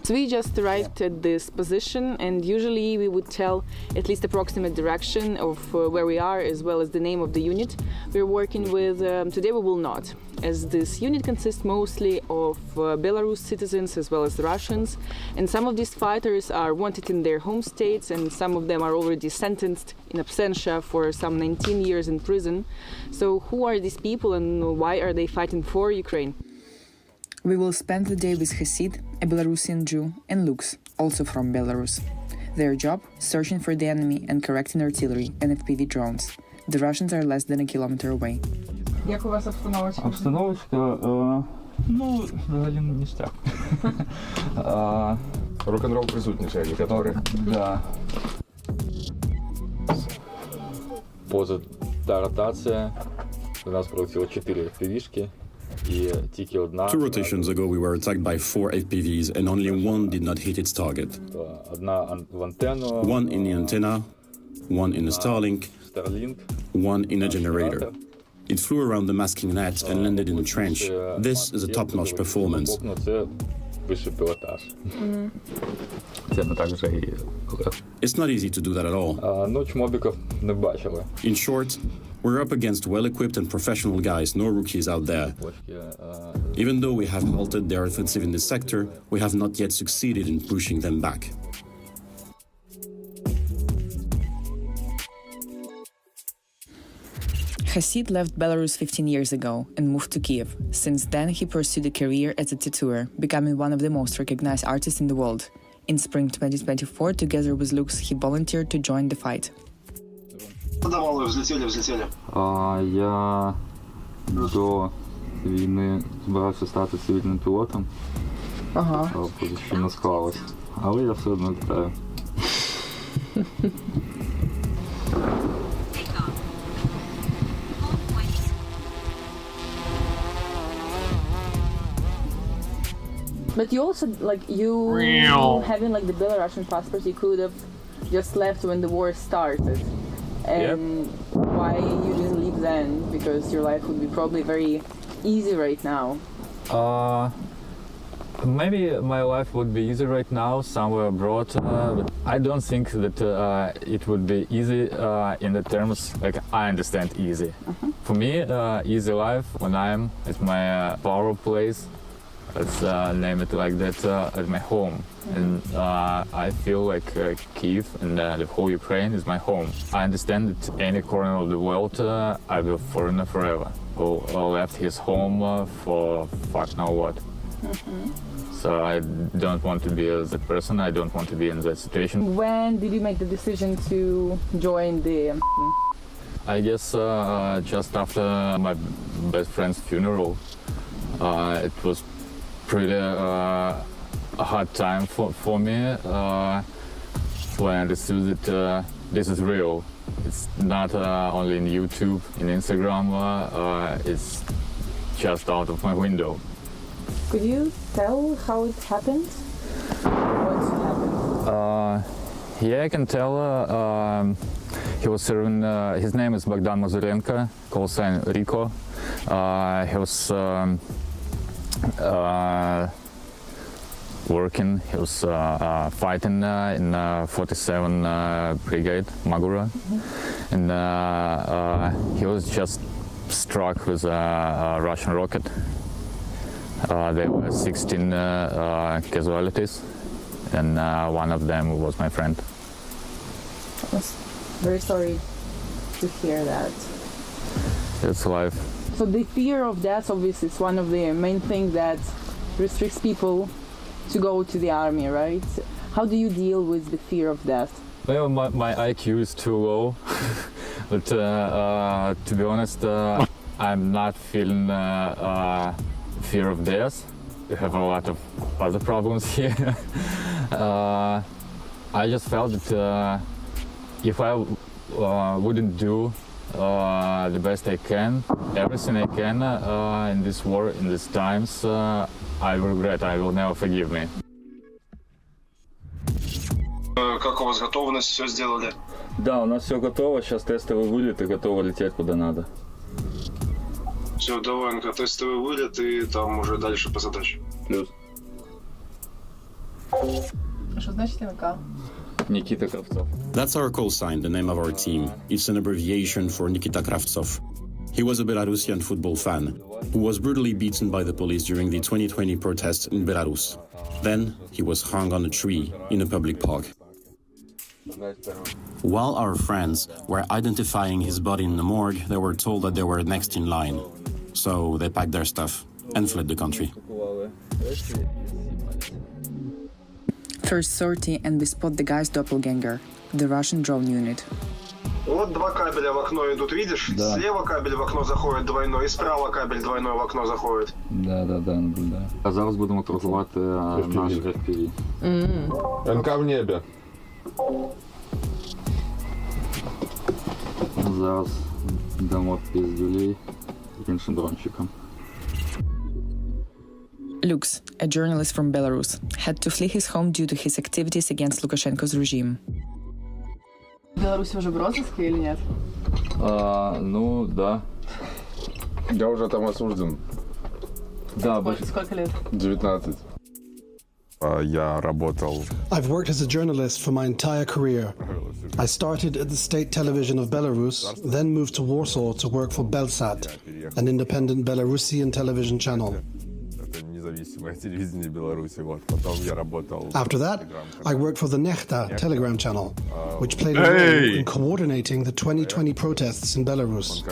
H: So we just arrived at this position, and usually we would tell at least approximate direction of where we are, as well as the name of the unit we're working with. Today we will not, as this unit consists mostly of Belarus citizens as well as Russians, and some of these fighters are wanted in their home states, and some of them are already sentenced in absentia for some 19 years in prison. So who are these people and why are they fighting for Ukraine?
J: We will spend the day with Hasid, a Belarusian Jew, and Lux, also from Belarus. Their job, searching for the enemy and correcting artillery and FPV drones. The Russians are less than a kilometer away.
H: Як у вас обстановочка?
F: Обстановочка, ну, взагалі ніштяк.
E: Рок-н-ролл присутніший, который.
F: Да. Поза та ротація у нас прилетіло 4 FPV-шки.
K: Two rotations ago, we were attacked by 4 FPVs, and only one did not hit its target. One in the antenna, one in the Starlink, one in a generator. It flew around the masking net and landed in the trench. This is a top-notch performance. It's not easy to do that at all. In short, we're up against well-equipped and professional guys, no rookies out there. Even though we have halted their offensive in this sector, we have not yet succeeded in pushing them back.
J: Hasid left Belarus 15 years ago and moved to Kiev. Since then, he pursued a career as a tattooer, becoming one of the most recognized artists in the world. In spring 2024, together with Lux, he volunteered to join the fight.
F: Я до війни збирався стати цивільним пілотом, поки що не склалось, але я все одно літаю.
H: But you also, like, you having like the Belarusian passport, you could have just left when the war started. And why you didn't leave then? Because your life would be probably very easy right now.
F: Maybe my life would be easy right now somewhere abroad, but I don't think that it would be easy in the terms like I understand easy. For me, easy life when I'm at my power place, let's name it like that, at my home. And I feel like Kiev and the whole Ukraine is my home. I understand that any corner of the world I will foreigner forever, who left his home for fuck know what. So I don't want to be that person, I don't want to be in that situation.
H: When did you make the decision to join the...
F: I guess just after my best friend's funeral. It was pretty a hard time for me when I understood that this is real. It's not only in YouTube, in Instagram, it's just out of my window.
H: Could you tell how it happened? What happened?
F: Yeah, I can tell. He was serving, his name is Bogdan Mazurenko, call sign Rico. He was working, he was fighting in 47 Brigade, Magura, and he was just struck with a Russian rocket. There were 16 casualties, and one of them was my friend.
H: I'm very sorry to hear that.
F: It's life.
H: So the fear of death, obviously, is one of the main things that restricts people to go to the army, right? How do you deal with the fear of death?
F: Well, my IQ is too low, but to be honest, I'm not feeling fear of death. We have a lot of other problems here. I just felt that if I wouldn't do the best I can, everything I can in this war, in these times, I will regret, I will never forgive me.
L: Как у вас готовность, все сделали?
F: Да, у нас все готово, сейчас тестовый вылет и готово лететь куда надо.
L: Все, давай, тестовый вылет и там уже дальше по задаче.
F: Плюс. Nikita Kravtsov.
K: That's our call sign, the name of our team. It's an abbreviation for Nikita Kravtsov. He was a Belarusian football fan who was brutally beaten by the police during the 2020 protests in Belarus. Then he was hung on a tree in a public park. While our friends were identifying his body in the morgue, they were told that they were next in line. So they packed their stuff and fled the country.
J: First sortie, and we spot the guy's doppelganger, the Russian drone unit.
L: Вот два кабеля в окно идут, видишь?
F: Да.
L: Слева кабель в окно заходит двойной, и справа кабель двойной в окно заходит.
F: Да. А зараз будемо торгувати наш FPV.
E: НК в небі.
F: Зараз дамо піздюлей іншим дрончикам.
J: Lux, a journalist from Belarus, had to flee his home due to his activities against Lukashenko's regime.
H: Беларусь уже в розыске или нет?
F: Ну, да.
E: Я уже там осужден.
F: Да,
H: Сколько лет?
E: 19. Я работал.
I: I've worked as a journalist for my entire career. I started at the state television of Belarus, then moved to Warsaw to work for Belsat, an independent Belarusian television channel. After that, I worked for the Nechta telegram channel, which played a role in coordinating the 2020 protests in Belarus.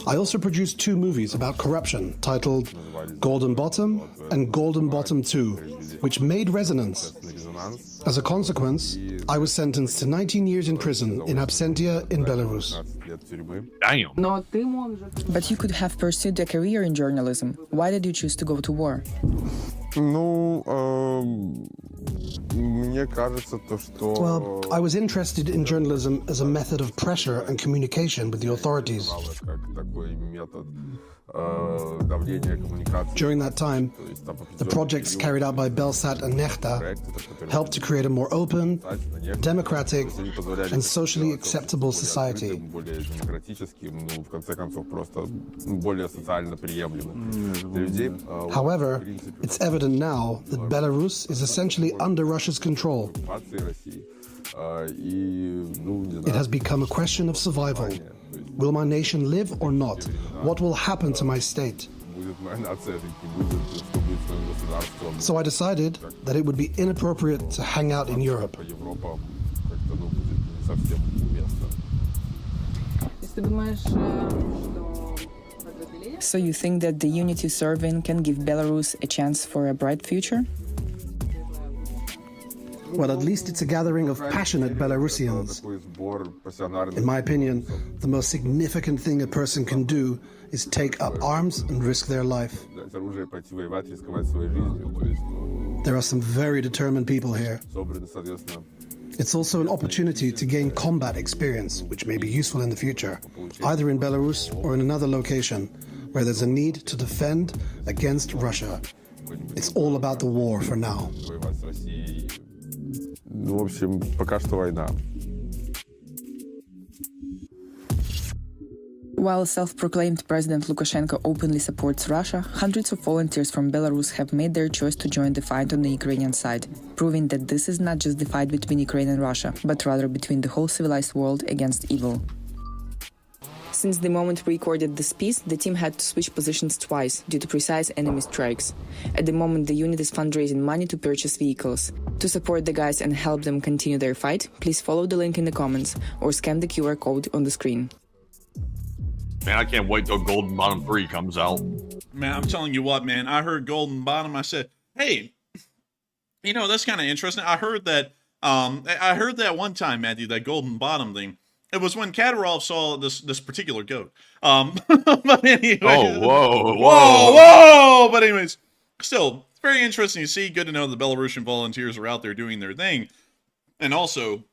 I: I also produced two movies about corruption titled Golden Bottom and Golden Bottom 2, which made resonance. As a consequence, I was sentenced to 19 years in prison in absentia in Belarus.
C: Damn.
J: But you could have pursued a career in journalism. Why did you choose to go to war?
I: Well, I was interested in journalism as a method of pressure and communication with the authorities. During that time, the projects carried out by Belsat and Nechta helped to create a more open, democratic, and socially acceptable society. However, it's evident now that Belarus is essentially under Russia's control. It has become a question of survival. Will my nation live or not? What will happen to my state? So I decided that it would be inappropriate to hang out in Europe.
J: So you think that the unit you serve in can give Belarus a chance for a bright future?
I: Well, at least it's a gathering of passionate Belarusians. In my opinion, the most significant thing a person can do is take up arms and risk their life. There are some very determined people here. It's also an opportunity to gain combat experience, which may be useful in the future, either in Belarus or in another location, where there's a need to defend against Russia. It's all about the war for now.
E: В общем, пока что война.
J: While self-proclaimed President Lukashenko openly supports Russia, hundreds of volunteers from Belarus have made their choice to join the fight on the Ukrainian side, proving that this is not just the fight between Ukraine and Russia, but rather between the whole civilized world against evil. Since the moment we recorded this piece, the team had to switch positions twice due to precise enemy strikes. At the moment, the unit is fundraising money to purchase vehicles. To support the guys and help them continue their fight, please follow the link in the comments or scan the QR code on the screen.
C: Man, I can't wait till Golden Bottom 3 comes out.
B: Man, I'm telling you what, man. I heard Golden Bottom. I said, hey, you know, that's kind of interesting. I heard that one time, Matthew, that Golden Bottom thing. It was when Kadyrov saw this particular goat. But anyway, whoa! But anyways, still, it's very interesting to see. Good to know the Belarusian volunteers are out there doing their thing, and also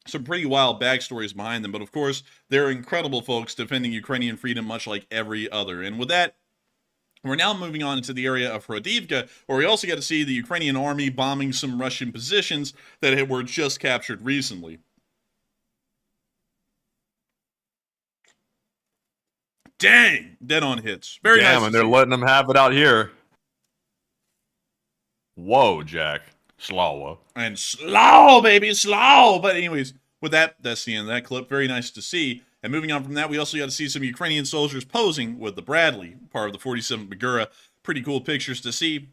B: some pretty wild backstories behind them. But of course, they're incredible folks defending Ukrainian freedom, much like every other. And with that, we're now moving on into the area of Hradivka, where we also got to see the Ukrainian army bombing some Russian positions that were just captured recently. Dang, dead on hits. Very nice.
C: And they're letting them have it out here. Whoa, Jack. Slow.
B: And slow, baby, slow. But anyways, with that, that's the end of that clip. Very nice to see. And moving on from that, we also got to see some Ukrainian soldiers posing with the Bradley, part of the 47th Magura. Pretty cool pictures to see.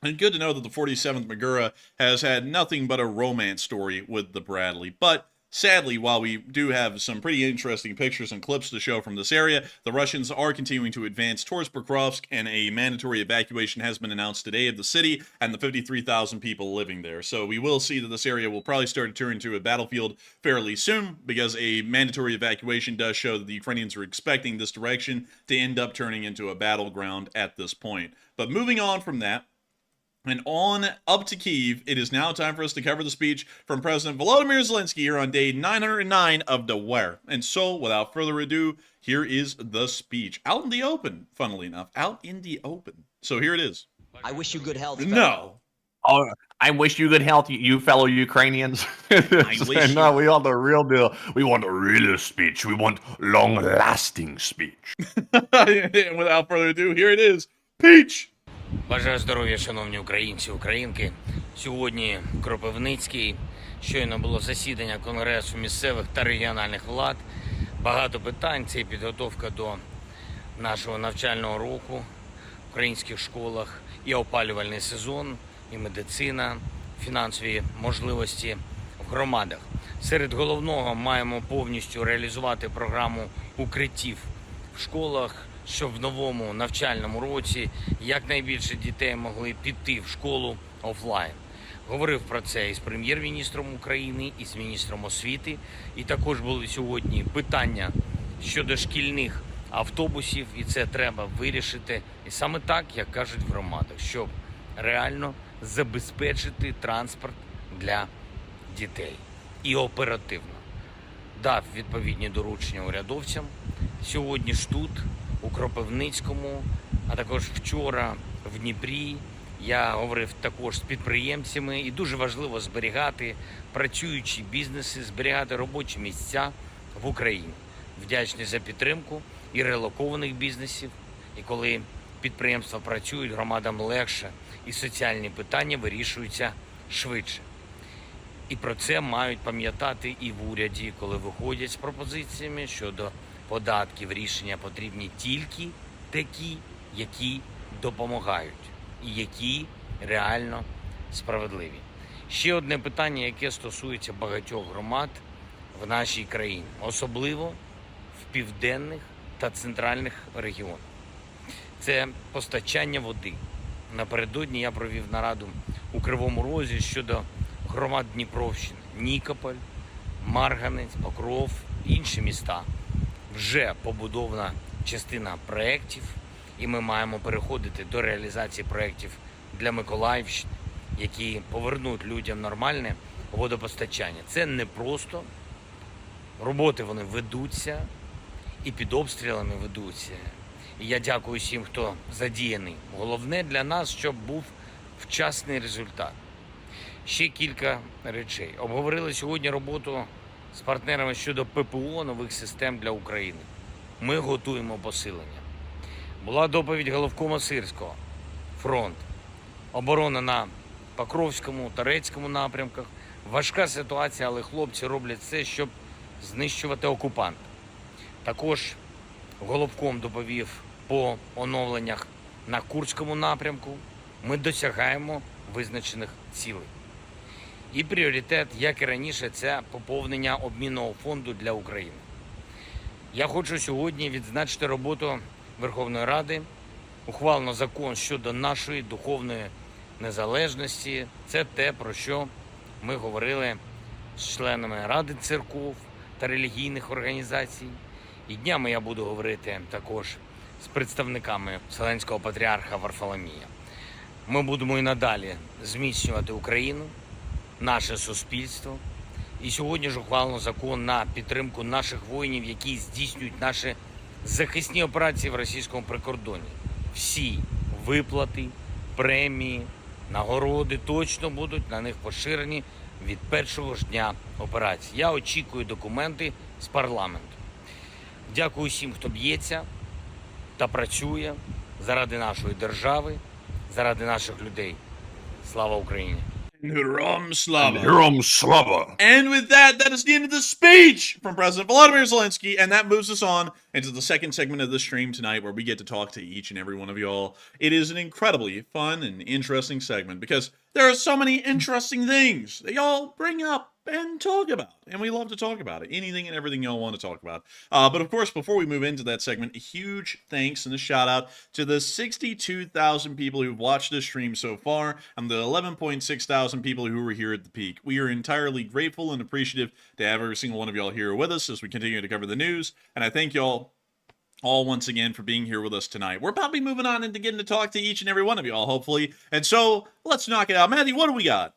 B: And good to know that the 47th Magura has had nothing but a romance story with the Bradley. But sadly, while we do have some pretty interesting pictures and clips to show from this area, the Russians are continuing to advance towards Pokrovsk, and a mandatory evacuation has been announced today of the city and the 53,000 people living there. So we will see that this area will probably start to turn into a battlefield fairly soon, because a mandatory evacuation does show that the Ukrainians are expecting this direction to end up turning into a battleground at this point. But moving on from that, and on up to Kyiv, it is now time for us to cover the speech from President Volodymyr Zelensky here on day 909 of the war. And so, without further ado, here is the speech. Out in the open, funnily enough. Out in the open. So here it is.
M: I wish you good health.
B: No.
C: Oh, I wish you good health, you fellow Ukrainians. No, we want the real deal. We want a real speech. We want long-lasting speech.
B: And without further ado, here it is. Peach!
N: Бажаю здоров'я, шановні українці, українки. Сьогодні Кропивницький. Щойно було засідання Конгресу місцевих та регіональних влад. Багато питань. Це і підготовка до нашого навчального року в українських школах, і опалювальний сезон, і медицина, фінансові можливості в громадах. Серед головного маємо повністю реалізувати програму укриттів в школах, щоб в новому навчальному році якнайбільше дітей могли піти в школу офлайн. Говорив про це із прем'єр-міністром України, і з міністром освіти. І також були сьогодні питання щодо шкільних автобусів, і це треба вирішити. І саме так, як кажуть в громадах, щоб реально забезпечити транспорт для дітей. І оперативно. Дав відповідні доручення урядовцям. Сьогодні ж тут, у Кропивницькому, а також вчора в Дніпрі. Я говорив також з підприємцями, і дуже важливо зберігати працюючі бізнеси, зберігати робочі місця в Україні. Вдячний за підтримку і релокованих бізнесів. І коли підприємства працюють, громадам легше, і соціальні питання вирішуються швидше. І про це мають пам'ятати і в уряді, коли виходять з пропозиціями щодо податків. Рішення потрібні тільки такі, які допомагають і які реально справедливі. Ще одне питання, яке стосується багатьох громад в нашій країні, особливо в південних та центральних регіонах. Це постачання води. Напередодні я провів нараду у Кривому Розі щодо громад Дніпровщини. Нікополь, Марганець, Покров, інші міста. Вже побудована частина проєктів, і ми маємо переходити до реалізації проєктів для Миколаївщини, які повернуть людям нормальне водопостачання. Це не просто. Роботи вони ведуться, і під обстрілами ведуться. І я дякую всім, хто задіяний. Головне для нас, щоб був вчасний результат. Ще кілька речей. Обговорили сьогодні роботу з партнерами щодо ППО нових систем для України. Ми готуємо посилення. Була доповідь головкома Сирського. Фронт. Оборона на Покровському, Торецькому напрямках. Важка ситуація, але хлопці роблять все, щоб знищувати окупанта. Також головком доповів по оновленнях на Курському напрямку. Ми досягаємо визначених цілей. І пріоритет, як і раніше, це поповнення обмінного фонду для України. Я хочу сьогодні відзначити роботу Верховної Ради. Ухвалено закон щодо нашої духовної незалежності. Це те, про що ми говорили з членами Ради церков та релігійних організацій. І днями я буду говорити також з представниками Вселенського патріарха Варфоломія. Ми будемо і надалі зміцнювати Україну, наше суспільство. І сьогодні ж ухвалено закон на підтримку наших воїнів, які здійснюють наші захисні операції в російському прикордонні. Всі виплати, премії, нагороди точно будуть на них поширені від першого ж дня операції. Я очікую документи з парламенту. Дякую всім, хто б'ється та працює заради нашої держави, заради наших людей. Слава Україні!
B: Huram Slava.
C: Huram Slava.
B: And with that, that is the end of the speech from President Volodymyr Zelensky, and that moves us on into the second segment of the stream tonight, where we get to talk to each and every one of y'all. It is an incredibly fun and interesting segment, because there are so many interesting things that y'all bring up and talk about, and we love to talk about it. Anything and everything y'all want to talk about. But of course, before we move into that segment, a huge thanks and a shout out to the 62,000 people who've watched this stream so far, and the 11.6 thousand people who were here at the peak. We are entirely grateful and appreciative to have every single one of y'all here with us as we continue to cover the news, and I thank y'all all once again for being here with us tonight. We're about to be moving on into getting to talk to each and every one of y'all, hopefully, and so let's knock it out. Matthew, what do we got?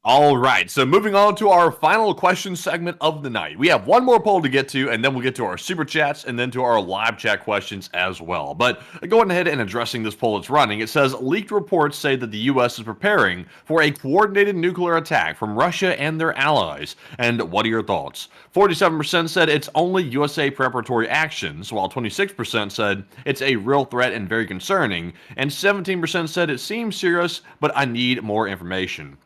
C: All right, so moving on to our final question segment of the night. We have one more poll to get to, and then we'll get to our super chats, and then to our live chat questions as well. But going ahead and addressing this poll that's running, it says, leaked reports say that the U.S. is preparing for a coordinated nuclear attack from Russia and their allies. And what are your thoughts? 47% said it's only USA preparatory actions, while 26% said it's a real threat and very concerning, and 17% said it seems serious, but I need more information.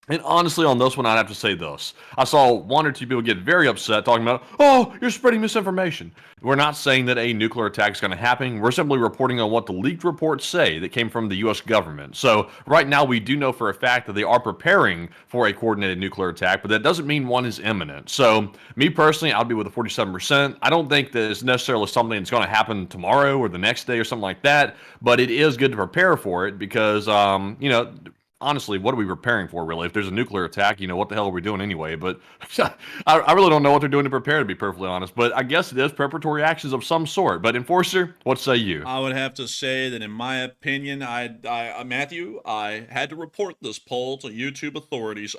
C: And honestly, on this one, I'd have to say this. I saw one or two people get very upset talking about, oh, you're spreading misinformation. We're not saying that a nuclear attack is going to happen. We're simply reporting on what the leaked reports say that came from the U.S. government. So right now, we do know for a fact that they are preparing for a coordinated nuclear attack, but that doesn't mean one is imminent. So me personally, I'll be with the 47%. I don't think that it's necessarily something that's going to happen tomorrow or the next day or something like that, but it is good to prepare for it because, honestly, what are we preparing for, really? If there's a nuclear attack, what the hell are we doing anyway? But I really don't know what they're doing to prepare, to be perfectly honest. But I guess it is preparatory actions of some sort. But Enforcer, what say you?
B: I would have to say that, in my opinion, Matthew, I had to report this poll to YouTube authorities.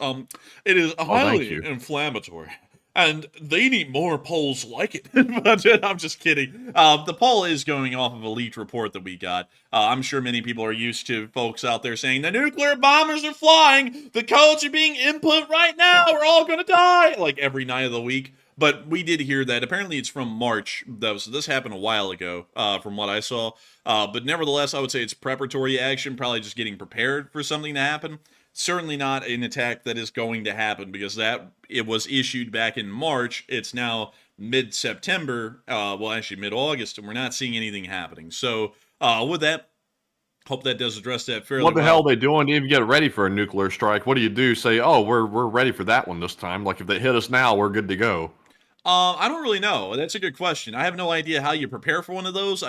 B: It is highly inflammatory. And they need more polls like it. But I'm just kidding. The poll is going off of a leaked report that we got. I'm sure many people are used to folks out there saying, the nuclear bombers are flying. The codes are being input right now. We're all going to die. Like every night of the week. But we did hear that. Apparently it's from March, though. So this happened a while ago, from what I saw. But nevertheless, I would say it's preparatory action. Probably just getting prepared for something to happen. Certainly not an attack that is going to happen, because it was issued back in March. It's now mid-September, well, actually mid-August, and we're not seeing anything happening. So with that, hope that does address that fairly well.
C: What the hell are they doing to even get ready for a nuclear strike? What do you do? Say, oh, we're ready for that one this time. Like, if they hit us now, we're good to go.
B: I don't really know. That's a good question. I have no idea how you prepare for one of those.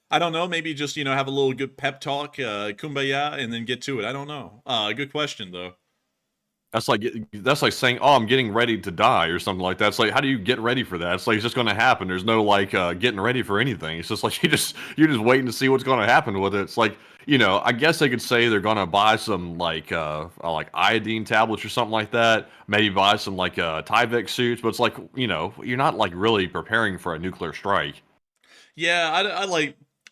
B: I don't know. Maybe just, have a little good pep talk, kumbaya, and then get to it. I don't know. Good question, though.
C: That's like saying, oh, I'm getting ready to die or something like that. It's like, how do you get ready for that? It's like, it's just going to happen. There's no, getting ready for anything. It's just like, you're just waiting to see what's going to happen with it. It's like, I guess they could say they're going to buy some, like iodine tablets or something like that. Maybe buy some, Tyvek suits. But it's like, you're not, really preparing for a nuclear strike.
B: Yeah,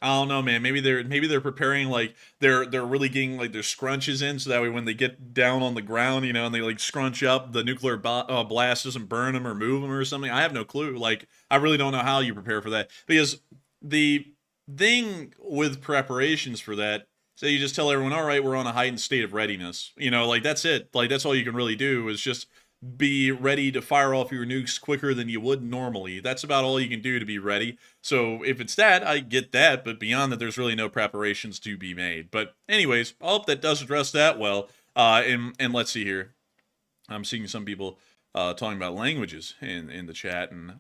B: I don't know, man. Maybe they're preparing, they're really getting their scrunches in, so that way when they get down on the ground, and they scrunch up, the nuclear blast doesn't burn them or move them or something. I have no clue. I really don't know how you prepare for that, because the thing with preparations for that, so you just tell everyone, all right, we're on a heightened state of readiness. That's it. That's all you can really do, is just be ready to fire off your nukes quicker than you would normally. That's about all you can do to be ready. So if it's that, I get that, but beyond that, there's really no preparations to be made. But anyways, I hope that does address that well. And let's see here. I'm seeing some people talking about languages in the chat, and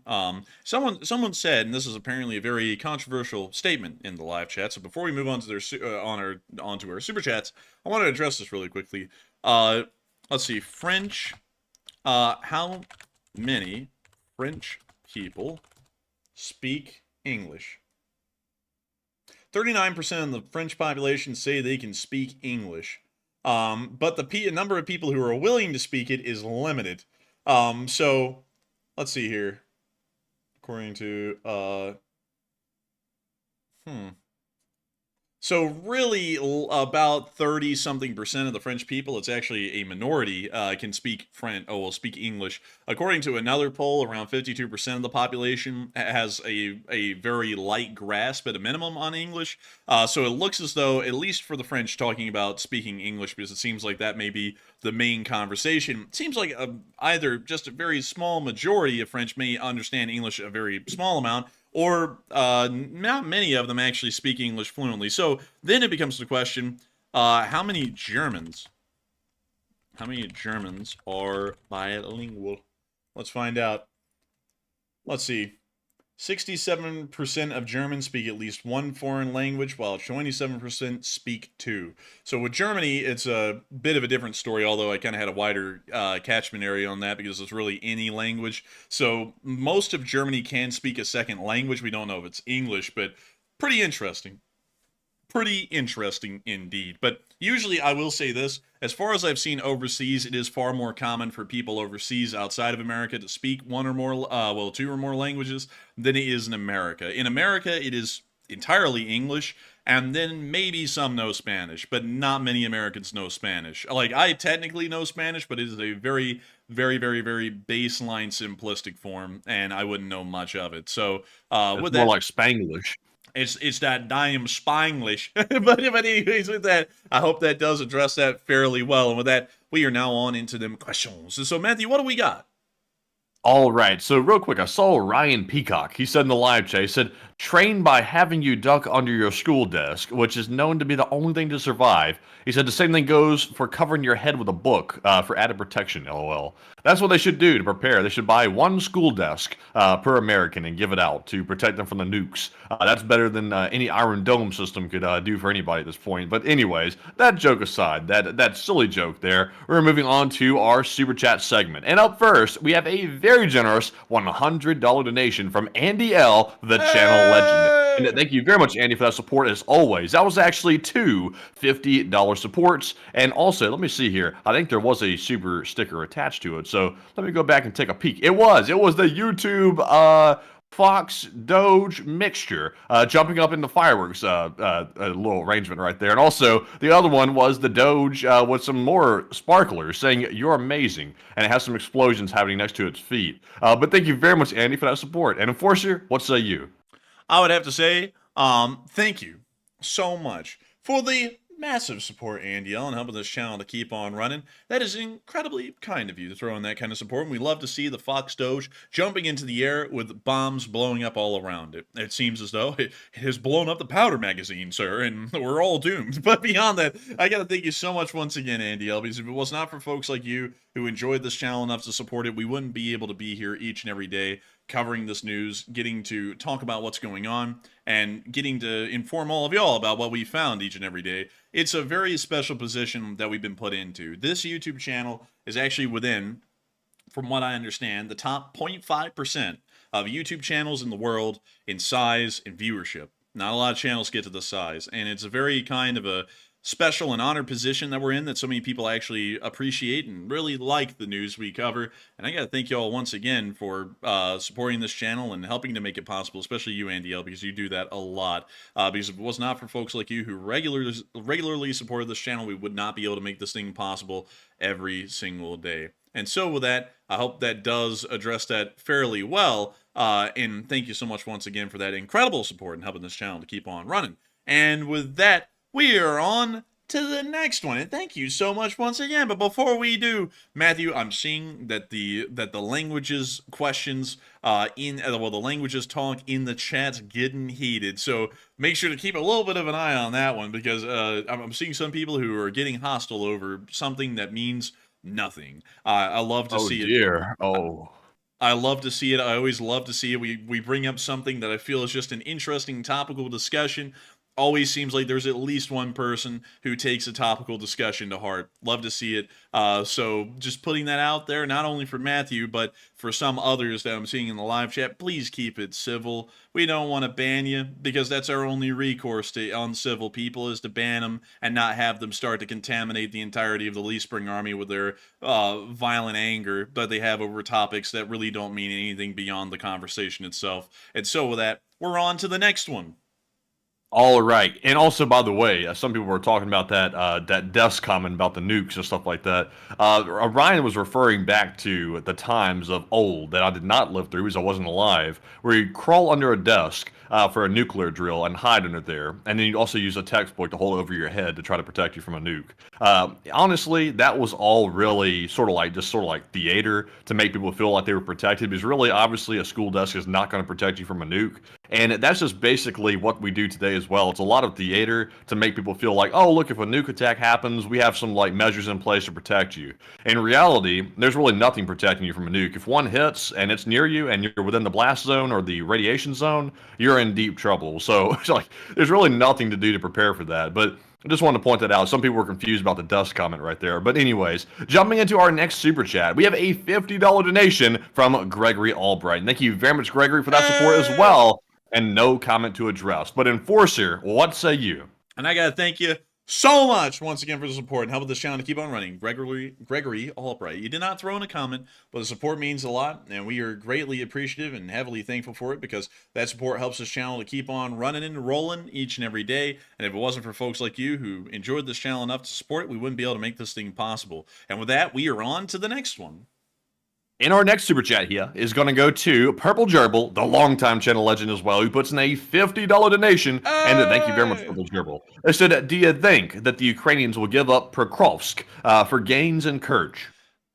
B: someone said, and this is apparently a very controversial statement in the live chat. So before we move on to onto our super chats, I want to address this really quickly. Let's see, French. How many French people speak English? 39% of the French population say they can speak English. But the number of people who are willing to speak it is limited. So let's see here. According to So really, about 30-something% of the French people, it's actually a minority, can speak French. Oh, well, speak English. According to another poll, around 52% of the population has a very light grasp at a minimum on English. So it looks as though, at least for the French, talking about speaking English, because it seems like that may be the main conversation. It seems like either just a very small majority of French may understand English a very small amount, or not many of them actually speak English fluently. So then it becomes the question, how many Germans are bilingual? Let's find out. Let's see. 67% of Germans speak at least one foreign language, while 27% speak two. So with Germany, it's a bit of a different story, although I kind of had a wider catchment area on that because it's really any language. So most of Germany can speak a second language. We don't know if it's English, but pretty interesting. Pretty interesting indeed. But usually I will say this, as far as I've seen overseas, it is far more common for people overseas outside of America to speak one or more, two or more languages than it is in America. In America, it is entirely English, and then maybe some know Spanish, but not many Americans know Spanish. Like, I technically know Spanish, but it is a very, very, very, very baseline simplistic form, and I wouldn't know much of it. So, with that,
C: more like Spanglish.
B: It's that damn Spanglish. but anyways, with that, I hope that does address that fairly well. And with that, we are now on into them questions. So, Matthew, what do we got?
C: All right, so real quick, I saw Ryan Peacock. He said in the live chat, he said, trained by having you duck under your school desk, which is known to be the only thing to survive. He said the same thing goes for covering your head with a book for added protection, LOL. That's what they should do to prepare. They should buy one school desk per American and give it out to protect them from the nukes. That's better than any Iron Dome system could do for anybody at this point. But anyways, that joke aside, that silly joke there, we're moving on to our Super Chat segment. And up first, we have a very generous $100 donation from Andy L., the channel legend. And thank you very much, Andy, for that support as always. That was actually two $50 supports. And also, let me see here. I think there was a super sticker attached to it. So let me go back and take a peek. It was the YouTube Fox Doge mixture jumping up into fireworks, a little arrangement right there. And also, the other one was the Doge with some more sparklers saying, "You're amazing." And it has some explosions happening next to its feet. But thank you very much, Andy, for that support. And Enforcer, what say you?
B: I would have to say, thank you so much for the massive support, Andy L, and helping this channel to keep on running. That is incredibly kind of you to throw in that kind of support, and we love to see the Fox Doge jumping into the air with bombs blowing up all around it. It seems as though it has blown up the powder magazine, sir, and we're all doomed. But beyond that, I gotta thank you so much once again, Andy L, because if it was not for folks like you who enjoyed this channel enough to support it, we wouldn't be able to be here each and every day covering this news, getting to talk about what's going on, and getting to inform all of y'all about what we found each and every day. It's a very special position that we've been put into. This YouTube channel is actually within, from what I understand, the top 0.5% of YouTube channels in the world in size and viewership. Not a lot of channels get to this size, and it's a very kind of a special and honored position that we're in, that so many people actually appreciate and really like the news we cover. And I gotta thank you all once again for supporting this channel and helping to make it possible, especially you, Andy L, because you do that a lot. Because if it was not for folks like you who regularly supported this channel, we would not be able to make this thing possible every single day. And so with that, I hope that does address that fairly well. And thank you so much once again for that incredible support and helping this channel to keep on running. And with that, we are on to the next one, and thank you so much once again. But before we do, Matthew, I'm seeing that the languages questions the languages talk in the chat's getting heated. So make sure to keep a little bit of an eye on that one, because I'm seeing some people who are getting hostile over something that means nothing. I love to see it. I love to see it. I always love to see it. We bring up something that I feel is just an interesting topical discussion. Always seems like there's at least one person who takes a topical discussion to heart. Love to see it. So just putting that out there, not only for Matthew, but for some others that I'm seeing in the live chat, please keep it civil. We don't want to ban you, because that's our only recourse to uncivil people, is to ban them and not have them start to contaminate the entirety of the Lee Spring Army with their violent anger that they have over topics that really don't mean anything beyond the conversation itself. And so with that, we're on to the next one.
C: All right, and also by the way, some people were talking about that desk comment about the nukes and stuff like that. Ryan was referring back to the times of old that I did not live through because I wasn't alive, where you crawl under a desk for a nuclear drill and hide under there, and then you also use a textbook to hold over your head to try to protect you from a nuke. Honestly, that was all really sort of like theater to make people feel like they were protected. Because really, obviously, a school desk is not going to protect you from a nuke. And that's just basically what we do today as well. It's a lot of theater to make people feel like, oh, look, if a nuke attack happens, we have some like measures in place to protect you. In reality, there's really nothing protecting you from a nuke. If one hits and it's near you and you're within the blast zone or the radiation zone, you're in deep trouble. So it's like there's really nothing to do to prepare for that. But I just wanted to point that out. Some people were confused about the dust comment right there. But anyways, jumping into our next super chat, we have a $50 donation from Gregory Albright. And thank you very much, Gregory, for that support as well. And no comment to address. But Enforcer, what say you?
B: And I gotta thank you so much once again for the support and helping this channel to keep on running. Gregory Albright. You did not throw in a comment, but the support means a lot, and we are greatly appreciative and heavily thankful for it because that support helps this channel to keep on running and rolling each and every day. And if it wasn't for folks like you who enjoyed this channel enough to support it, we wouldn't be able to make this thing possible. And with that, we are on to the next one.
C: In our next super chat here is going to go to Purple Gerbil, the longtime channel legend as well, who puts in a $50 donation. And thank you very much, Purple Gerbil. They said, do you think that the Ukrainians will give up Pokrovsk for gains in Kursk?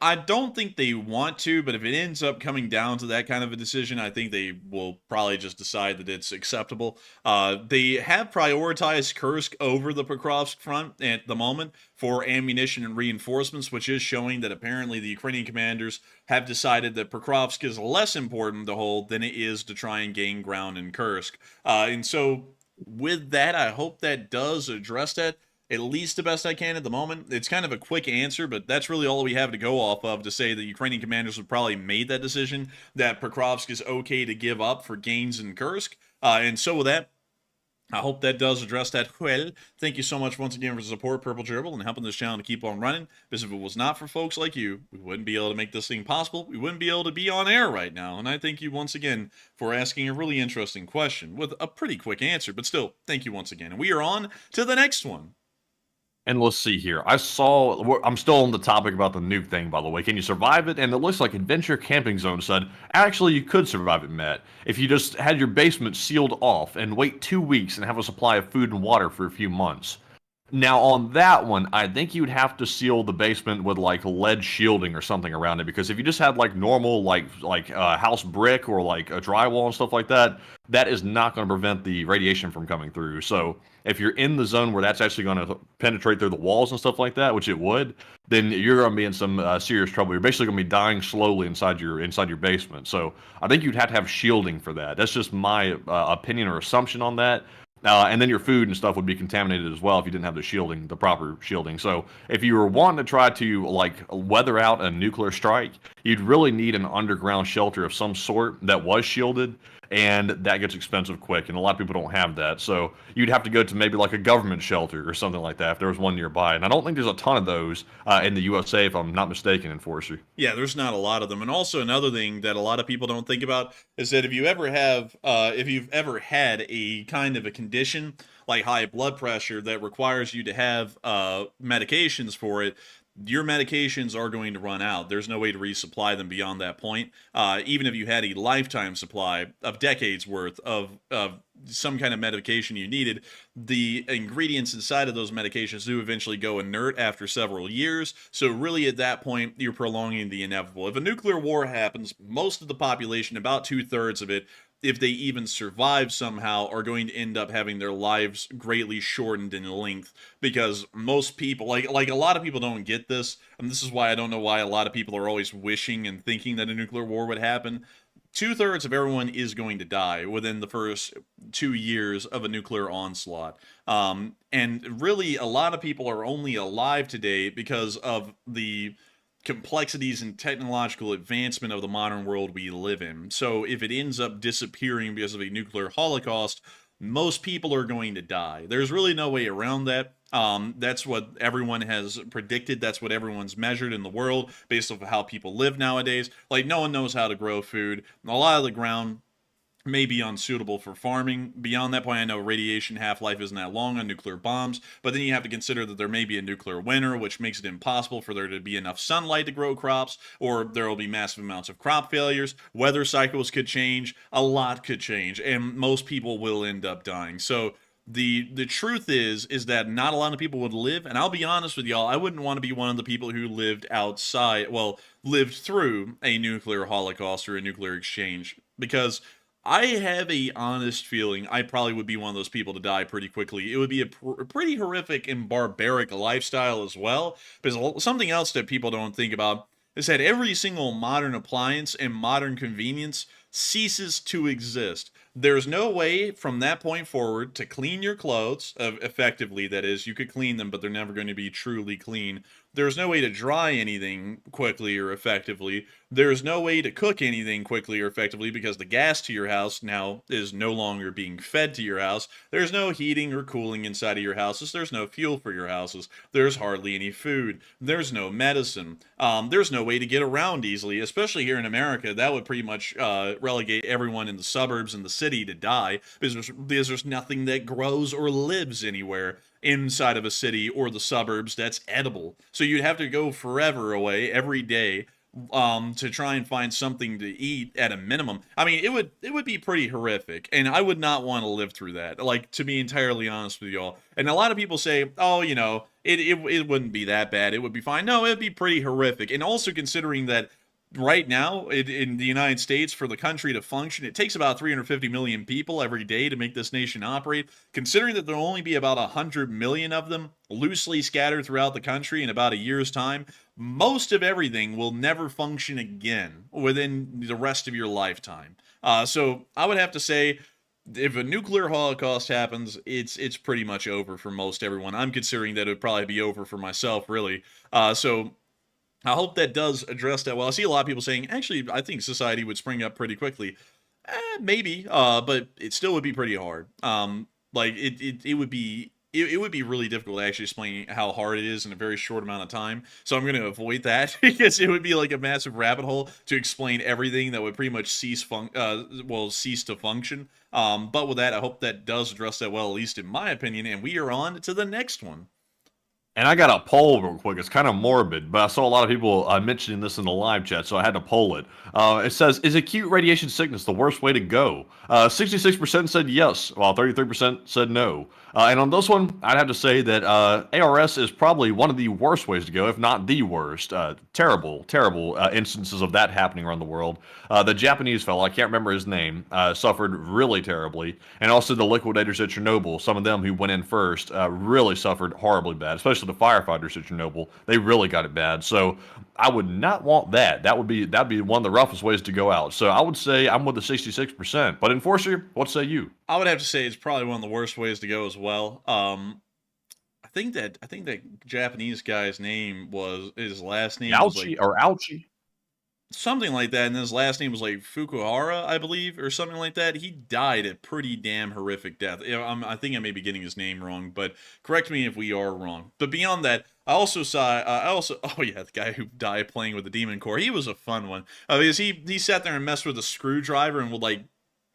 B: I don't think they want to, but if it ends up coming down to that kind of a decision, I think they will probably just decide that it's acceptable. They have prioritized Kursk over the Pokrovsk front at the moment for ammunition and reinforcements, which is showing that apparently the Ukrainian commanders have decided that Pokrovsk is less important to hold than it is to try and gain ground in Kursk. And so with that, I hope that does address that. At least the best I can at the moment. It's kind of a quick answer, but that's really all we have to go off of to say the Ukrainian commanders would probably made that decision that Pokrovsk is okay to give up for gains in Kursk. And so with that, I hope that does address that well. Thank you so much once again for the support, Purple Gerbil, and helping this channel to keep on running. Because if it was not for folks like you, we wouldn't be able to make this thing possible. We wouldn't be able to be on air right now. And I thank you once again for asking a really interesting question with a pretty quick answer. But still, thank you once again. And we are on to the next one.
C: And let's see here. I'm still on the topic about the nuke thing, by the way. Can you survive it? And it looks like Adventure Camping Zone said, actually, you could survive it, Matt, if you just had your basement sealed off and wait 2 weeks and have a supply of food and water for a few months. Now, on that one, I think you'd have to seal the basement with, like, lead shielding or something around it, because if you just had, like, normal, house brick or, like, a drywall and stuff like that, that is not going to prevent the radiation from coming through. So if you're in the zone where that's actually going to penetrate through the walls and stuff like that, which it would, then you're going to be in some serious trouble. You're basically going to be dying slowly inside your basement. So I think you'd have to have shielding for that. That's just my opinion or assumption on that. And then your food and stuff would be contaminated as well if you didn't have the shielding, the proper shielding. So if you were wanting to try to like weather out a nuclear strike, you'd really need an underground shelter of some sort that was shielded, and that gets expensive quick, and a lot of people don't have that. So you'd have to go to maybe like a government shelter or something like that if there was one nearby. And I don't think there's a ton of those in the USA, if I'm not mistaken, Enforcer.
B: Yeah, there's not a lot of them. And also another thing that a lot of people don't think about is that if you've ever had a kind of a condition like high blood pressure that requires you to have medications for it, your medications are going to run out. There's no way to resupply them beyond that point. Even if you had a lifetime supply of decades worth of some kind of medication you needed, the ingredients inside of those medications do eventually go inert after several years. So really at that point, you're prolonging the inevitable. If a nuclear war happens, most of the population, about 2/3 of it, if they even survive somehow, are going to end up having their lives greatly shortened in length, because most people, like a lot of people don't get this, and this is why I don't know why a lot of people are always wishing and thinking that a nuclear war would happen. 2/3 of everyone is going to die within the first 2 years of a nuclear onslaught. And really, a lot of people are only alive today because of the complexities and technological advancement of the modern world we live in. So if it ends up disappearing because of a nuclear holocaust, most people are going to die. There's really no way around that. That's what everyone has predicted. That's what everyone's measured in the world based off of how people live nowadays. Like, no one knows how to grow food. A lot of the ground may be unsuitable for farming. Beyond that point, I know radiation half-life isn't that long on nuclear bombs, but then you have to consider that there may be a nuclear winter, which makes it impossible for there to be enough sunlight to grow crops, or there will be massive amounts of crop failures. Weather cycles could change, a lot could change, and most people will end up dying. So the truth is that not a lot of people would live, and I'll be honest with y'all, I wouldn't want to be one of the people who lived lived through a nuclear holocaust or a nuclear exchange, because I have a honest feeling I probably would be one of those people to die pretty quickly. It would be a pretty horrific and barbaric lifestyle as well. Because something else that people don't think about is that every single modern appliance and modern convenience ceases to exist. There's no way from that point forward to clean your clothes, effectively, that is. You could clean them, but they're never going to be truly clean. There's no way to dry anything quickly or effectively. There's no way to cook anything quickly or effectively because the gas to your house now is no longer being fed to your house. There's no heating or cooling inside of your houses. There's no fuel for your houses. There's hardly any food. There's no medicine. There's no way to get around easily, especially here in America. That would pretty much relegate everyone in the suburbs and the city to die because there's nothing that grows or lives anywhere inside of a city or the suburbs that's edible. So you'd have to go forever away every day to try and find something to eat at a minimum. I mean, it would be pretty horrific, and I would not want to live through that. Like, to be entirely honest with y'all. And a lot of people say, oh, you know, it wouldn't be that bad. It would be fine. No, it'd be pretty horrific. And also considering that right now, in the United States, for the country to function, it takes about 350 million people every day to make this nation operate. Considering that there'll only be about 100 million of them loosely scattered throughout the country in about a year's time, most of everything will never function again within the rest of your lifetime. So I would have to say, if a nuclear holocaust happens, it's pretty much over for most everyone. I'm considering that it would probably be over for myself, really. So I hope that does address that well. I see a lot of people saying, actually, I think society would spring up pretty quickly. Maybe, but it still would be pretty hard. Like, it would be... It would be really difficult to actually explain how hard it is in a very short amount of time. So I'm going to avoid that because it would be like a massive rabbit hole to explain everything that would pretty much cease to function. But with that, I hope that does address that well, at least in my opinion. And we are on to the next one.
C: And I got a poll real quick. It's kind of morbid, but I saw a lot of people mentioning this in the live chat, so I had to poll it. It says, is acute radiation sickness the worst way to go? 66% said yes, while 33% said no. And on this one, I'd have to say that ARS is probably one of the worst ways to go, if not the worst. Terrible instances of that happening around the world. The Japanese fellow, I can't remember his name, suffered really terribly. And also the liquidators at Chernobyl, some of them who went in first, really suffered horribly bad, especially the firefighters at Chernobyl. They really got it bad. So I would not want that. That'd be one of the roughest ways to go out. So I would say I'm with the 66%. But Enforcer, what say you?
B: I would have to say it's probably one of the worst ways to go as well. I think that Japanese guy's name was his last name was like
C: Ouchie.
B: Something like that, and his last name was like Fukuhara, I believe, or something like that. He died a pretty damn horrific death. You know, I think I may be getting his name wrong, but correct me if we are wrong. But beyond that, I also saw, oh yeah, the guy who died playing with the Demon Core. He was a fun one because he sat there and messed with a screwdriver and would like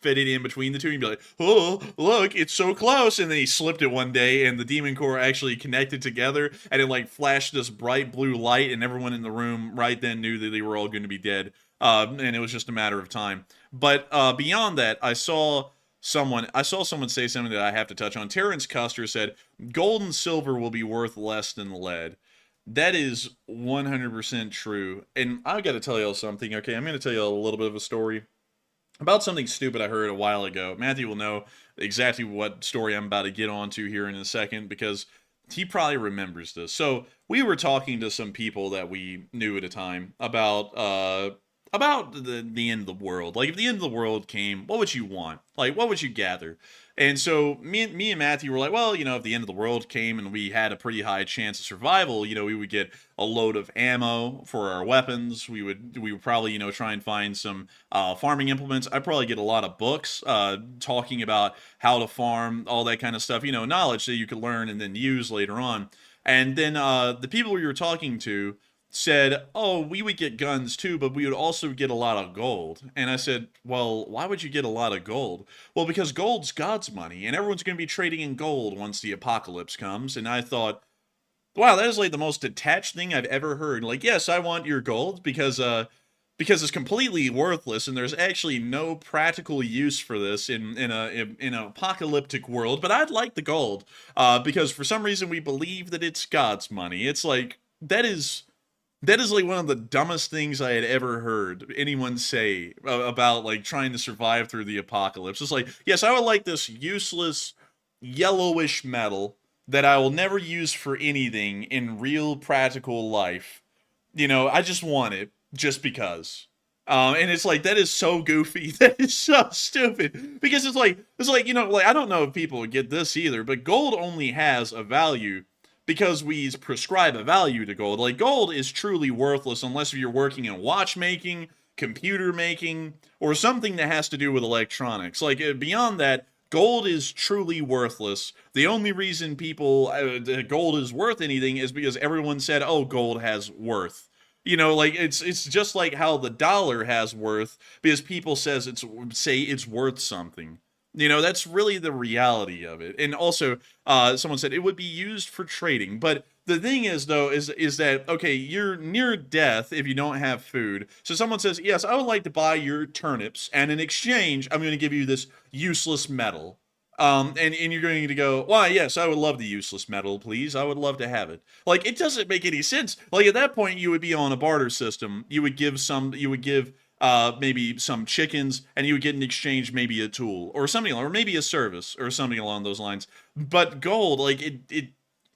B: fit it in between the two and be like, oh, look, it's so close. And then he slipped it one day and the Demon Core actually connected together and it like flashed this bright blue light and everyone in the room right then knew that they were all going to be dead. And it was just a matter of time. But beyond that, I saw someone say something that I have to touch on. Terrence Custer said, gold and silver will be worth less than lead. That is 100% true. And I got to tell y'all something, okay? I'm going to tell you a little bit of a story about something stupid I heard a while ago. Matthew will know exactly what story I'm about to get onto here in a second because he probably remembers this. So we were talking to some people that we knew at a time about the end of the world. Like, if the end of the world came, what would you want? Like, what would you gather? And so me and Matthew were like, well, you know, if the end of the world came and we had a pretty high chance of survival, you know, we would get a load of ammo for our weapons. We would probably, you know, try and find some farming implements. I'd probably get a lot of books talking about how to farm, all that kind of stuff, you know, knowledge that you could learn and then use later on. And then the people we were talking to said, oh, we would get guns too, but we would also get a lot of gold. And I said, well, why would you get a lot of gold? Well, because gold's God's money, and everyone's going to be trading in gold once the apocalypse comes. And I thought, wow, that is like the most detached thing I've ever heard. Like, yes, I want your gold because it's completely worthless, and there's actually no practical use for this in an apocalyptic world. But I'd like the gold because for some reason we believe that it's God's money. It's like that is like one of the dumbest things I had ever heard anyone say about like trying to survive through the apocalypse. It's like, yes, I would like this useless yellowish metal that I will never use for anything in real practical life. You know, I just want it just because. And it's like, that is so goofy. That is so stupid. Because it's like, you know, like, I don't know if people would get this either, but gold only has a value because we prescribe a value to gold. Like, gold is truly worthless unless you're working in watchmaking, computer making, or something that has to do with electronics. Like, beyond that, gold is truly worthless. The only reason gold is worth anything is because everyone said, oh, gold has worth. You know, like, it's just like how the dollar has worth because people say it's worth something. You know, that's really the reality of it. And also, someone said it would be used for trading. But the thing is, though, is that, okay, you're near death if you don't have food. So someone says, yes, I would like to buy your turnips, and in exchange, I'm going to give you this useless metal. And you're going to go, why, yes, I would love the useless metal, please. I would love to have it. Like, it doesn't make any sense. Like, at that point, you would be on a barter system. You would give maybe some chickens, and you would get in exchange maybe a tool or something, or maybe a service or something along those lines. But gold, like,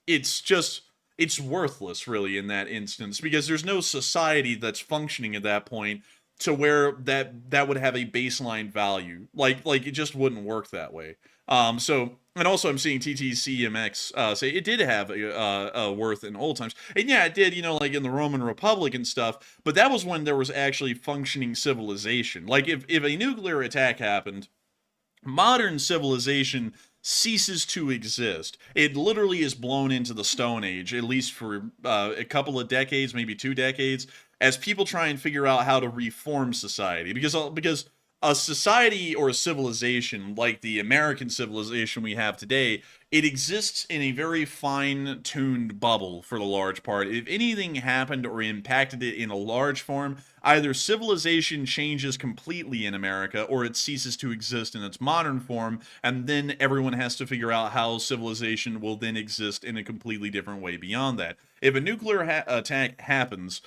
B: it's worthless really in that instance because there's no society that's functioning at that point to where that would have a baseline value. Like it just wouldn't work that way. And also I'm seeing TTCMX say it did have a worth in old times. And yeah, it did, you know, like in the Roman Republic and stuff, but that was when there was actually functioning civilization. Like if a nuclear attack happened, modern civilization ceases to exist. It literally is blown into the Stone Age, at least for a couple of decades, maybe 2 decades, as people try and figure out how to reform society. Because a society or a civilization like the American civilization we have today, it exists in a very fine-tuned bubble for the large part. If anything happened or impacted it in a large form, either civilization changes completely in America or it ceases to exist in its modern form, and then everyone has to figure out how civilization will then exist in a completely different way beyond that. If a nuclear attack happens,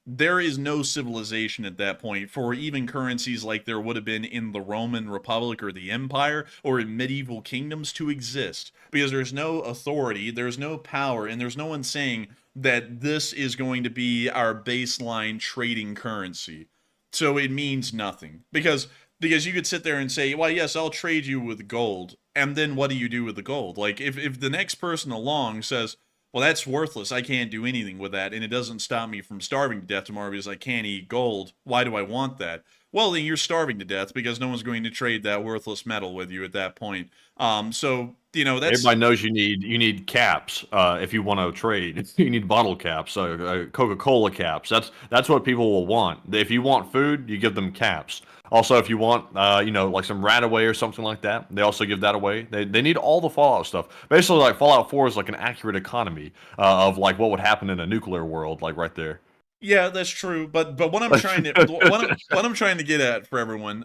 B: there is no civilization at that point for even currencies like there would have been in the Roman Republic or the Empire or in medieval kingdoms to exist. Because there's no authority, there's no power, and there's no one saying that this is going to be our baseline trading currency. So it means nothing. Because you could sit there and say, well, yes, I'll trade you with gold. And then what do you do with the gold? Like, if the next person along says, well, that's worthless. I can't do anything with that, and it doesn't stop me from starving to death tomorrow because I can't eat gold. Why do I want that? Well, then you're starving to death because no one's going to trade that worthless metal with you at that point. So, you know, that's...
C: Everybody knows you need caps if you want to trade. You need bottle caps, Coca-Cola caps. That's what people will want. If you want food, you give them caps. Also, if you want, you know, like some Radaway or something like that, they also give that away. They need all the Fallout stuff. Basically, like Fallout 4 is like an accurate economy of like what would happen in a nuclear world, like right there.
B: Yeah, that's true. But what I'm trying to what I'm trying to get at for everyone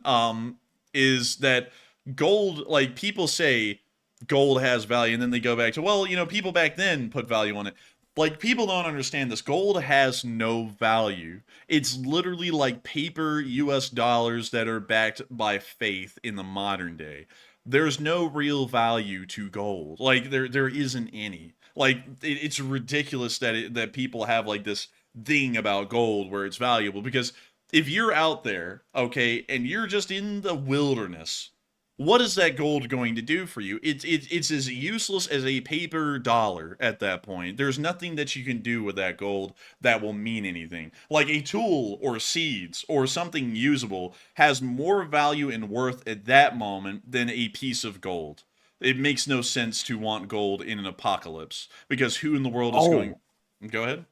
B: is that gold, like people say gold has value, and then they go back to, well, you know, people back then put value on it. Like, people don't understand this. Gold has no value. It's literally like paper US dollars that are backed by faith in the modern day. There's no real value to gold. Like, there isn't any. Like, it's ridiculous that people have, like, this thing about gold where it's valuable. Because if you're out there, okay, and you're just in the wilderness, what is that gold going to do for you? It's as useless as a paper dollar at that point. There's nothing that you can do with that gold that will mean anything. Like a tool or seeds or something usable has more value and worth at that moment than a piece of gold. It makes no sense to want gold in an apocalypse because who in the world is going... Go ahead.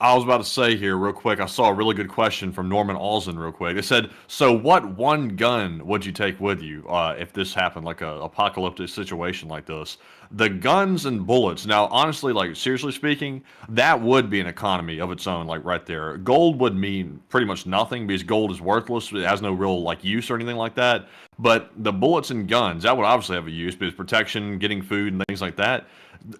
C: I was about to say here real quick, I saw a really good question from Norman Alzen real quick. It said, so what one gun would you take with you if this happened, like a apocalyptic situation like this? The guns and bullets. Now, honestly, like seriously speaking, that would be an economy of its own, like right there. Gold would mean pretty much nothing because gold is worthless. It has no real like use or anything like that. But the bullets and guns, that would obviously have a use because protection, getting food and things like that.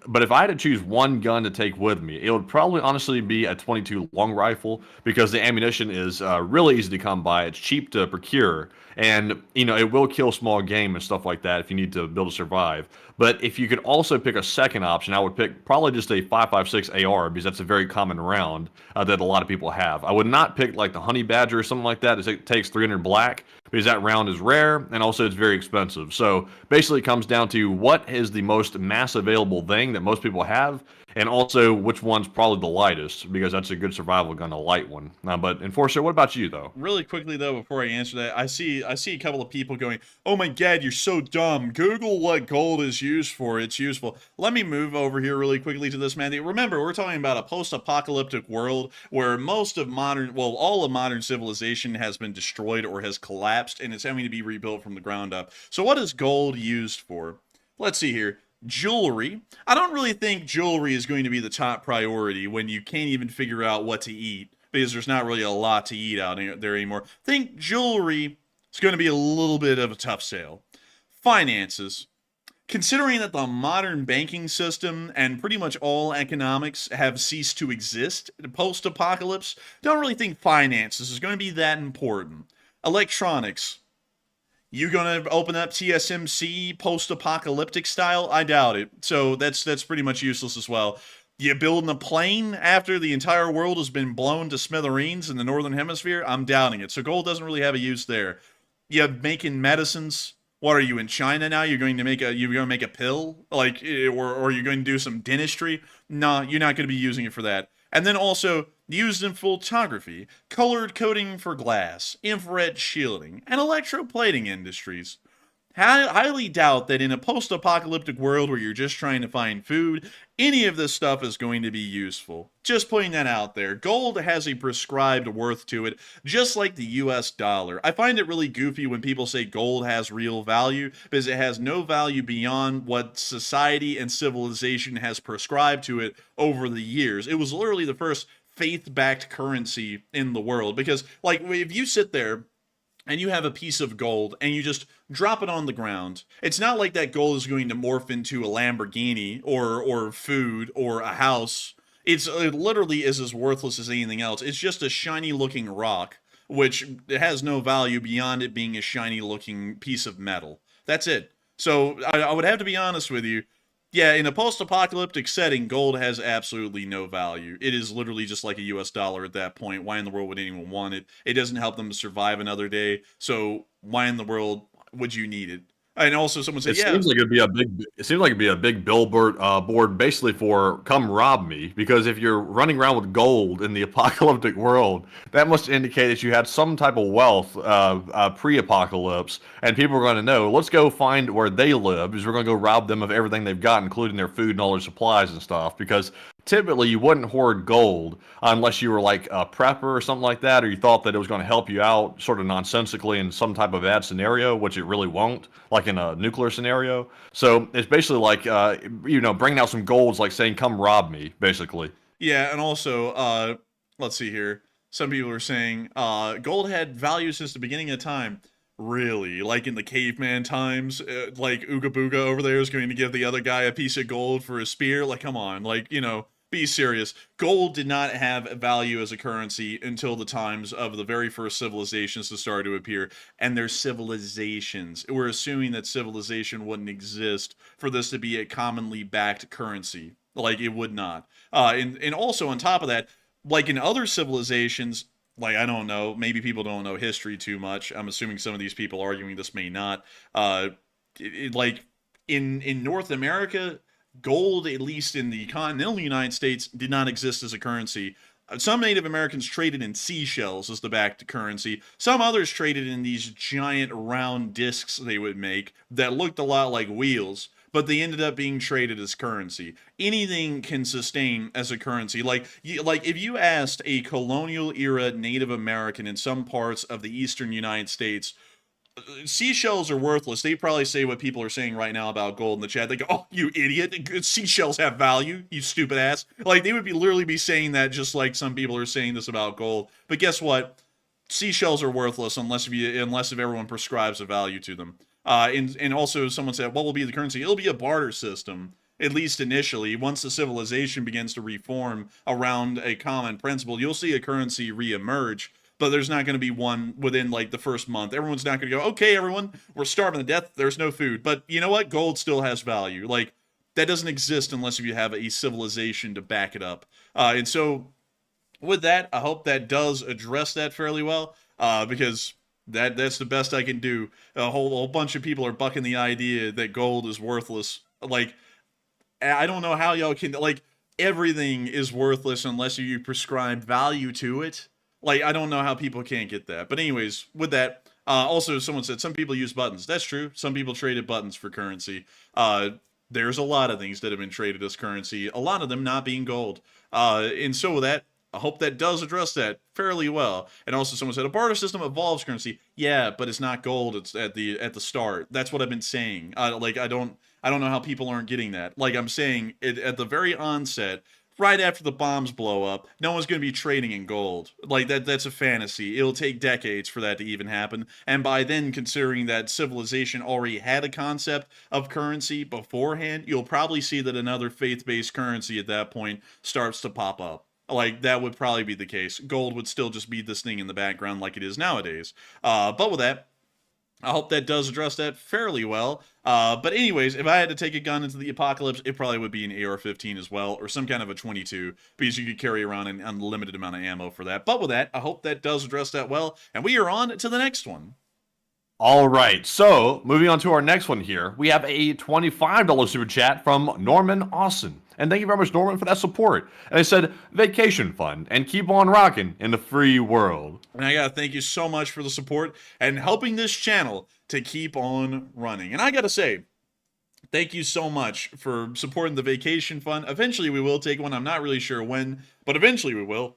C: But if I had to choose one gun to take with me, it would probably honestly be a 22 long rifle because the ammunition is really easy to come by. It's cheap to procure, and it will kill small game and stuff like that if you need to build to survive. But if you could also pick a second option, I would pick probably just a 5.56 AR because that's a very common round that a lot of people have. I would not pick like the Honey Badger or something like that. It takes 300 black because that round is rare and also it's very expensive. So basically, it comes down to what is the most mass available thing that most people have, and also which one's probably the lightest because that's a good survival gun, a light one. But Enforcer, what about you though?
B: Really quickly though, before I answer that, I see a couple of people going, "Oh my God, you're so dumb. Google what gold is used for. It's useful." Let me move over here really quickly to this, man. Remember, we're talking about a post-apocalyptic world where most of all of modern civilization has been destroyed or has collapsed, and it's having to be rebuilt from the ground up. So what is gold used for? Let's see here. Jewelry. I don't really think jewelry is going to be the top priority when you can't even figure out what to eat because there's not really a lot to eat out there anymore. I think jewelry is going to be a little bit of a tough sale. Finances. Considering that the modern banking system and pretty much all economics have ceased to exist post-apocalypse, don't really think finances is going to be that important. Electronics. You gonna open up TSMC post-apocalyptic style? I doubt it. So that's pretty much useless as well. You building a plane after the entire world has been blown to smithereens in the northern hemisphere? I'm doubting it. So gold doesn't really have a use there. You making medicines? What are you in China now? You're going to make a pill, like, or are you going to do some dentistry? No, you're not going to be using it for that. And then also used in photography, colored coating for glass, infrared shielding, and electroplating industries. Highly doubt that in a post-apocalyptic world where you're just trying to find food, any of this stuff is going to be useful. Just putting that out there. Gold has a prescribed worth to it, just like the US dollar. I find it really goofy when people say gold has real value, because it has no value beyond what society and civilization has prescribed to it over the years. It was literally the first faith-backed currency in the world, because, like, if you sit there and you have a piece of gold and you just drop it on the ground, it's not like that gold is going to morph into a Lamborghini or food or a house. It literally is as worthless as anything else. It's just a shiny looking rock, which has no value beyond it being a shiny looking piece of metal. That's it. So I would have to be honest with you. Yeah, in a post-apocalyptic setting, gold has absolutely no value. It is literally just like a US dollar at that point. Why in the world would anyone want it? It doesn't help them to survive another day, so why in the world would you need it? And also someone said,
C: It seems like it'd be a big billboard board basically for "come rob me," because if you're running around with gold in the apocalyptic world, that must indicate that you had some type of wealth pre-apocalypse, and people are going to know, let's go find where they live because we're going to go rob them of everything they've got, including their food and all their supplies and stuff, because typically you wouldn't hoard gold unless you were like a prepper or something like that, or you thought that it was going to help you out sort of nonsensically in some type of bad scenario, which it really won't, like in a nuclear scenario. So it's basically like, bringing out some gold is like saying, "come rob me," basically.
B: Yeah, and also, let's see here. Some people are saying gold had value since the beginning of time. Really? Like in the caveman times? Like Ooga Booga over there is going to give the other guy a piece of gold for a spear? Like, come on. Like, be serious. Gold did not have value as a currency until the times of the very first civilizations that started to appear. And they're civilizations. We're assuming that civilization wouldn't exist for this to be a commonly backed currency. Like, it would not. And also, on top of that, like in other civilizations, like, I don't know, maybe people don't know history too much. I'm assuming some of these people arguing this may not. Like, in North America, gold, at least in the continental United States, did not exist as a currency. Some Native Americans traded in seashells as the backed currency. Some others traded in these giant round discs they would make that looked a lot like wheels. but they ended up being traded as currency. Anything can sustain as a currency. Like if you asked a colonial era Native American in some parts of the eastern United States, seashells are worthless, they probably say what people are saying right now about gold in the chat. They go, "Oh, you idiot! Seashells have value, you stupid ass." Like they would literally be saying that, just like some people are saying this about gold. But guess what? Seashells are worthless unless if everyone prescribes a value to them. And also someone said, what will be the currency? It'll be a barter system, at least initially. Once the civilization begins to reform around a common principle, you'll see a currency reemerge. But there's not going to be one within like the first month. Everyone's not going to go, okay, everyone, we're starving to death. There's no food. But you know what? Gold still has value. Like that doesn't exist unless you have a civilization to back it up. And so with that, I hope that does address that fairly well. Because that's the best I can do. A whole bunch of people are bucking the idea that gold is worthless. Like, I don't know how y'all can, like, everything is worthless unless you prescribe value to it. Like, I don't know how people can't get that. But anyways, with that, also someone said some people use buttons. That's true. Some people traded buttons for currency. There's a lot of things that have been traded as currency, a lot of them not being gold. And so with that, I hope that does address that fairly well. And also someone said a barter system evolves currency. Yeah, but it's not gold. It's at the start. That's what I've been saying. Like I don't know how people aren't getting that. Like I'm saying at the very onset, right after the bombs blow up, no one's going to be trading in gold. Like that's a fantasy. It'll take decades for that to even happen. And by then, considering that civilization already had a concept of currency beforehand, you'll probably see that another faith-based currency at that point starts to pop up. Like, that would probably be the case. Gold would still just be this thing in the background like it is nowadays. But with that, I hope that does address that fairly well. But anyways, if I had to take a gun into the apocalypse, it probably would be an AR-15 as well, or some kind of a 22, because you could carry around an unlimited amount of ammo for that. But with that, I hope that does address that well, and we are on to the next one.
C: All right, so moving on to our next one here, we have a $25 super chat from Norman Austin. And thank you very much, Norman, for that support. And they said, vacation fun, and keep on rocking in the free world.
B: And I gotta thank you so much for the support and helping this channel to keep on running. And I gotta say, thank you so much for supporting the vacation fund. Eventually we will take one. I'm not really sure when, but eventually we will.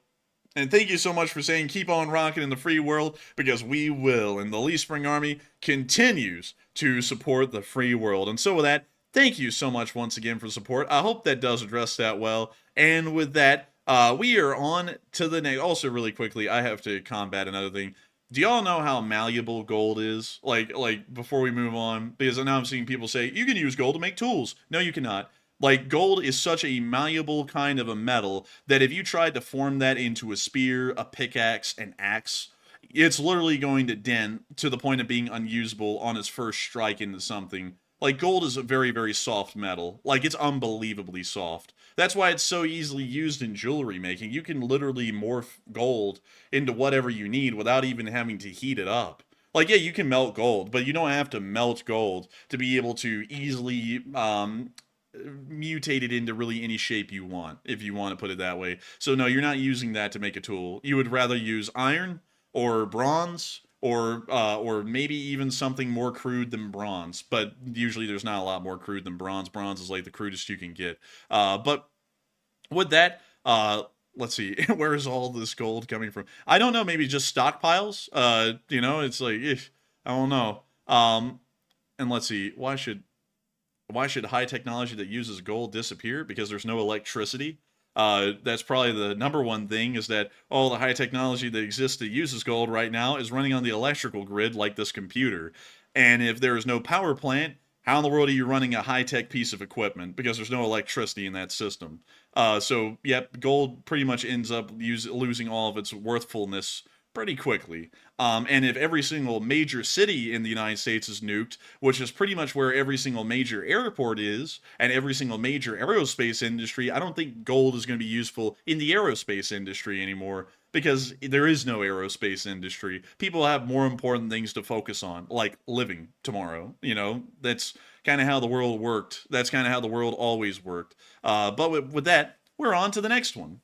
B: And thank you so much for saying keep on rocking in the free world, because we will. And the Lee Spring Army continues to support the free world. And so with that, thank you so much once again for support. I hope that does address that well. And with that, we are on to the next. Also, really quickly, I have to combat another thing. Do y'all know how malleable gold is? Like before we move on, because now I'm seeing people say, you can use gold to make tools. No, you cannot. Like, gold is such a malleable kind of a metal that if you tried to form that into a spear, a pickaxe, an axe, it's literally going to dent to the point of being unusable on its first strike into something. Like, gold is a very, very soft metal. Like, it's unbelievably soft. That's why it's so easily used in jewelry making. You can literally morph gold into whatever you need without even having to heat it up. Like, yeah, you can melt gold, but you don't have to melt gold to be able to easily mutate it into really any shape you want, if you want to put it that way. So no, you're not using that to make a tool. You would rather use iron or bronze or maybe even something more crude than bronze, but usually there's not a lot more crude than bronze. Bronze is like the crudest you can get. But with that, let's see, where is all this gold coming from? I don't know, maybe just stockpiles? You know, it's like, I don't know. And let's see, why should high technology that uses gold disappear? Because there's no electricity. That's probably the number one thing, is that all the high technology that exists that uses gold right now is running on the electrical grid like this computer. And if there is no power plant, how in the world are you running a high-tech piece of equipment? Because there's no electricity in that system. So, yep, gold pretty much ends up losing all of its worthfulness pretty quickly. And if every single major city in the United States is nuked, which is pretty much where every single major airport is, and every single major aerospace industry, I don't think gold is going to be useful in the aerospace industry anymore, because there is no aerospace industry. People have more important things to focus on, like living tomorrow. You know, that's kind of how the world worked. That's kind of how the world always worked. But with that, we're on to the next one.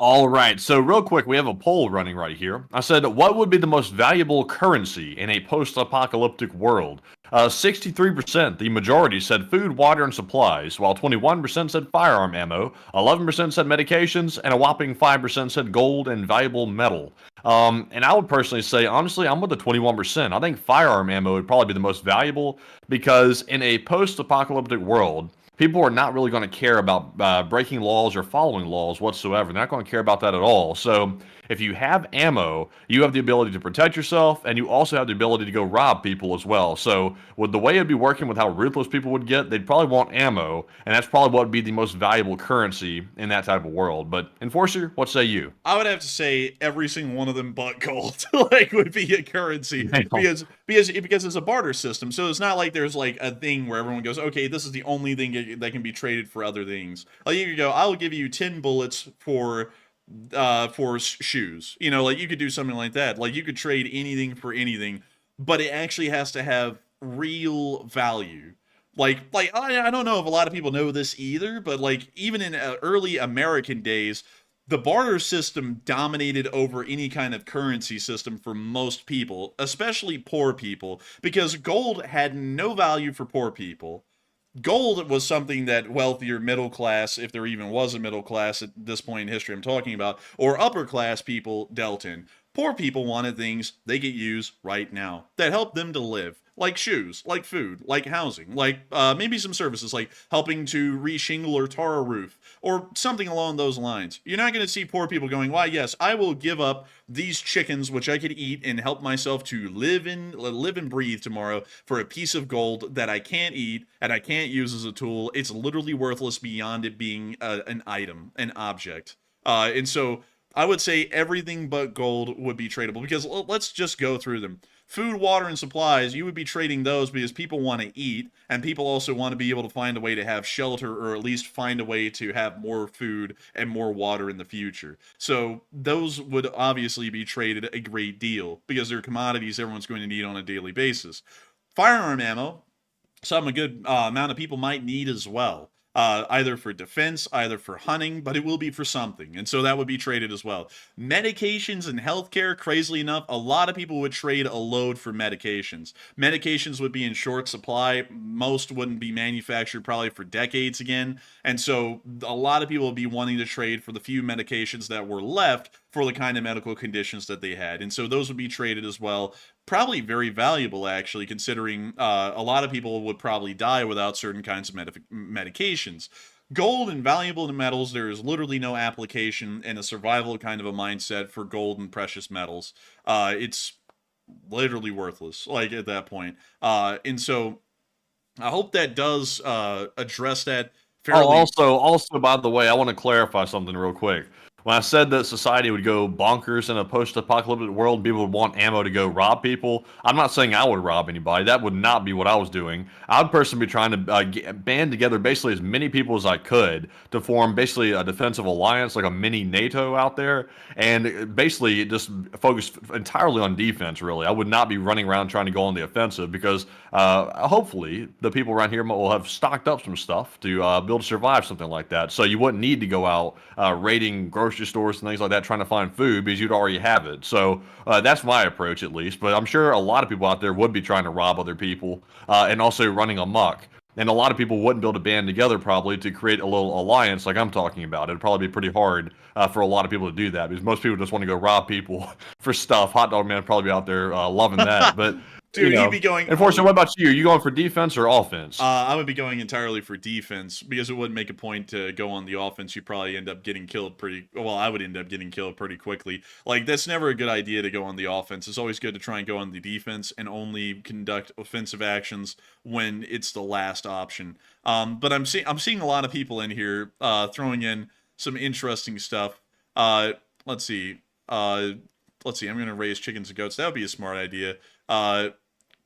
C: All right, so real quick, we have a poll running right here. I said, what would be the most valuable currency in a post-apocalyptic world? 63%, the majority, said food, water, and supplies, while 21% said firearm ammo, 11% said medications, and a whopping 5% said gold and valuable metal. And I would personally say, honestly, I'm with the 21%. I think firearm ammo would probably be the most valuable because in a post-apocalyptic world, people are not really going to care about breaking laws or following laws whatsoever. They're not going to care about that at all. So if you have ammo, you have the ability to protect yourself, and you also have the ability to go rob people as well. So with the way it'd be working with how ruthless people would get, they'd probably want ammo, and that's probably what would be the most valuable currency in that type of world. But Enforcer, what say you?
B: I would have to say every single one of them but gold like would be a currency because it's a barter system. So it's not like there's like a thing where everyone goes, okay, this is the only thing that can be traded for other things. Like you could go, I'll give you 10 bullets for shoes. You know, like you could do something like that. Like you could trade anything for anything, but it actually has to have real value. Like I don't know if a lot of people know this either, but like even in early American days, the barter system dominated over any kind of currency system for most people, especially poor people, because gold had no value for poor people. Gold was something that wealthier middle class, if there even was a middle class at this point in history I'm talking about, or upper class people dealt in. Poor people wanted things they could use right now that helped them to live, like shoes, like food, like housing, like maybe some services like helping to re-shingle or tar a roof, or something along those lines. You're not going to see poor people going, why, yes, I will give up these chickens which I could eat and help myself to live and breathe tomorrow for a piece of gold that I can't eat and I can't use as a tool. It's literally worthless beyond it being an item, an object. And so I would say everything but gold would be tradable, because let's just go through them. Food, water, and supplies, you would be trading those because people want to eat, and people also want to be able to find a way to have shelter, or at least find a way to have more food and more water in the future. So those would obviously be traded a great deal, because they're commodities everyone's going to need on a daily basis. Firearm ammo, some a good amount of people might need as well. Either for defense, either for hunting, but it will be for something. And so that would be traded as well. Medications and healthcare, crazily enough, a lot of people would trade a load for medications. Medications would be in short supply. Most wouldn't be manufactured probably for decades again. And so a lot of people would be wanting to trade for the few medications that were left for the kind of medical conditions that they had. And so those would be traded as well. Probably very valuable, actually, considering a lot of people would probably die without certain kinds of medications. Gold and valuable metals, there is literally no application in a survival kind of a mindset for gold and precious metals. It's literally worthless, like, at that point. And so I hope that does address that fairly.
C: Oh, also, by the way, I want to clarify something real quick. When I said that society would go bonkers in a post-apocalyptic world, people would want ammo to go rob people, I'm not saying I would rob anybody. That would not be what I was doing. I would personally be trying to band together basically as many people as I could to form basically a defensive alliance, like a mini NATO out there, and basically just focus entirely on defense, really. I would not be running around trying to go on the offensive, because hopefully the people around here will have stocked up some stuff to be able to survive something like that. So you wouldn't need to go out raiding grocery stores and things like that trying to find food, because you'd already have it. So that's my approach, at least. But I'm sure a lot of people out there would be trying to rob other people and also running amok. And a lot of people wouldn't be able to band together probably to create a little alliance like I'm talking about. It'd probably be pretty hard for a lot of people to do that, because most people just want to go rob people for stuff. Hot Dog Man would probably be out there loving that. But
B: dude, you'd be going.
C: Unfortunately, what about you? Are you going for defense or offense?
B: I would be going entirely for defense, because it wouldn't make a point to go on the offense. You'd probably end up getting killed I would end up getting killed pretty quickly. Like, that's never a good idea to go on the offense. It's always good to try and go on the defense and only conduct offensive actions when it's the last option. But I'm seeing a lot of people in here throwing in some interesting stuff. Let's see. I'm going to raise chickens and goats. That would be a smart idea.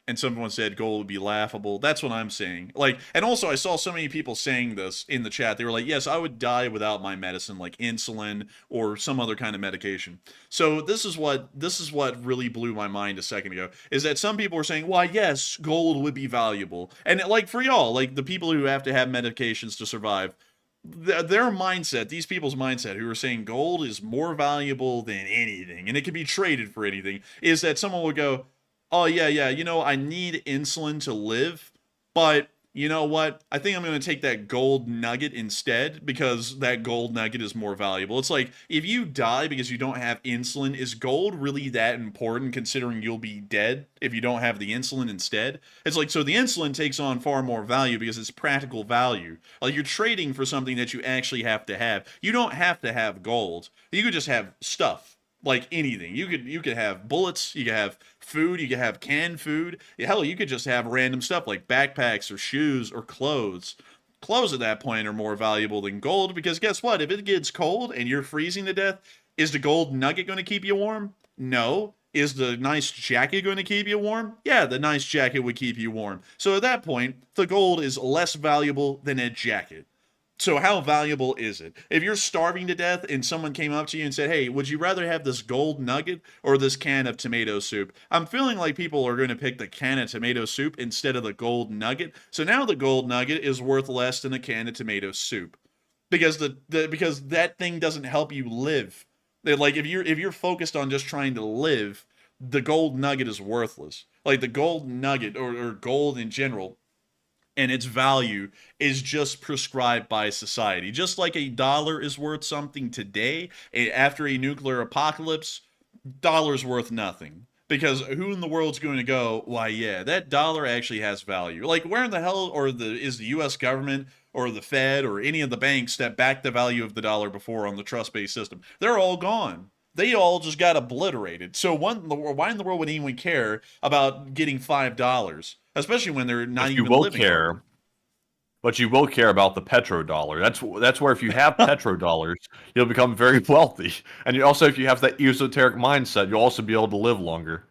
B: And someone said gold would be laughable. That's what I'm saying. Like, and also I saw so many people saying this in the chat. They were like, yes, I would die without my medicine, like insulin or some other kind of medication. So this is what really blew my mind a second ago, is that some people were saying, why, yes, gold would be valuable. And like, for y'all, like the people who have to have medications to survive, their mindset, these people's mindset who are saying gold is more valuable than anything and it can be traded for anything, is that someone would go, oh yeah, you know, I need insulin to live, but you know what? I think I'm going to take that gold nugget instead because that gold nugget is more valuable. It's like, if you die because you don't have insulin, is gold really that important considering you'll be dead if you don't have the insulin instead? It's like, so the insulin takes on far more value because it's practical value. Like, you're trading for something that you actually have to have. You don't have to have gold. You could just have stuff. Like anything. You could have bullets, you could have food, you could have canned food. Hell, you could just have random stuff like backpacks or shoes or clothes. Clothes at that point are more valuable than gold because guess what? If it gets cold and you're freezing to death, is the gold nugget going to keep you warm? No. Is the nice jacket going to keep you warm? Yeah, the nice jacket would keep you warm. So at that point, the gold is less valuable than a jacket. So how valuable is it? If you're starving to death and someone came up to you and said, hey, would you rather have this gold nugget or this can of tomato soup? I'm feeling like people are going to pick the can of tomato soup instead of the gold nugget. So now the gold nugget is worth less than a can of tomato soup. Because because that thing doesn't help you live. Like if you're focused on just trying to live, the gold nugget is worthless. Like the gold nugget or gold in general and its value is just prescribed by society. Just like a dollar is worth something today, after a nuclear apocalypse, dollar's worth nothing. Because who in the world's going to go, why, yeah, that dollar actually has value? Like, where in the hell is the U.S. government or the Fed or any of the banks that backed the value of the dollar before on the trust-based system? They're all gone. They all just got obliterated. So why in the world would anyone care about getting $5? Especially when they're not even living.
C: But you will care about the petrodollar. That's where if you have petrodollars, you'll become very wealthy. And also, if you have that esoteric mindset, you'll also be able to live longer.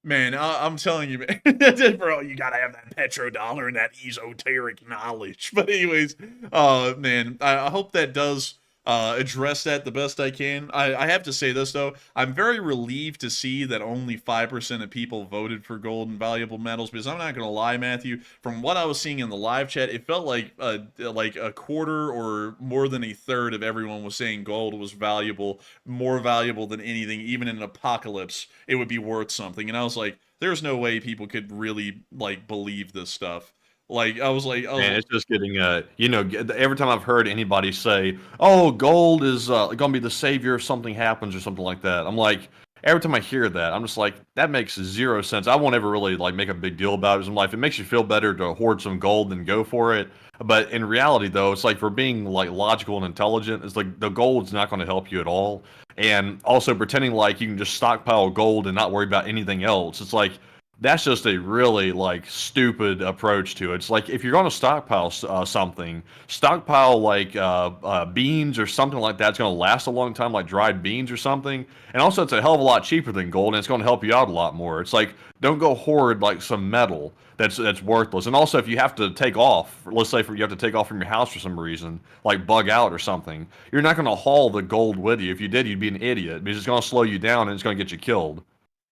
B: Man, I'm telling you, man, bro, you gotta have that petrodollar and that esoteric knowledge. But anyways, man, I hope that does address that the best I can. I have to say this, though. I'm very relieved to see that only 5% of people voted for gold and valuable metals, because I'm not going to lie, Matthew, from what I was seeing in the live chat, it felt like a quarter or more than a third of everyone was saying gold was valuable, more valuable than anything. Even in an apocalypse, it would be worth something. And I was like, there's no way people could really, like, believe this stuff. Like, I was like,
C: man, it's just getting, you know, every time I've heard anybody say, oh, gold is going to be the savior if something happens or something like that. I'm like, every time I hear that, I'm just like, that makes zero sense. I won't ever really, like, make a big deal about it. I'm like, if it makes you feel better to hoard some gold, then go for it. But in reality, though, it's like, for being, like, logical and intelligent, it's like, the gold's not going to help you at all. And also pretending like you can just stockpile gold and not worry about anything else. It's like, that's just a really, like, stupid approach to it. It's like, if you're going to stockpile something, stockpile, like, beans or something like that. It's going to last a long time, like dried beans or something. And also, it's a hell of a lot cheaper than gold, and it's going to help you out a lot more. It's like, don't go hoard, like, some metal that's worthless. And also, if you have to take off, let's say you have to take off from your house for some reason, like bug out or something, you're not going to haul the gold with you. If you did, you'd be an idiot, because it's going to slow you down and it's going to get you killed.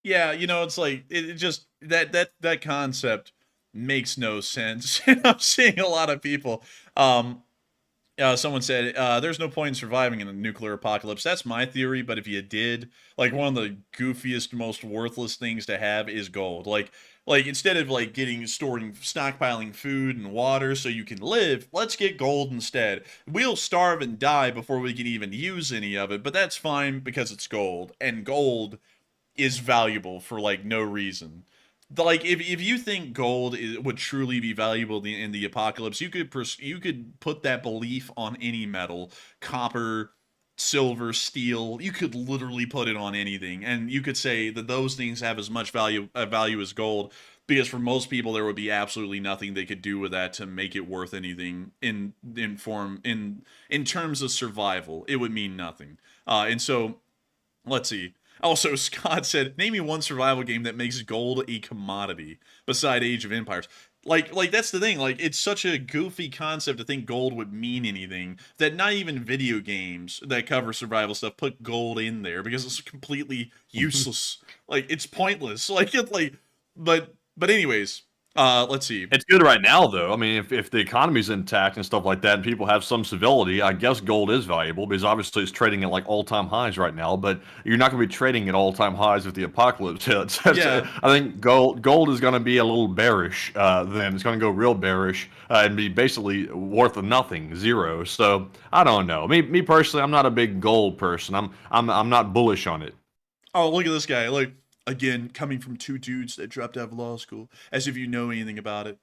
B: Yeah, you know, it's like, it just, that concept makes no sense. And I'm seeing a lot of people, someone said, there's no point in surviving in a nuclear apocalypse. That's my theory, but if you did, like, one of the goofiest, most worthless things to have is gold. Like instead of, like, stockpiling food and water so you can live, let's get gold instead. We'll starve and die before we can even use any of it, but that's fine because it's gold. And gold is valuable for, like, no reason. Like, if you think gold would truly be valuable in the apocalypse, you could put that belief on any metal, copper, silver, steel. You could literally put it on anything, and you could say that those things have as much value as gold, because for most people there would be absolutely nothing they could do with that to make it worth anything in terms of survival. It would mean nothing. And so, let's see. Also, Scott said, name me one survival game that makes gold a commodity beside Age of Empires. Like that's the thing. Like, it's such a goofy concept to think gold would mean anything that not even video games that cover survival stuff put gold in there, because it's completely useless. Like, it's pointless. But anyways, Let's see.
C: It's good right now, though. I mean, if the economy's intact and stuff like that, and people have some civility, I guess gold is valuable because obviously it's trading at like all-time highs right now. But you're not going to be trading at all-time highs if the apocalypse hits.
B: Yeah.
C: I think gold is going to be a little bearish. Then it's going to go real bearish and be basically worth nothing, zero. So I don't know. Me personally, I'm not a big gold person. I'm not bullish on it.
B: Oh, look at this guy. Like, again, coming from two dudes that dropped out of law school, as if you know anything about it.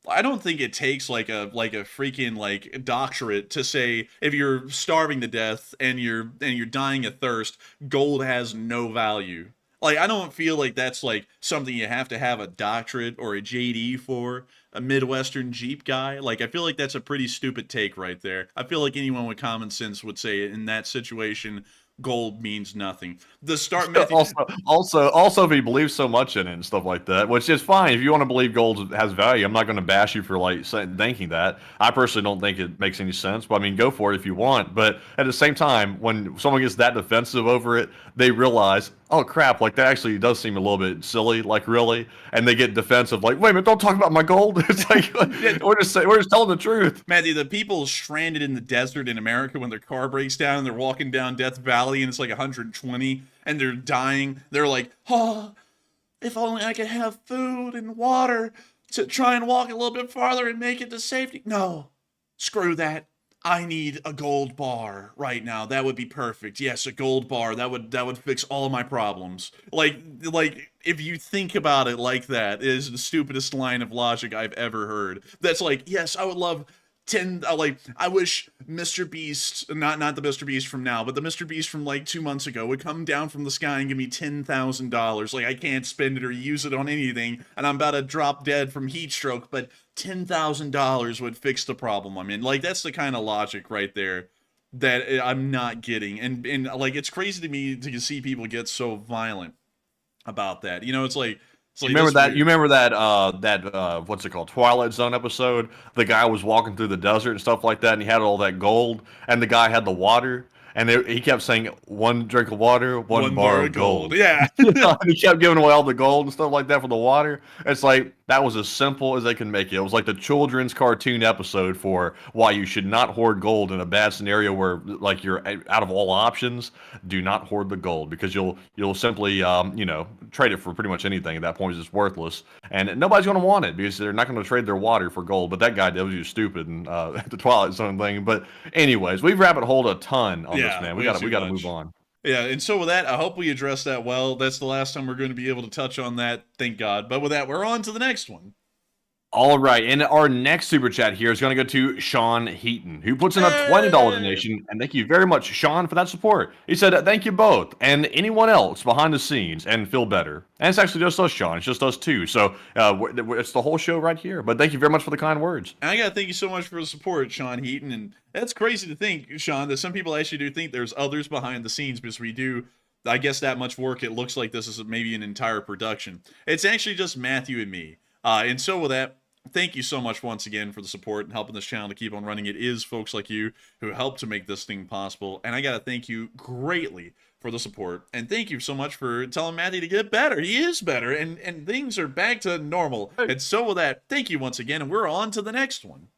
B: I don't think it takes like a freaking like doctorate to say if you're starving to death and you're dying of thirst, gold has no value. Like, I don't feel like that's like something you have to have a doctorate or a JD for, a Midwestern Jeep guy. Like, I feel like that's a pretty stupid take right there. I feel like anyone with common sense would say in that situation, gold means nothing. The start method.
C: Also, if you believe so much in it and stuff like that, which is fine. If you want to believe gold has value, I'm not going to bash you for like thinking that. I personally don't think it makes any sense, but I mean, go for it if you want. But at the same time, when someone gets that defensive over it, they realize, oh crap, like that actually does seem a little bit silly, like really, and they get defensive, like, wait a minute, don't talk about my gold. It's like we're just telling the truth.
B: Matthew, the people stranded in the desert in America when their car breaks down and they're walking down Death Valley and it's like 120 and they're dying. They're like, oh, if only I could have food and water to try and walk a little bit farther and make it to safety. No, screw that. I need a gold bar right now. That would be perfect. Yes, a gold bar. That would fix all my problems. Like if you think about it like that, it is the stupidest line of logic I've ever heard. That's like, yes, I would love 10, I wish Mr. Beast, not the Mr. Beast from now, but the Mr. Beast from like 2 months ago would come down from the sky and give me $10,000. Like, I can't spend it or use it on anything, and I'm about to drop dead from heat stroke, but $10,000 would fix the problem I'm in. Like, that's the kind of logic right there that I'm not getting. And like, it's crazy to me to see people get so violent about that. You know, it's like,
C: you remember that? You remember that? What's it called? Twilight Zone episode. The guy was walking through the desert and stuff like that, and he had all that gold, and the guy had the water, and he kept saying, "1 drink of water, one bar of gold."
B: Yeah,
C: and he kept giving away all the gold and stuff like that for the water. It's like that was as simple as they can make it. It was like the children's cartoon episode for why you should not hoard gold in a bad scenario where like you're out of all options. Do not hoard the gold because you'll simply trade it for pretty much anything at that point. It's worthless, and nobody's going to want it because they're not going to trade their water for gold. But that guy did, was just stupid and the Twilight Zone thing. But anyways, we've rabbit holed a ton on this, man. We got to move on.
B: Yeah, and so with that, I hope we addressed that well. That's the last time we're going to be able to touch on that, thank God. But with that, we're on to the next one.
C: All right, and our next super chat here is going to go to Sean Heaton, who puts in a $20 donation, and thank you very much, Sean, for that support. He said, thank you both, and anyone else behind the scenes, and feel better. And it's actually just us, Sean. It's just us two, so it's the whole show right here. But thank you very much for the kind words.
B: And I got to thank you so much for the support, Sean Heaton, and that's crazy to think, Sean, that some people actually do think there's others behind the scenes, because we do, I guess, that much work. It looks like this is maybe an entire production. It's actually just Matthew and me. And so with that, thank you so much once again for the support and helping this channel to keep on running. It is folks like you who help to make this thing possible. And I got to thank you greatly for the support. And thank you so much for telling Matthew to get better. He is better, and things are back to normal. And so with that, thank you once again. And we're on to the next one.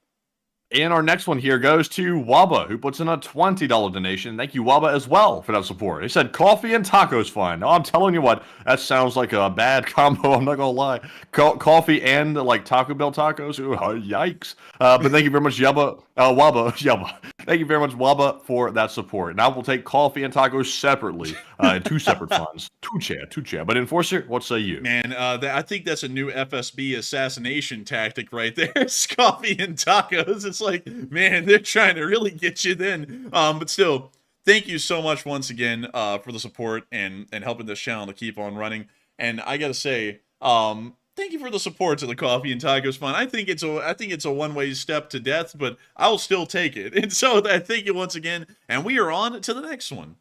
C: And our next one here goes to Waba, who puts in a $20 donation. Thank you, Waba, as well, for that support. He said, coffee and tacos fine. Oh, I'm telling you what, that sounds like a bad combo. I'm not going to lie. Coffee and, like, Taco Bell tacos? Ooh, yikes. But thank you very much, Waba. Thank you very much, Waba, for that support. And I will take coffee and tacos separately in two separate funds. Two chair. But Enforcer, what say you?
B: Man, I think that's a new FSB assassination tactic right there. It's coffee and tacos. It's like, man, they're trying to really get you then. But still, thank you so much once again for the support and helping this channel to keep on running. And I gotta say, thank you for the support to the coffee and tacos fund. I think it's a one-way step to death, but I'll still take it. And so I thank you once again, and we are on to the next one.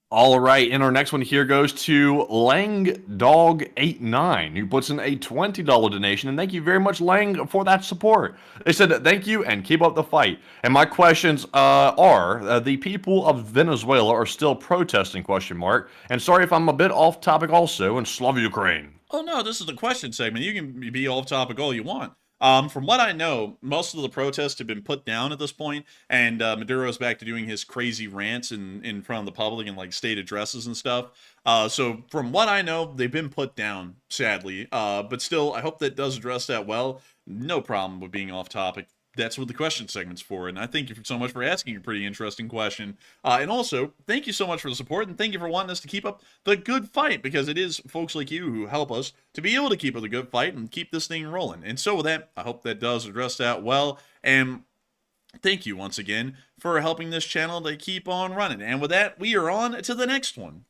C: All right, and our next one here goes to LangDog89, who puts in a $20 donation, and thank you very much, Lang, for that support. They said thank you and keep up the fight. And my questions are: the people of Venezuela are still protesting? ? And sorry if I'm a bit off topic, also, and Slava Ukraine.
B: Oh no, this is the question segment. You can be off topic all you want. From what I know, most of the protests have been put down at this point, and Maduro's back to doing his crazy rants in front of the public and like state addresses and stuff. So from what I know, they've been put down, sadly. But still, I hope that does address that well. No problem with being off topic. That's what the question segment's for, and I thank you so much for asking a pretty interesting question. And also, thank you so much for the support, and thank you for wanting us to keep up the good fight, because it is folks like you who help us to be able to keep up the good fight and keep this thing rolling. And so with that, I hope that does address that well, and thank you once again for helping this channel to keep on running. And with that, we are on to the next one.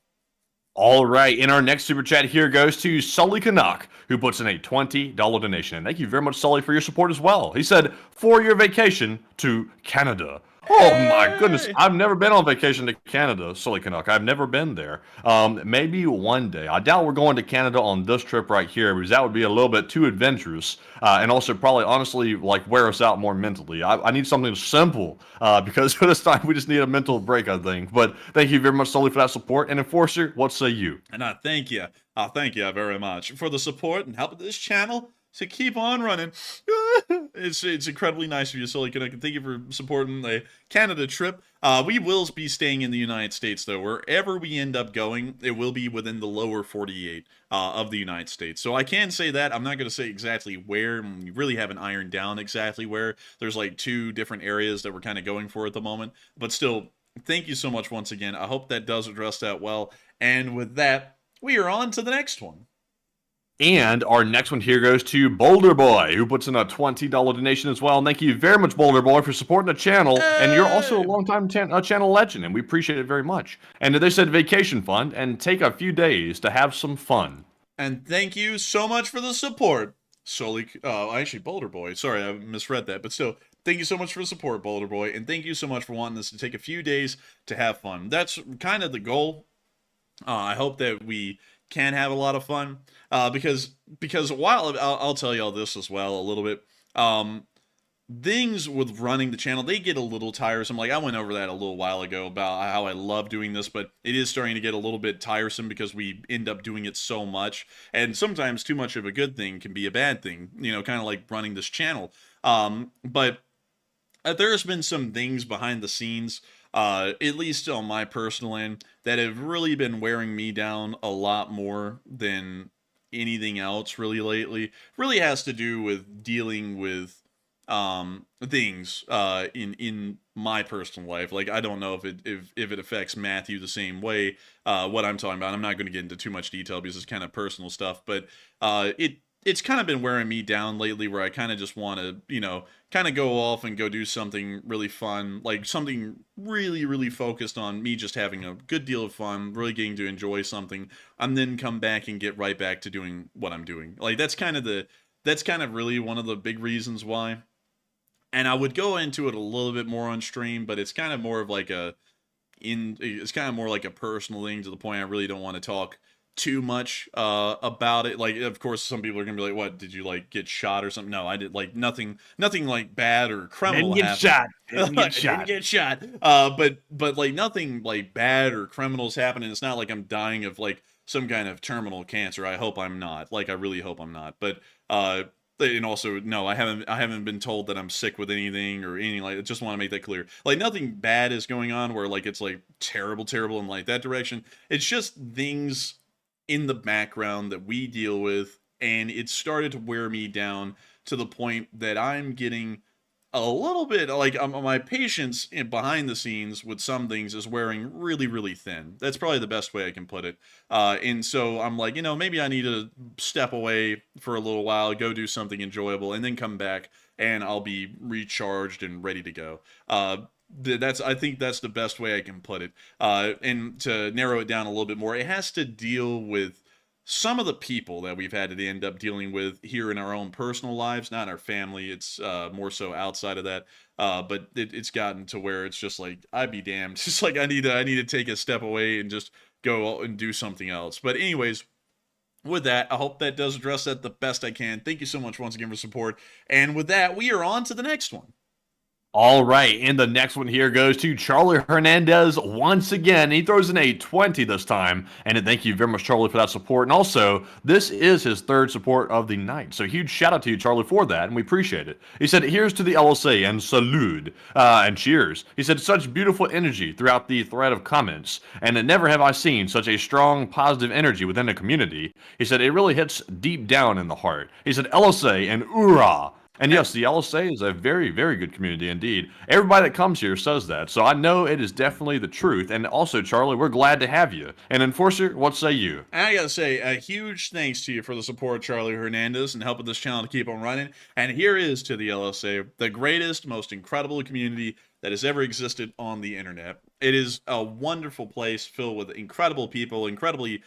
C: All right, and our next super chat here goes to Sully Canuck, who puts in a $20 donation. And thank you very much, Sully, for your support as well. He said, for your vacation to Canada. Oh my goodness, I've never been on vacation to Canada, Sully Canuck. I've never been there. Maybe one day. I doubt we're going to Canada on this trip right here, because that would be a little bit too adventurous, and also probably, honestly, like wear us out more mentally. I need something simple, because for this time we just need a mental break, I think. But thank you very much, Sully, for that support. And Enforcer, what say you?
B: And I thank you very much for the support and helping this channel to keep on running. It's incredibly nice of you, Sully Canuck, and thank you for supporting the Canada trip. We will be staying in the United States, though. Wherever we end up going, it will be within the lower 48 of the United States. So I can say that. I'm not going to say exactly where. We really haven't ironed down exactly where. There's like 2 different areas that we're kind of going for at the moment. But still, thank you so much once again. I hope that does address that well. And with that, we are on to the next one.
C: And our next one here goes to Boulder Boy, who puts in a $20 donation as well. And thank you very much, Boulder Boy, for supporting the channel. And you're also a longtime channel legend, and we appreciate it very much. And they said vacation fund and take a few days to have some fun.
B: And thank you so much for the support, actually, Boulder Boy. Sorry, I misread that. But still, thank you so much for the support, Boulder Boy. And thank you so much for wanting us to take a few days to have fun. That's kind of the goal. I hope that we can have a lot of fun, because while I'll tell y'all this as well a little bit, things with running the channel, they get a little tiresome. Like I went over that a little while ago about how I love doing this, but it is starting to get a little bit tiresome because we end up doing it so much, and sometimes too much of a good thing can be a bad thing, you know, kind of like running this channel. But there's been some things behind the scenes, at least on my personal end, that have really been wearing me down a lot more than anything else really lately. Really has to do with dealing with things in my personal life. Like I don't know if it affects Matthew the same way, what I'm talking about. I'm not going to get into too much detail because it's kind of personal stuff, but it's kind of been wearing me down lately, where I kind of just want to, you know, kind of go off and go do something really fun, like something really, really focused on me just having a good deal of fun, really getting to enjoy something, and then come back and get right back to doing what I'm doing. Like that's kind of really one of the big reasons why. And I would go into it a little bit more on stream, but it's kind of more of like it's kind of more like a personal thing, to the point I really don't want to talk too much about it. Like, of course, some people are gonna be like, "What, did you like get shot or something?" No, I did like nothing like bad or criminal happened. Didn't get shot. But like nothing like bad or criminals happening. It's not like I'm dying of like some kind of terminal cancer. I hope I'm not. Like I really hope I'm not. But and also, no, I haven't been told that I'm sick with anything or anything like that. Just want to make that clear. Like nothing bad is going on where like it's like terrible in like that direction. It's just things in the background that we deal with, and it started to wear me down to the point that I'm getting a little bit like my patience behind the scenes with some things is wearing really, really thin. That's probably the best way I can put it. And so I'm like, you know, maybe I need to step away for a little while, go do something enjoyable, and then come back and I'll be recharged and ready to go. I think that's the best way I can put it. And to narrow it down a little bit more, it has to deal with some of the people that we've had to end up dealing with here in our own personal lives, not in our family, it's more so outside of that. But it's gotten to where it's just like, I'd be damned. It's just like I need to take a step away and just go and do something else. But anyways, with that, I hope that does address that the best I can. Thank you so much once again for support. And with that, we are on to the next one.
C: All right, and the next one here goes to Charlie Hernandez once again. He throws in a 20 this time, and thank you very much, Charlie, for that support. And also, this is his third support of the night, so huge shout out to you, Charlie, for that, and we appreciate it. He said, here's to the LSA, and salute, and cheers. He said, such beautiful energy throughout the thread of comments, and never have I seen such a strong, positive energy within a community. He said, it really hits deep down in the heart. He said, LSA and Ura. And yes, the LSA is a very, very good community indeed. Everybody that comes here says that, so I know it is definitely the truth. And also, Charlie, we're glad to have you. And Enforcer, what say you?
B: I gotta say, a huge thanks to you for the support, Charlie Hernandez, and helping this channel to keep on running. And here is to the LSA, the greatest, most incredible community that has ever existed on the internet. It is a wonderful place filled with incredible people, incredibly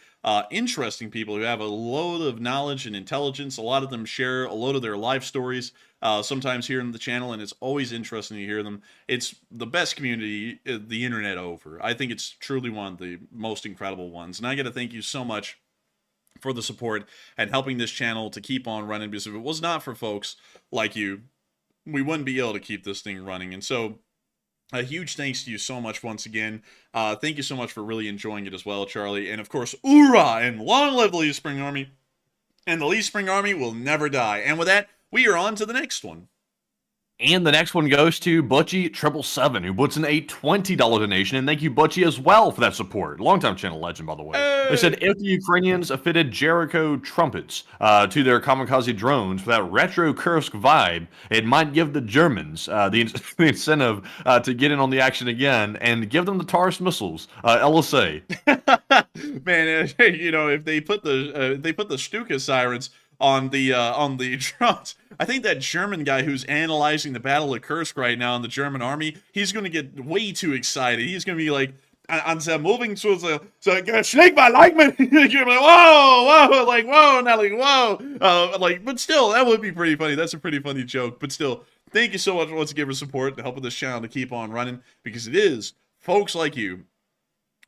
B: interesting people who have a load of knowledge and intelligence. A lot of them share a load of their life stories sometimes here in the channel, and it's always interesting to hear them. It's the best community the internet over. I think it's truly one of the most incredible ones, and I got to thank you so much for the support and helping this channel to keep on running, because if it was not for folks like you, we wouldn't be able to keep this thing running. And so a huge thanks to you so much once again. Thank you so much for really enjoying it as well, Charlie. And of course, Ura, and long live the Lee Spring Army. And the Lee Spring Army will never die. And with that, we are on to the next one.
C: And the next one goes to Butchie777, who puts in a $20 donation. And thank you, Butchie, as well for that support. Longtime channel legend, by the way.
B: Hey!
C: They said, if the Ukrainians fitted Jericho trumpets to their kamikaze drones for that retro Kursk vibe, it might give the Germans the incentive to get in on the action again and give them the Taurus missiles. LSA.
B: Man, you know, if they put the Stuka sirens on the drones, I think that German guy who's analyzing the Battle of Kursk right now in the German army, he's going to get way too excited. He's going to be like, and they're moving to the schläg mal Leichmann. You're like, whoa, like, whoa, not like, whoa. Like, but still, that would be pretty funny. That's a pretty funny joke. But still, thank you so much once again for support and helping this channel to keep on running, because it is folks like you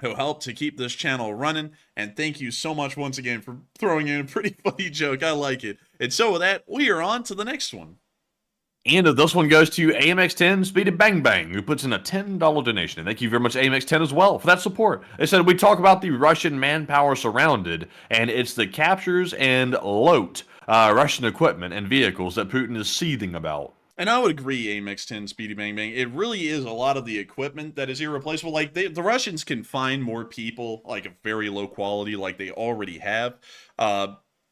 B: who help to keep this channel running. And thank you so much once again for throwing in a pretty funny joke. I like it. And so with that, we are on to the next one.
C: And this one goes to AMX10 Speedy Bang Bang, who puts in a $10 donation. And thank you very much, AMX10, as well, for that support. They said, we talk about the Russian manpower surrounded, and it's the captures and loot Russian equipment and vehicles that Putin is seething about.
B: And I would agree, AMX10 Speedy Bang Bang. It really is a lot of the equipment that is irreplaceable. Like, the Russians can find more people, like, of very low quality, like they already have.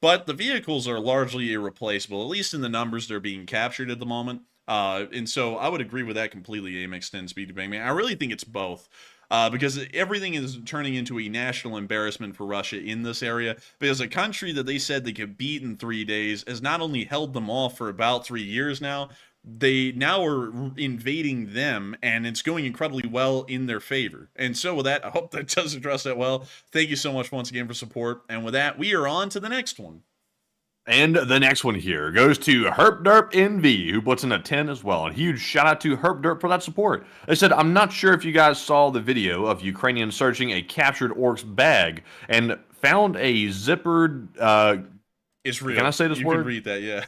B: But the vehicles are largely irreplaceable, at least in the numbers they're being captured at the moment. And so I would agree with that completely, AMX10 Speedy Bang Bang. I really think it's both. Because everything is turning into a national embarrassment for Russia in this area, because a country that they said they could beat in 3 days has not only held them off for about 3 years now, they now are invading them, and it's going incredibly well in their favor. And so with that, I hope that does address that well. Thank you so much once again for support. And with that, we are on to the next one.
C: And the next one here goes to HerpDerp NV, who puts in a 10 as well. And huge shout out to HerpDerp for that support. They said, I'm not sure if you guys saw the video of Ukrainians searching a captured orc's bag and found a zippered...
B: It's real.
C: Can I say this word?
B: You can read that, yeah.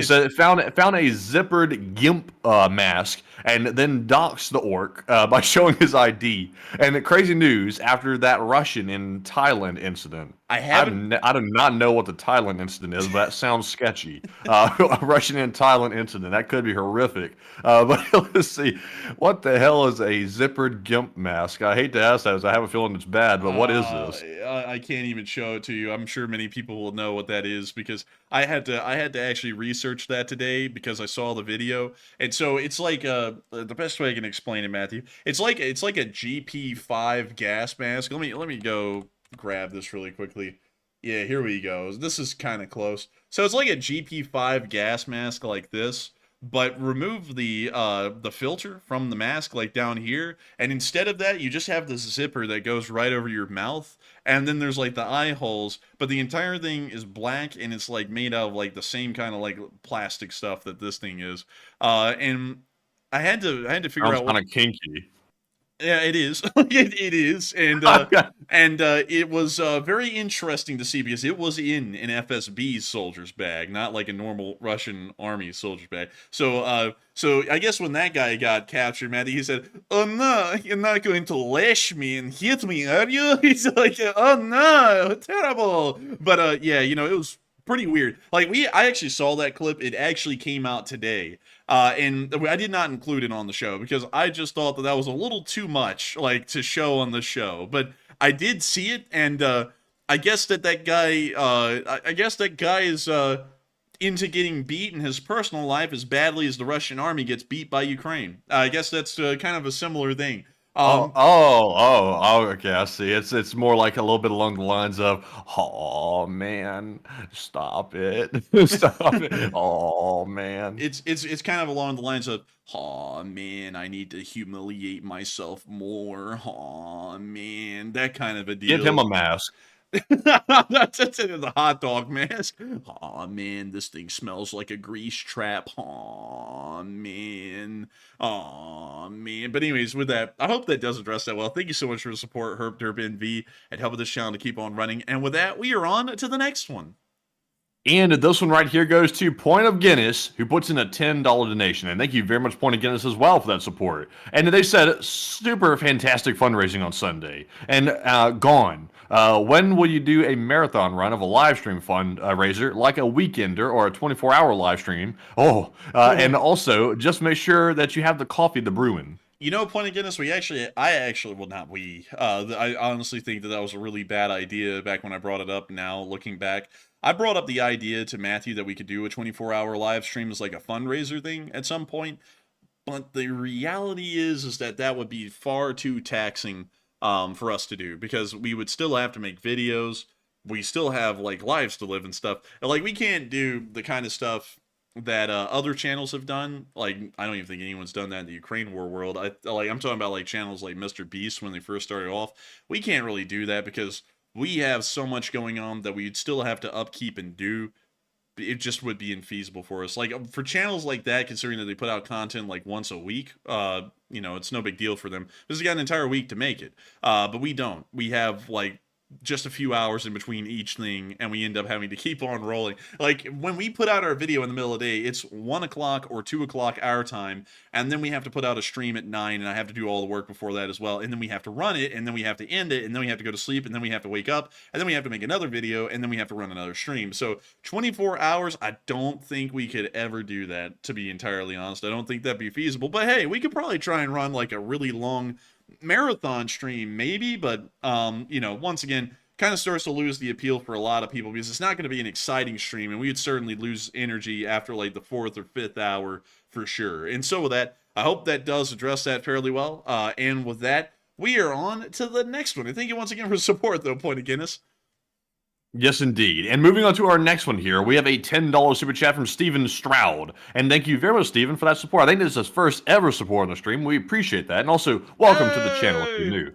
C: So it found a zippered gimp mask and then doxed the orc by showing his ID. And the crazy news after that Russian in Thailand incident. I do not know what the Thailand incident is, but that sounds sketchy. A Russian in Thailand incident, that could be horrific. But let's see, what the hell is a zippered gimp mask? I hate to ask that, as I have a feeling it's bad. But what is this?
B: I can't even show it to you. I'm sure many people will know what that is, because I had to actually research that today because I saw the video. And so it's like the best way I can explain it, Matthew. It's like a GP5 gas mask. Let me go grab this really quickly. Yeah, here we go. This is kind of close. So it's like a GP5 gas mask like this, but remove the filter from the mask, like down here, and instead of that, you just have this zipper that goes right over your mouth, and then there's like the eye holes, but the entire thing is black, and it's like made out of like the same kind of like plastic stuff that this thing is. And I had to figure out what
C: kind of kinky.
B: Yeah, it is. It is, and it was very interesting to see because it was in an FSB soldier's bag, not like a normal Russian army soldier's bag. So, so I guess when that guy got captured, Matty, he said, "Oh no, you're not going to lash me and hit me, are you?" He's like, "Oh no, terrible." But yeah, you know, it was pretty weird. Like I actually saw that clip. It actually came out today. And I did not include it on the show because I just thought that was a little too much, like, to show on the show. But I did see it, and I guess that guy, I guess that guy is into getting beat in his personal life as badly as the Russian army gets beat by Ukraine. I guess that's kind of a similar thing.
C: Okay, I see. It's more like a little bit along the lines of, oh man, stop it, stop it, oh man.
B: It's kind of along the lines of, oh man, I need to humiliate myself more. Oh man, that kind of a deal.
C: Give him a mask.
B: That's the hot dog mask. Oh man, this thing smells like a grease trap. Oh man. Oh man. But anyways, with that, I hope that does address that well. Thank you so much for the support, Herb Durbin V, and helping this channel to keep on running. And with that, we are on to the next one.
C: And this one right here goes to Point of Guinness, who puts in a $10 donation. And thank you very much, Point of Guinness, as well for that support. And they said, super fantastic fundraising on Sunday. And gone. When will you do a marathon run of a live stream fundraiser, like a weekender or a 24-hour live stream? And also, just make sure that you have the coffee to brewing.
B: You know, Point of Guinness, I honestly think that was a really bad idea back when I brought it up. Now, looking back, I brought up the idea to Matthew that we could do a 24-hour live stream as like a fundraiser thing at some point. But the reality is that would be far too taxing for us to do, because we would still have to make videos. We still have like lives to live and stuff. Like, we can't do the kind of stuff that other channels have done. Like, I don't even think anyone's done that in the Ukraine war world. I'm talking about like channels like Mr. Beast when they first started off. We can't really do that because we have so much going on that we'd still have to upkeep and do. It just would be infeasible for us. Like, for channels like that, considering that they put out content like once a week, you know, it's no big deal for them because they got an entire week to make it. But we don't. We have like just a few hours in between each thing, and we end up having to keep on rolling. Like, when we put out our video in the middle of the day, it's 1 o'clock or 2 o'clock our time, and then we have to put out a stream at 9, and I have to do all the work before that as well, and then we have to run it, and then we have to end it, and then we have to go to sleep, and then we have to wake up, and then we have to make another video, and then we have to run another stream. So 24 hours, I don't think we could ever do that, to be entirely honest. I don't think that'd be feasible, but hey, we could probably try and run like a really long marathon stream maybe, but you know, once again, kind of starts to lose the appeal for a lot of people because it's not going to be an exciting stream, and we would certainly lose energy after like the 4th or 5th hour for sure. And so with that, I hope that does address that fairly well. And with that, we are on to the next one. And thank you once again for support, though, Point of Guinness.
C: Yes, indeed. And moving on to our next one here, we have a $10 super chat from Steven Stroud. And thank you very much, Steven, for that support. I think this is his first ever support on the stream. We appreciate that. And also, welcome to the channel if you're new.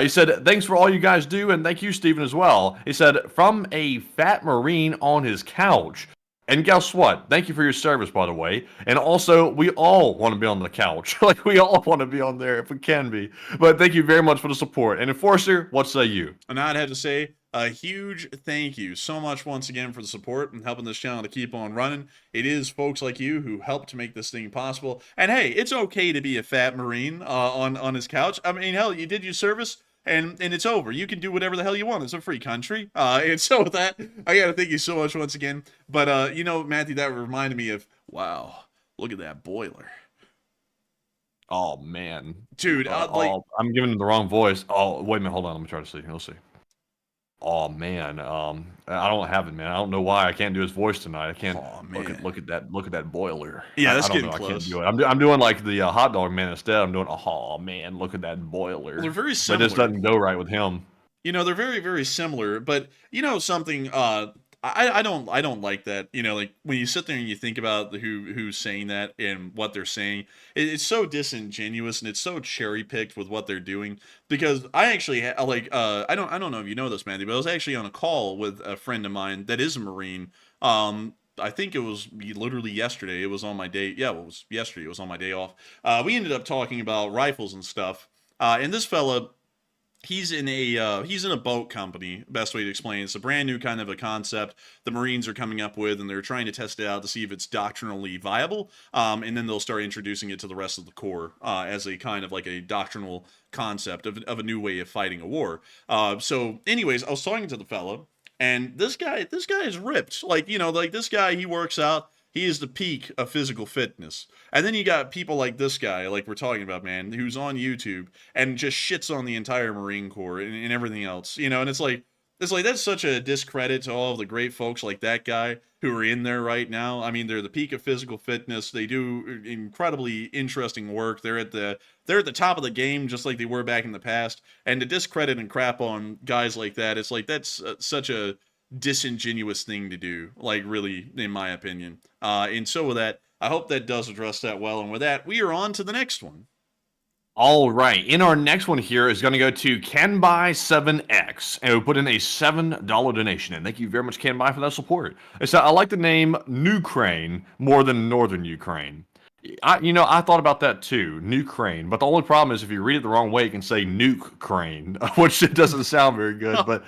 C: He said, thanks for all you guys do, and thank you, Steven, as well. He said, from a fat Marine on his couch. And guess what? Thank you for your service, by the way. And also, we all want to be on the couch. Like, we all want to be on there if we can be. But thank you very much for the support. And Enforcer, what say you?
B: And I'd have to say a huge thank you so much once again for the support and helping this channel to keep on running. It is folks like you who help to make this thing possible. And hey, it's okay to be a fat Marine on his couch. I mean, hell, you did your service. And it's over. You can do whatever the hell you want. It's a free country. And so with that, I got to thank you so much once again. But, you know, Matthew, that reminded me of, wow, look at that boiler.
C: Oh, man.
B: Dude, like,
C: I'm giving him the wrong voice. Oh, wait a minute. Hold on. Let me try to see. Let's see. Oh, man. I don't have it, man. I don't know why I can't do his voice tonight. I can't.
B: Oh, man.
C: Look at that boiler.
B: Yeah, that's getting
C: I
B: close.
C: can't do it. I'm doing like the hot dog man instead. I'm doing, oh, man, look at that boiler.
B: Well, they're very similar.
C: But this doesn't go right with him.
B: You know, they're very, very similar. But, you know, something, I don't like that. You know, like when you sit there and you think about who's saying that and what they're saying, it's so disingenuous and it's so cherry picked with what they're doing. Because I actually I don't know if you know this, Matthew, but I was actually on a call with a friend of mine that is a Marine. I think it was literally yesterday. It was on my day. Yeah, it was yesterday. It was on my day off. We ended up talking about rifles and stuff. And this fella, he's in a boat company. Best way to explain it. It's a brand new kind of a concept the Marines are coming up with, and they're trying to test it out to see if it's doctrinally viable. And then they'll start introducing it to the rest of the Corps as a kind of like a doctrinal concept of a new way of fighting a war. So, anyways, I was talking to the fellow. And this guy is ripped. Like, you know, like this guy, he works out. He is the peak of physical fitness. And then you got people like this guy, like we're talking about, man, who's on YouTube and just shits on the entire Marine Corps and everything else. You know, and it's like that's such a discredit to all of the great folks like that guy who are in there right now. I mean, they're the peak of physical fitness. They do incredibly interesting work. They're at the top of the game, just like they were back in the past. And to discredit and crap on guys like that, it's like that's such a disingenuous thing to do. Like, really, in my opinion. And so with that, I hope that does address that well. And with that, we are on to the next one.
C: All right, in our next one here is going to go to CanBuy7X, and we put in a $7 donation. And thank you very much, CanBuy, for that support. So I like the name Ukraine more than Northern Ukraine. I thought about that too, Ukraine. But the only problem is if you read it the wrong way, you can say Nuke Crane, which it doesn't sound very good. But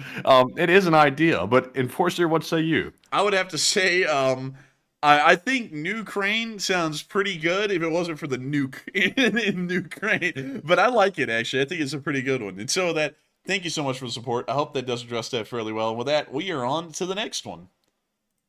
C: it is an idea. But Enforcer, what say you?
B: I would have to say, I think New Crane sounds pretty good if it wasn't for the nuke in New Crane. But I like it, actually. I think it's a pretty good one. And so that, thank you so much for the support. I hope that does address that fairly well. And with that, we are on to the next one.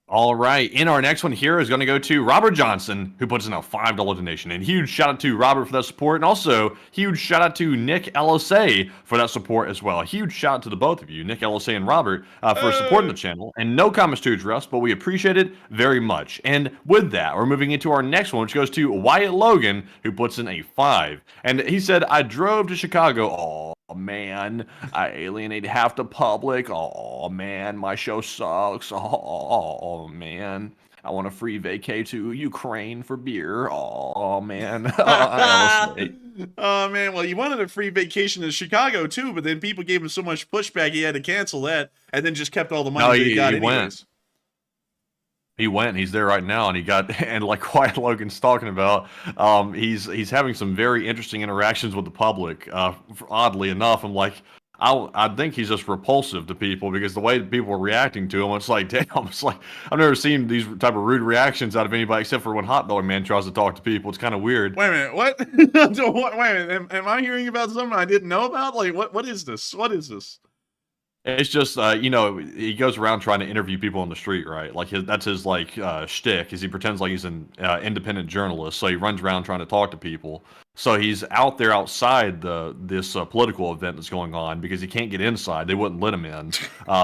C: All right, in our next one here is going to go to Robert Johnson, who puts in a $5 donation. And huge shout out to Robert for that support. And also, huge shout out to Nick LSA for that support as well. A huge shout out to the both of you, Nick LSA and Robert, for supporting the channel. And no comments to address, but we appreciate it very much. And with that, we're moving into our next one, which goes to Wyatt Logan, who puts in a 5. And he said, I drove to Chicago. Oh, man, I alienated half the public. Oh, man, my show sucks. Oh, man, I want a free vacay to Ukraine for beer. Oh, man.
B: Oh, man, well, you wanted a free vacation to Chicago, too, but then people gave him so much pushback he had to cancel that, and then just kept all the money that he got anyways.
C: He went. He's there right now, and he got, and like Wyatt Logan's talking about, he's having some very interesting interactions with the public. Oddly enough, I'm like, I think he's just repulsive to people because the way people are reacting to him, it's like, damn, it's like I've never seen these type of rude reactions out of anybody except for when Hot Dog Man tries to talk to people. It's kind of weird.
B: Wait a minute, what? Wait a minute, am I hearing about something I didn't know about? Like, what is this? What is this?
C: It's just, he goes around trying to interview people on the street, right? Like, that's his, like, shtick, is he pretends like he's an independent journalist, so he runs around trying to talk to people. So he's out there outside this political event that's going on because he can't get inside. They wouldn't let him in.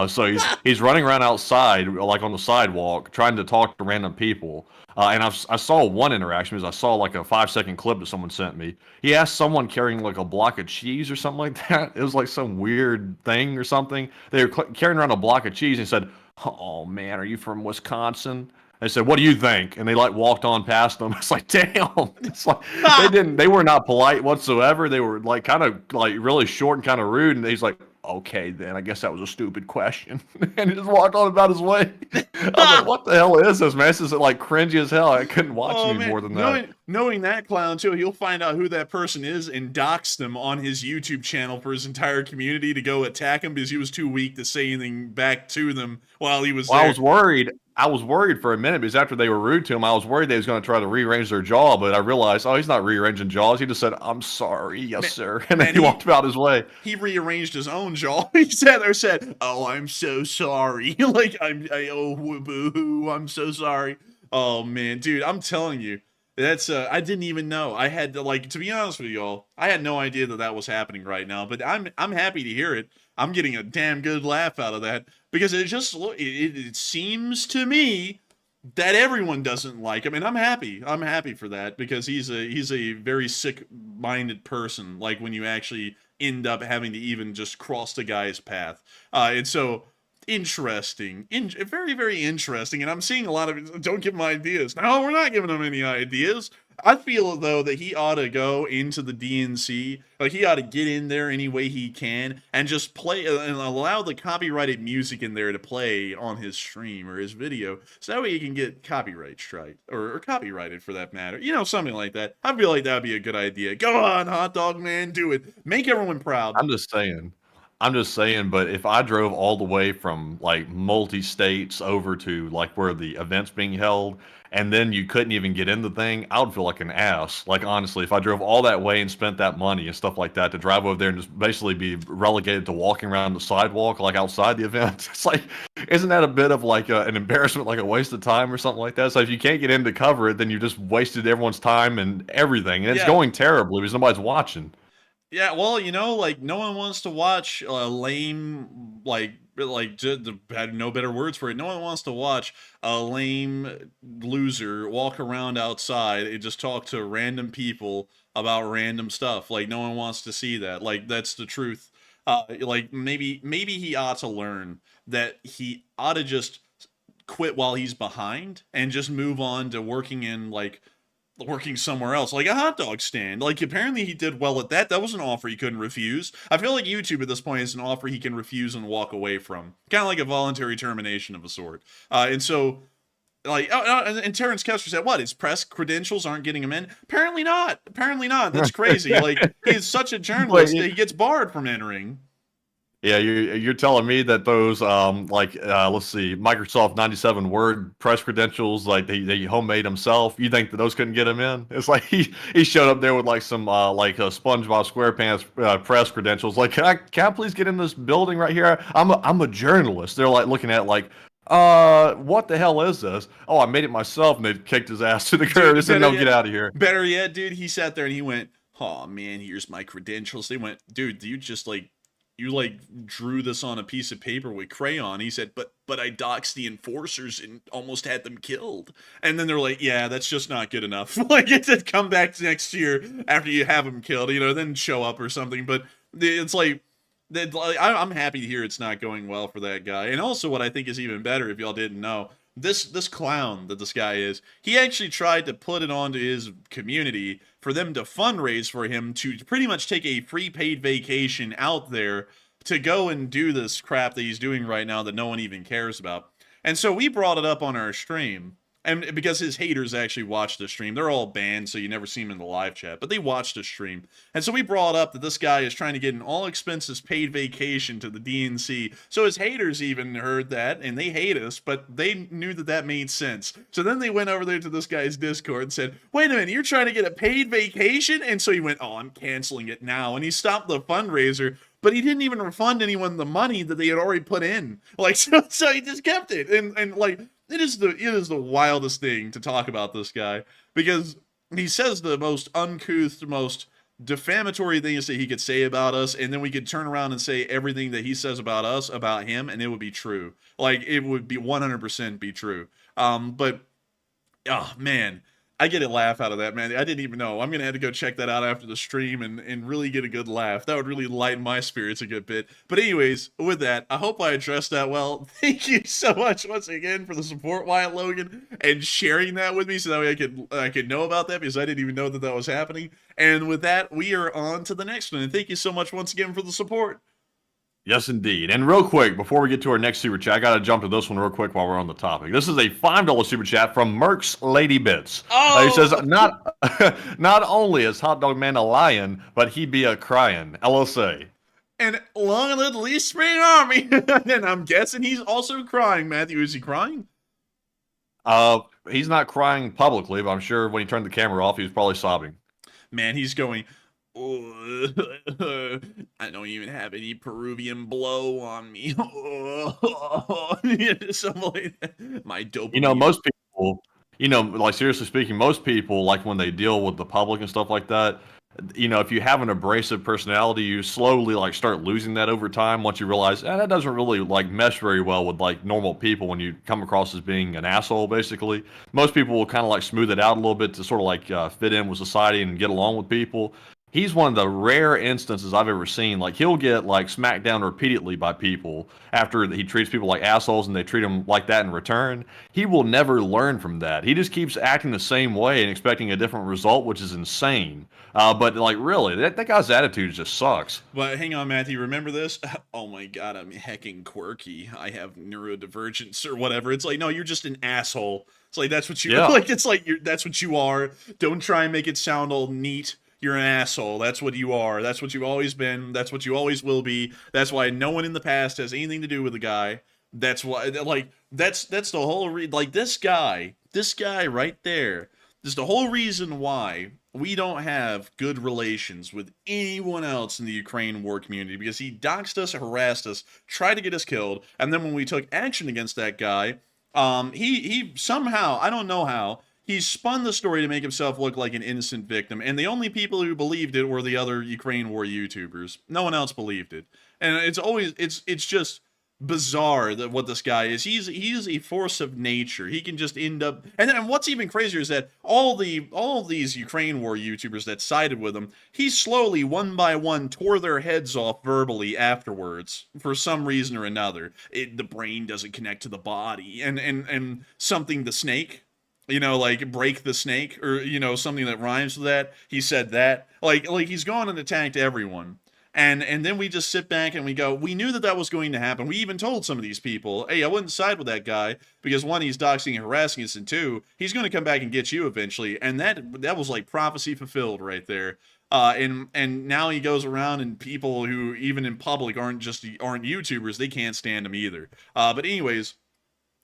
C: So he's running around outside, like on the sidewalk, trying to talk to random people. And I saw one interaction because I saw like a 5-second clip that someone sent me. He asked someone carrying like a block of cheese or something like that. It was like some weird thing or something. They were carrying around a block of cheese and said, "Oh man, are you from Wisconsin?" They said, "What do you think?" And they like walked on past them. It's like, damn. It's like they were not polite whatsoever. They were like kind of like really short and kind of rude. And he's like, "Okay, then I guess that was a stupid question," and he just walked on about his way. I was like, "What the hell is this, man? This is like cringy as hell. I couldn't watch any more than that."
B: Knowing that clown too, he'll find out who that person is and dox them on his YouTube channel for his entire community to go attack him because he was too weak to say anything back to them while he was there.
C: I was worried for a minute because after they were rude to him, I was worried they was going to try to rearrange their jaw, but I realized, he's not rearranging jaws. He just said, "I'm sorry, yes, sir," and then he walked about his way.
B: He rearranged his own jaw. He said, "Oh, I'm so sorry." Like, boo-hoo, I'm so sorry. Oh, man, dude, I'm telling you. That's I didn't even know. I had to, like, to be honest with y'all, I had no idea that was happening right now, but I'm happy to hear it. I'm getting a damn good laugh out of that because it seems to me that everyone doesn't like him, and I'm happy. I'm happy for that because he's a very sick-minded person. Like when you actually end up having to even just cross the guy's path, and so interesting, very, very interesting. And I'm seeing a lot of don't give him ideas. No, we're not giving him any ideas. I feel though that he ought to go into the DNC, like he ought to get in there any way he can and just play and allow the copyrighted music in there to play on his stream or his video, so that way he can get copyright strike or copyrighted for that matter. You know, something like that. I feel like that would be a good idea. Go on, hot dog man, do it. Make everyone proud.
C: I'm just saying, but if I drove all the way from like multi-states over to like where the event's being held, and then you couldn't even get in the thing, I would feel like an ass. Like honestly, if I drove all that way and spent that money and stuff like that to drive over there and just basically be relegated to walking around the sidewalk like outside the event, it's like, isn't that a bit of like an embarrassment, like a waste of time or something like that? So if you can't get in to cover it, then you just wasted everyone's time and everything, and it's going terribly because nobody's watching.
B: Yeah, well, you know, like no one wants to watch a lame, had no better words for it. No one wants to watch a lame loser walk around outside and just talk to random people about random stuff. Like no one wants to see that. Like that's the truth. Like maybe he ought to learn that he ought to just quit while he's behind and just move on to working somewhere else, like a hot dog stand. Like apparently he did well at that. That was an offer he couldn't refuse. I feel like YouTube at this point is an offer he can refuse and walk away from, kind of like a voluntary termination of a sort. And so, like, and Terrence Kessler said, "What? His press credentials aren't getting him in?" Apparently not. Apparently not. That's crazy. Like he's such a journalist that he gets barred from entering.
C: Yeah, you're telling me that those let's see, Microsoft 97 Word press credentials, like they homemade himself. You think that those couldn't get him in? It's like he showed up there with like some SpongeBob SquarePants press credentials. Like, can I please get in this building right here? I'm a journalist. They're like looking at like, what the hell is this? Oh, I made it myself, and they kicked his ass to the curb. They said, no, get out of here.
B: Better yet, dude, he sat there and he went, "Oh man, here's my credentials." They went, "Dude, you just you drew this on a piece of paper with crayon." He said, but I doxed the enforcers and almost had them killed. And then they're like, "Yeah, that's just not good enough." Like it said, come back next year after you have them killed, then show up or something. But it's like, I'm happy to hear it's not going well for that guy. And also what I think is even better, if y'all didn't know, this clown that this guy is, he actually tried to put it onto his community for them to fundraise for him to pretty much take a free paid vacation out there to go and do this crap that he's doing right now that no one even cares about. And so we brought it up on our stream, and because his haters actually watched the stream. They're all banned, so you never see them in the live chat, but they watched the stream. And so we brought up that this guy is trying to get an all expenses paid vacation to the DNC. So his haters even heard that, and they hate us, but they knew that made sense. So then they went over there to this guy's Discord and said, "Wait a minute, you're trying to get a paid vacation?" And so he went, "Oh, I'm canceling it now." And he stopped the fundraiser, but he didn't even refund anyone the money that they had already put in. Like, so he just kept it. And like, it is the wildest thing to talk about this guy, because he says the most uncouth, the most defamatory things that he could say about us, and then we could turn around and say everything that he says about us, about him, and it would be true. Like, it would be 100% be true. But, oh, man, I get a laugh out of that, man. I didn't even know. I'm going to have to go check that out after the stream and really get a good laugh. That would really lighten my spirits a good bit. But anyways, with that, I hope I addressed that well. Thank you so much once again for the support, Wyatt Logan, and sharing that with me so that way I could know about that, because I didn't even know that was happening. And with that, we are on to the next one. And thank you so much once again for the support.
C: Yes, indeed. And real quick, before we get to our next super chat, I got to jump to this one real quick while we're on the topic. This is a $5 super chat from Merck's Lady Bits.
B: Oh!
C: He says, not only is Hot Dog Man a lion, but he be a crying. LSA.
B: And long live the Lee Spring Army. And I'm guessing he's also crying. Matthew, is he crying?
C: He's not crying publicly, but I'm sure when he turned the camera off, he was probably sobbing.
B: Man, he's going, "Oh, I don't even have any Peruvian blow on me." Something like that. My dopamine.
C: Most people, like seriously speaking, most people, like when they deal with the public and stuff like that, if you have an abrasive personality, you slowly like start losing that over time once you realize that doesn't really like mesh very well with like normal people when you come across as being an asshole, basically. Most people will kind of like smooth it out a little bit to sort of like fit in with society and get along with people. He's one of the rare instances I've ever seen. Like, he'll get like smacked down repeatedly by people after he treats people like assholes and they treat him like that in return. He will never learn from that. He just keeps acting the same way and expecting a different result, which is insane. But like, really, that guy's attitude just sucks.
B: But hang on, Matthew, remember this? Oh my god, I'm hecking quirky. I have neurodivergence or whatever. It's like, no, you're just an asshole. It's like, that's what you like. It's like, that's what you are. Don't try and make it sound all neat. You're an asshole. That's what you are. That's what you've always been. That's what you always will be. That's why no one in the past has anything to do with the guy. That's why, like, that's the whole like, this guy right there. This is the whole reason why we don't have good relations with anyone else in the Ukraine war community, because he doxed us, harassed us, tried to get us killed, and then when we took action against that guy, he somehow, I don't know how, he spun the story to make himself look like an innocent victim, and the only people who believed it were the other Ukraine war YouTubers. No one else believed it. And it's just bizarre that what this guy is. He's a force of nature. He can just end up, and what's even crazier is that all of these Ukraine war YouTubers that sided with him, he slowly, one by one, tore their heads off verbally afterwards for some reason or another. The brain doesn't connect to the body, and something, the snake, you know, like break the snake, or, you know, something that rhymes with that. He said that. Like he's gone and attacked everyone. And then we just sit back and we go, we knew that was going to happen. We even told some of these people, hey, I wouldn't side with that guy because, one, he's doxing and harassing us, and two, he's going to come back and get you eventually. And that was like prophecy fulfilled right there. And now he goes around, and people who even in public aren't YouTubers, they can't stand him either. But anyways,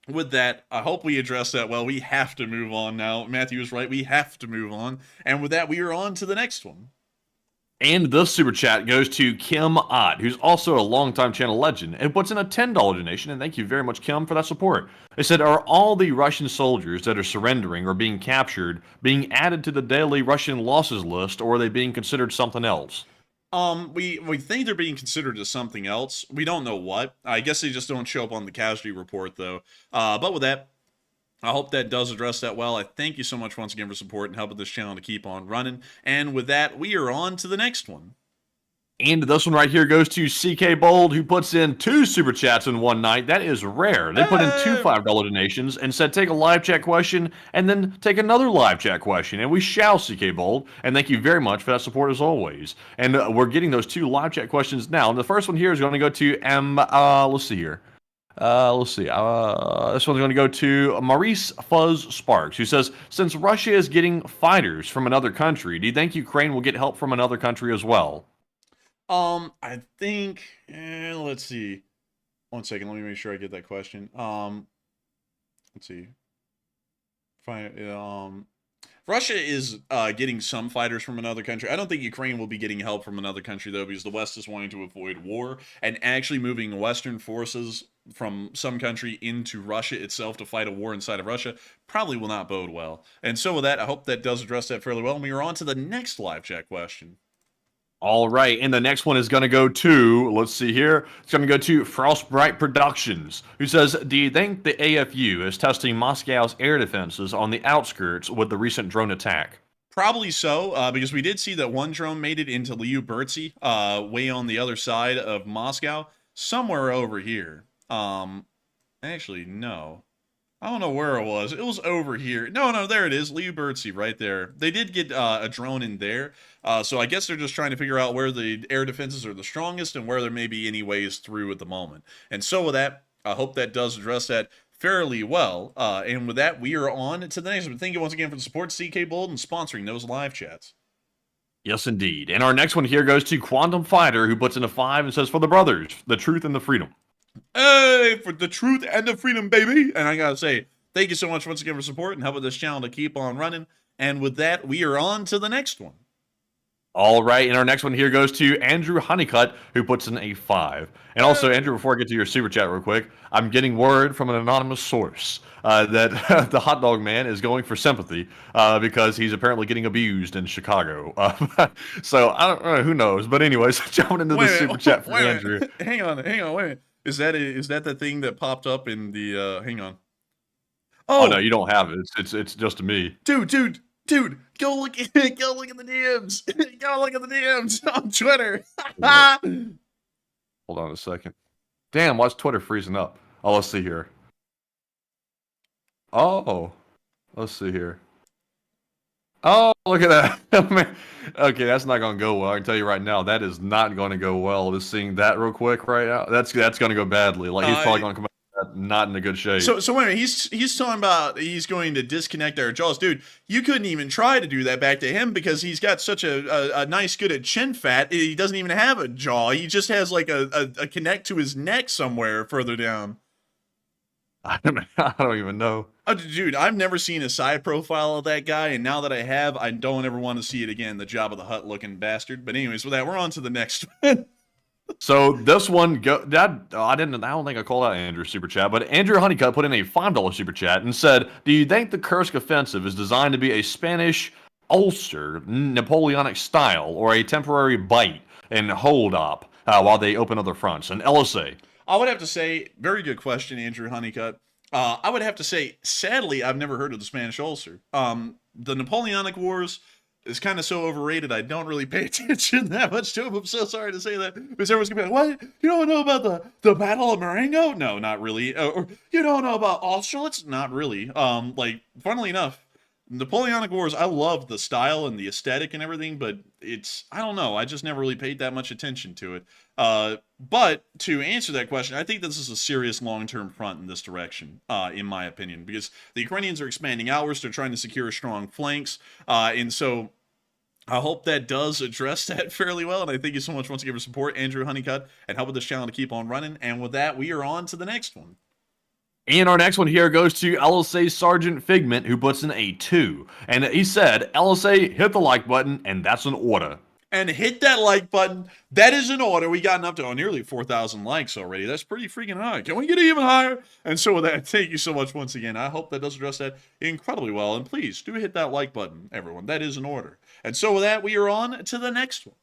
B: with that, I hope we addressed that well. We have to move on now. Matthew was right. We have to move on. And with that, we are on to the next one.
C: And the super chat goes to Kim Ott, who's also a longtime channel legend, and puts in a $10 donation, and thank you very much, Kim, for that support. They said, are all the Russian soldiers that are surrendering or being captured being added to the daily Russian losses list, or are they being considered something else?
B: We think they're being considered as something else. We don't know what. I guess they just don't show up on the casualty report, though. But with that, I hope that does address that well. I thank you so much once again for support and helping this channel to keep on running. And with that, we are on to the next one.
C: And this one right here goes to CK Bold, who puts in 2 super chats in one night. That is rare. They put in 2 $5 donations and said take a live chat question and then take another live chat question. And we shall, CK Bold. And thank you very much for that support as always. And we're getting those 2 live chat questions now. And the first one here is going to go to let's see here. This one's going to go to Maurice Fuzz Sparks, who says, since Russia is getting fighters from another country, do you think Ukraine will get help from another country as well?
B: I think, let's see. One second, let me make sure I get that question. Let's see. Russia is getting some fighters from another country. I don't think Ukraine will be getting help from another country, though, because the West is wanting to avoid war, and actually moving Western forces from some country into Russia itself to fight a war inside of Russia probably will not bode well. And so with that, I hope that does address that fairly well. And we are on to the next live chat question.
C: All right, and the next one is going to go to, let's see here, it's going to go to Frostbright Productions, who says, do you think the AFU is testing Moscow's air defenses on the outskirts with the recent drone attack?
B: Probably so, because we did see that one drone made it into Lyubertsy, way on the other side of Moscow, somewhere over here. Actually, no. I don't know where it was. It was over here. No, there it is. Lyubertsy, right there. They did get a drone in there. So I guess they're just trying to figure out where the air defenses are the strongest and where there may be any ways through at the moment. And so with that, I hope that does address that fairly well. And with that, we are on to the next one. Thank you once again for the support, CK Bold, and sponsoring those live chats.
C: Yes, indeed. And our next one here goes to Quantum Fighter, who puts in a 5 and says, for the brothers, the truth and the freedom.
B: Hey, for the truth and the freedom, baby. And I gotta say, thank you so much once again for support and helping this channel to keep on running. And with that, we are on to the next one.
C: All right, and our next one here goes to Andrew Honeycutt, who puts in a 5. And also, Andrew, before I get to your super chat real quick, I'm getting word from an anonymous source that the hot dog man is going for sympathy because he's apparently getting abused in Chicago. So, I don't know, who knows? But anyways, jumping into the super chat for Andrew.
B: Hang on, wait a minute. Is that the thing that popped up in the, hang on.
C: Oh, no, you don't have it. It's just me.
B: Dude, Dude, go look at the DMs. Go look at the DMs on Twitter.
C: Hold on a second. Damn, why's Twitter freezing up? Oh, let's see here. Oh, let's see here. Oh, look at that. Man. Okay, that's not going to go well. I can tell you right now, that is not going to go well. Just seeing that real quick right now, that's going to go badly. Like, he's probably going to come out not in a good shape.
B: So wait a minute. He's talking about he's going to disconnect our jaws. Dude, you couldn't even try to do that back to him because he's got such a nice good at chin fat. He doesn't even have a jaw. He just has like a connect to his neck somewhere further down.
C: I don't even know.
B: Oh, dude, I've never seen a side profile of that guy, and now that I have, I don't ever want to see it again. The Jabba the Hutt looking bastard. But anyways, with that, we're on to the next one.
C: So this one, I don't think I called out Andrew's super chat, but Andrew Honeycutt put in a $5 super chat and said, "Do you think the Kursk offensive is designed to be a Spanish ulcer, Napoleonic style, or a temporary bite and hold up while they open other fronts?" And LSA.
B: I would have to say, very good question, Andrew Honeycutt. I would have to say, sadly, I've never heard of the Spanish ulcer. The Napoleonic Wars is kind of so overrated, I don't really pay attention that much to them. I'm so sorry to say that. Because everyone's going to be like, what? You don't know about the Battle of Marengo? No, not really. Or you don't know about Austerlitz? Not really. Like, funnily enough, Napoleonic Wars, I love the style and the aesthetic and everything, but I don't know, I just never really paid that much attention to it. But to answer that question, I think this is a serious long-term front in this direction, in my opinion, because the Ukrainians are expanding outwards, they're trying to secure strong flanks, and so I hope that does address that fairly well, and I thank you so much once again for support, Andrew Honeycutt, and helping this channel to keep on running, and with that, we are on to the next one.
C: And our next one here goes to LSA Sergeant Figment, who puts in a 2. And he said, LSA, hit the like button, and that's an order.
B: And hit that like button. That is an order. We gotten up to nearly 4,000 likes already. That's pretty freaking high. Can we get even higher? And so with that, thank you so much once again. I hope that does address that incredibly well. And please, do hit that like button, everyone. That is an order. And so with that, we are on to the next one.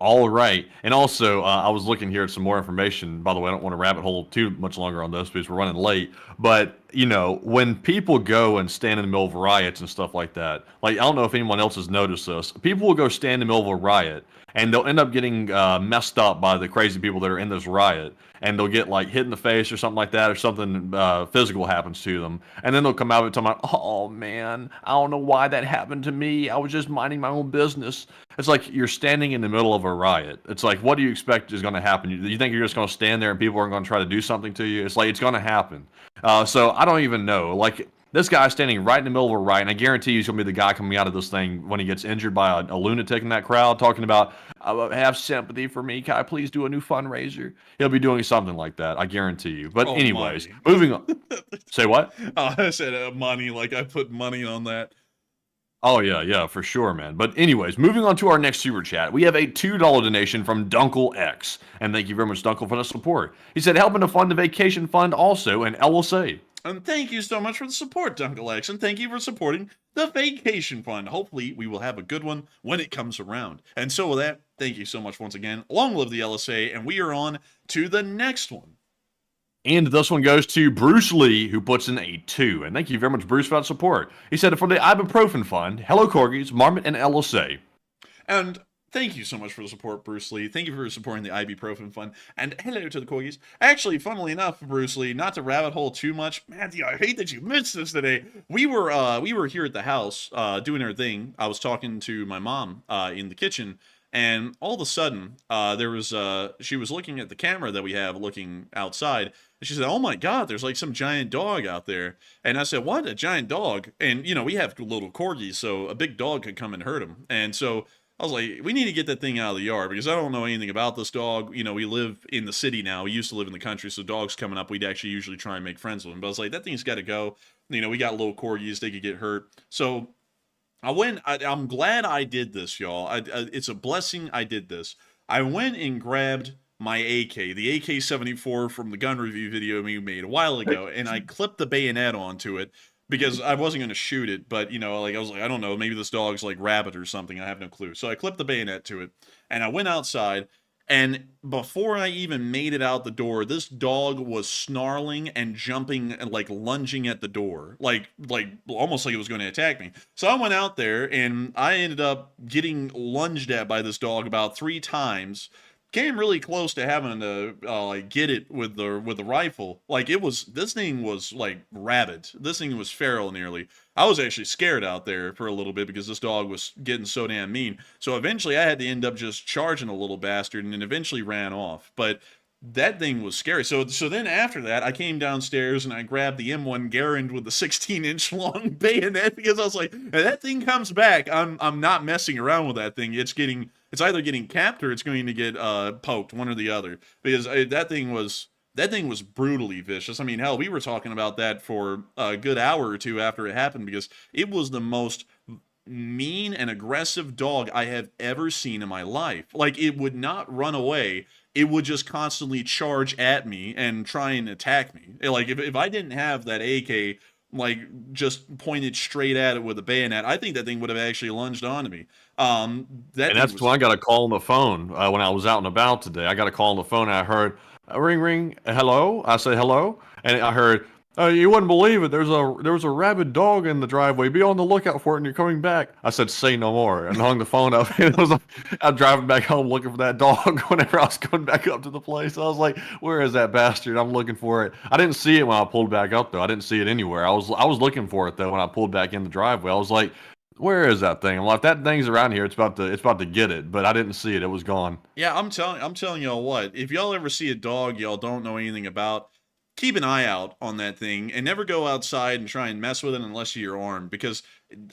C: All right. And also, I was looking here at some more information. By the way, I don't want to rabbit hole too much longer on this because we're running late. But, you know, when people go and stand in the middle of riots and stuff like that, like, I don't know if anyone else has noticed this. People will go stand in the middle of a riot, and they'll end up getting messed up by the crazy people that are in this riot. And they'll get, like, hit in the face or something like that, or something physical happens to them. And then they'll come out of it talking about, oh, man, I don't know why that happened to me. I was just minding my own business. It's like you're standing in the middle of a riot. It's like, what do you expect is going to happen? You think you're just going to stand there and people are going to try to do something to you? It's like, it's going to happen. So I don't even know. Like, this guy's standing right in the middle of a riot, and I guarantee he's going to be the guy coming out of this thing when he gets injured by a lunatic in that crowd, talking about, have sympathy for me. Can I please do a new fundraiser? He'll be doing something like that, I guarantee you. But anyways, moving on. Say what?
B: I said money, like I put money on that.
C: Oh, yeah, for sure, man. But anyways, moving on to our next super chat. We have a $2 donation from Dunkel X. And thank you very much, Dunkel, for the support. He said, helping to fund the vacation fund also, and LSA.
B: And thank you so much for the support, Dunkel X, and thank you for supporting the vacation fund. Hopefully, we will have a good one when it comes around. And so with that, thank you so much once again. Long live the LSA, and we are on to the next one.
C: And this one goes to Bruce Lee, who puts in a 2. And thank you very much, Bruce, for that support. He said, for the ibuprofen fund, hello, Corgis, Marmot, and LSA.
B: And thank you so much for the support, Bruce Lee. Thank you for supporting the ibuprofen fund. And hello to the Corgis. Actually, funnily enough, Bruce Lee, not to rabbit hole too much, Matthew, I hate that you missed this today. We were here at the house doing our thing. I was talking to my mom in the kitchen. And all of a sudden, she was looking at the camera that we have looking outside. And she said, oh my God, there's like some giant dog out there. And I said, what, a giant dog? And, you know, we have little corgis, so a big dog could come and hurt him. And so I was like, we need to get that thing out of the yard because I don't know anything about this dog. You know, we live in the city now. We used to live in the country, so dogs coming up, we'd actually usually try and make friends with them. But I was like, that thing's got to go. You know, we got little corgis, they could get hurt. So I'm glad I did this, y'all. It's a blessing I did this. I went and grabbed my AK, the AK-74 from the gun review video we made a while ago, and I clipped the bayonet onto it because I wasn't going to shoot it, but, you know, like I was like, I don't know, maybe this dog's like rabid or something. I have no clue. So I clipped the bayonet to it, and I went outside, And before I even made it out the door, this dog was snarling and jumping and like lunging at the door, like almost like it was going to attack me. So I went out there and I ended up getting lunged at by this dog about 3 times. Came really close to having to like get it with the rifle. Like this thing was like rabid. This thing was feral nearly. I was actually scared out there for a little bit because this dog was getting so damn mean. So eventually I had to end up just charging a little bastard and then eventually ran off. But that thing was scary. So then after that, I came downstairs and I grabbed the M1 Garand with the 16-inch long bayonet because I was like, if that thing comes back, I'm not messing around with that thing. It's either getting capped or it's going to get poked, one or the other. Because that thing was brutally vicious. I mean, hell, we were talking about that for a good hour or two after it happened because it was the most mean and aggressive dog I have ever seen in my life. Like, it would not run away. It would just constantly charge at me and try and attack me. Like, if I didn't have that AK, like, just pointed straight at it with a bayonet, I think that thing would have actually lunged onto me.
C: That's when I got a call on the phone when I was out and about today. I got a call on the phone and I heard, ring, ring, hello? I said, hello? And I heard, you wouldn't believe it. There was a rabid dog in the driveway. Be on the lookout for it and you're coming back. I said, say no more. And hung the phone up. And I'm driving back home looking for that dog whenever I was going back up to the place. I was like, where is that bastard? I'm looking for it. I didn't see it when I pulled back up, though. I didn't see it anywhere. I was looking for it, though, when I pulled back in the driveway. I was like, where is that thing? I'm like, if that thing's around here, it's about to get it. But I didn't see it. It was gone.
B: Yeah, I'm telling y'all what. If y'all ever see a dog y'all don't know anything about, keep an eye out on that thing and never go outside and try and mess with it unless you're armed. Because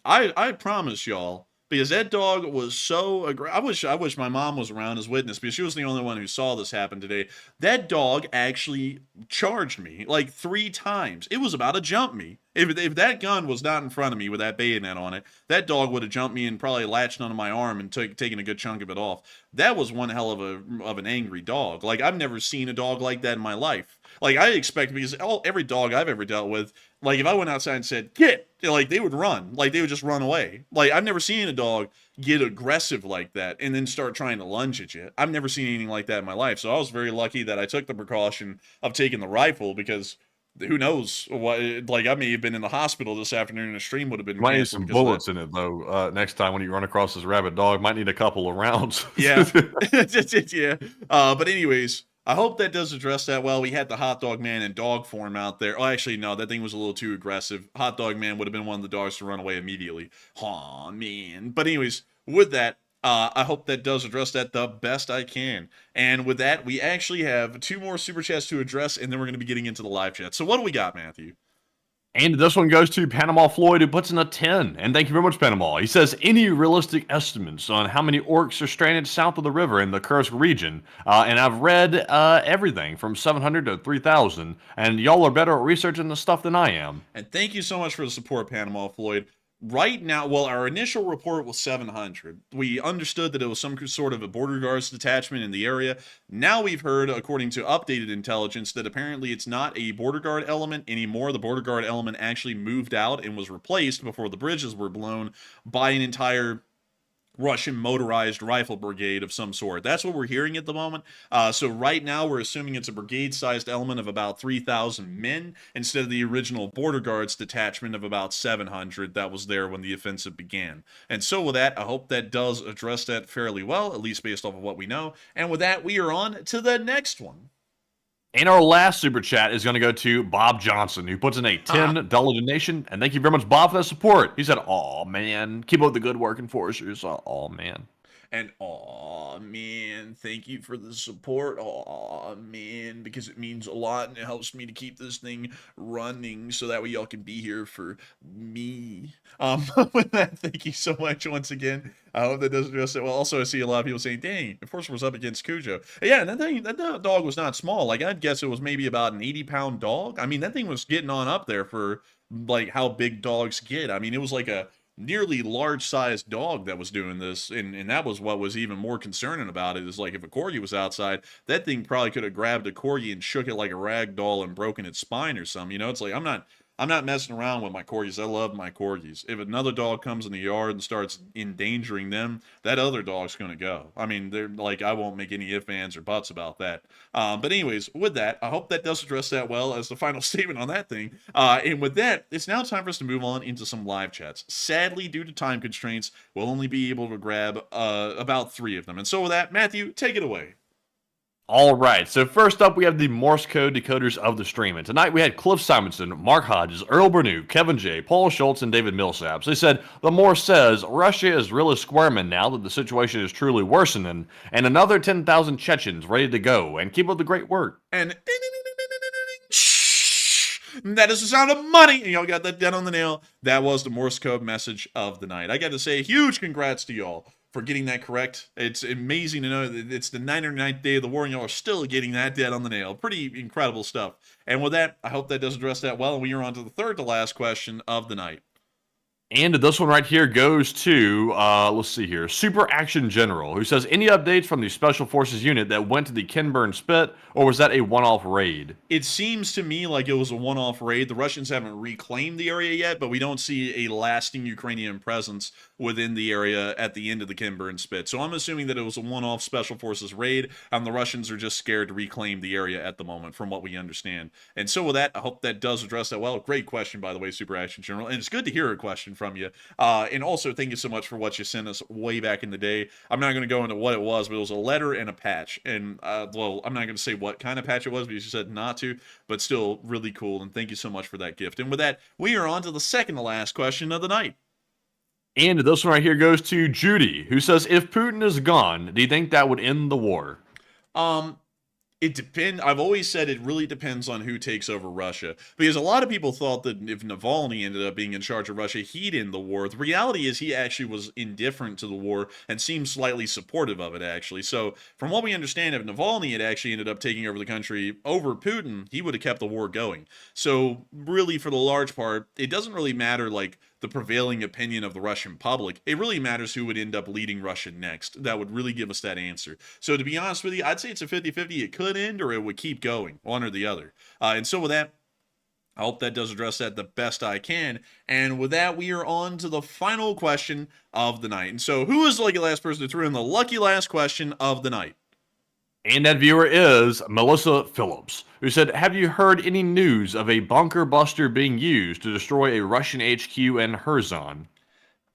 B: I promise y'all, because that dog was so aggressive. I wish my mom was around as witness because she was the only one who saw this happen today. That dog actually charged me like 3 times. It was about to jump me. If that gun was not in front of me with that bayonet on it, that dog would have jumped me and probably latched onto my arm and taken a good chunk of it off. That was one hell of an angry dog. Like, I've never seen a dog like that in my life. Like, I expect, because every dog I've ever dealt with, like, if I went outside and said, get, like, they would run. Like, they would just run away. Like, I've never seen a dog get aggressive like that and then start trying to lunge at you. I've never seen anything like that in my life. So I was very lucky that I took the precaution of taking the rifle because who knows what, like, I may have been in the hospital this afternoon and a stream would have been
C: might need some bullets in it though. Next time when you run across this rabid dog, might need a couple of rounds.
B: Yeah. Yeah. But anyways, I hope that does address that well. We had the hot dog man in dog form out there. Oh, actually, no, that thing was a little too aggressive. Hot dog man would have been one of the dogs to run away immediately. Aw, man. But anyways, with that, I hope that does address that the best I can. And with that, we actually have 2 more super chats to address, and then we're going to be getting into the live chat. So what do we got, Matthew?
C: And this one goes to Panama Floyd, who puts in a 10. And thank you very much, Panama. He says, any realistic estimates on how many orcs are stranded south of the river in the Kursk region? And I've read everything from 700 to 3,000. And y'all are better at researching this stuff than I am.
B: And thank you so much for the support, Panama Floyd. Right now, well, our initial report was 700. We understood that it was some sort of a border guards detachment in the area. Now we've heard, according to updated intelligence, that apparently it's not a border guard element anymore. The border guard element actually moved out and was replaced before the bridges were blown by an entire Russian motorized rifle brigade of some sort. That's what we're hearing at the moment. So right now we're assuming it's a brigade-sized element of about 3,000 men instead of the original border guards detachment of about 700 that was there when the offensive began. And so with that, I hope that does address that fairly well, at least based off of what we know. And with that, we are on to the next one.
C: And our last super chat is going to go to Bob Johnson, who puts in a $10 donation. And thank you very much, Bob, for that support. He said, aw, man, keep up the good work, enforcers. Aw, man.
B: And aw, man, thank you for the support. Aw, man, because it means a lot and it helps me to keep this thing running so that way y'all can be here for me. With that, thank you so much once again. I hope that does address it well. Also, I see a lot of people saying, dang, Enforcer was up against Cujo. Yeah, and that dog was not small. Like, I'd guess it was maybe about an 80-pound dog. I mean, that thing was getting on up there for, like, how big dogs get. I mean, it was like a nearly large-sized dog that was doing this, and that was what was even more concerning about it, is like if a corgi was outside, that thing probably could have grabbed a corgi and shook it like a rag doll and broken its spine or something. You know, it's like, I'm I'm not messing around with my corgis. I love my corgis. If another dog comes in the yard and starts endangering them, that other dog's going to go. I mean, they're like, I won't make any ifs, ands, or buts about that. But anyways, with that, I hope that does address that well as the final statement on that thing. And with that, it's now time for us to move on into some live chats. Sadly, due to time constraints, we'll only be able to grab about 3 of them. And so with that, Matthew, take it away.
C: All right, so first up, we have the Morse code decoders of the stream. And tonight we had Cliff Simonson, Mark Hodges, Earl Bernew, Kevin J., Paul Schultz, and David Millsaps. They said, the Morse says, Russia is really squirming now that the situation is truly worsening, and another 10,000 Chechens ready to go, and keep up the great work.
B: And that is the sound of money. And y'all got that dead on the nail. That was the Morse code message of the night. I got to say a huge congrats to y'all for getting that correct. It's amazing to know that it's the 99th day of the war and y'all are still getting that dead on the nail. Pretty incredible stuff. And with that, I hope that does address that well. And we are on to the third to last question of the night.
C: And this one right here goes to, let's see here, Super Action General, who says, any updates from the Special Forces unit that went to the Kinburn Spit, or was that a one-off raid?
B: It seems to me like it was a one-off raid. The Russians haven't reclaimed the area yet, but we don't see a lasting Ukrainian presence within the area at the end of the Kinburn Spit. So I'm assuming that it was a one-off Special Forces raid, and the Russians are just scared to reclaim the area at the moment, from what we understand. And so with that, I hope that does address that well. Great question, by the way, Super Action General, and it's good to hear a question from you. And also, thank you so much for what you sent us way back in the day. I'm not going to go into what it was, but it was a letter and a patch. And, well, I'm not going to say what kind of patch it was because you said not to, but still really cool. And thank you so much for that gift. And with that, we are on to the second to last question of the night.
C: And this one right here goes to Judy, who says, if Putin is gone, do you think that would end the war?
B: It depends. I've always said it really depends on who takes over Russia, because a lot of people thought that if Navalny ended up being in charge of Russia, he'd end the war. The reality is he actually was indifferent to the war and seemed slightly supportive of it, actually. So from what we understand, if Navalny had actually ended up taking over the country over Putin, he would have kept the war going. So really, for the large part, it doesn't really matter, like, the prevailing opinion of the Russian public. It really matters who would end up leading Russia next. That would really give us that answer. So to be honest with you, I'd say it's a 50-50. It could end or it would keep going, one or the other. And so with that, I hope that does address that the best I can. And with that, we are on to the final question of the night. And so who is the lucky last person to throw in the lucky last question of the night?
C: And that viewer is Melissa Phillips, who said, have you heard any news of a bunker buster being used to destroy a Russian HQ in Kherson?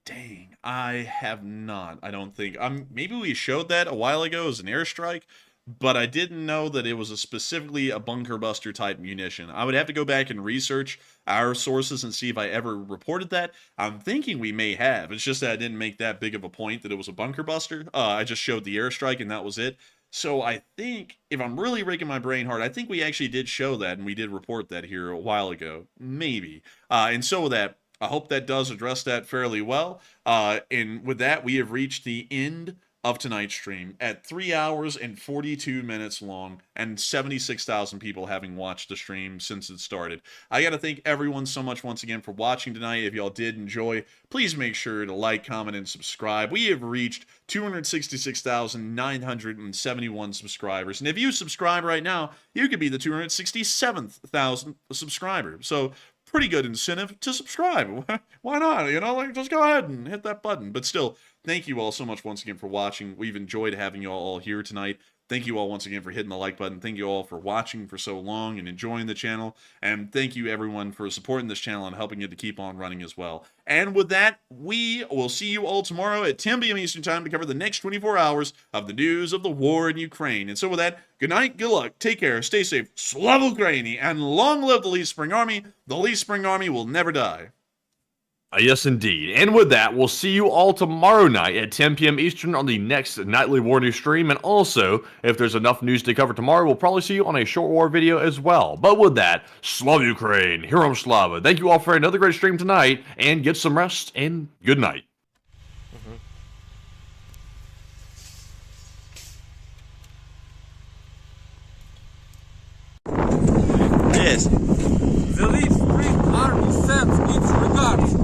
B: Dang, I have not, I don't think. Maybe we showed that a while ago as an airstrike, but I didn't know that it was specifically a bunker buster type munition. I would have to go back and research our sources and see if I ever reported that. I'm thinking we may have. It's just that I didn't make that big of a point that it was a bunker buster. I just showed the airstrike and that was it. So I think, if I'm really raking my brain hard, I think we actually did show that and we did report that here a while ago. Maybe. And so with that, I hope that does address that fairly well. And with that, we have reached the end of tonight's stream at 3 hours and 42 minutes long and 76,000 people having watched the stream since it started. I got to thank everyone so much once again for watching tonight. If y'all did enjoy, please make sure to like, comment, and subscribe. We have reached 266,971 subscribers. And if you subscribe right now, you could be the 267,000th subscriber. So pretty good incentive to subscribe. Why not? You know, like, just go ahead and hit that button. But still, thank you all so much once again for watching. We've enjoyed having you all here tonight. Thank you all once again for hitting the like button. Thank you all for watching for so long and enjoying the channel. And thank you everyone for supporting this channel and helping it to keep on running as well. And with that, we will see you all tomorrow at 10 p.m. Eastern Time to cover the next 24 hours of the news of the war in Ukraine. And so with that, good night, good luck, take care, stay safe, Slava Ukraini, and long live the Lee Spring Army. The Lee Spring Army will never die.
C: Yes, indeed. And with that, we'll see you all tomorrow night at 10 p.m. Eastern on the next Nightly War News stream. And also, if there's enough news to cover tomorrow, we'll probably see you on a short war video as well. But with that, Slava Ukraine, Heroam Slava. Thank you all for another great stream tonight, and get some rest, and good night.
M: Yes. The Lee Spring Army sends its regards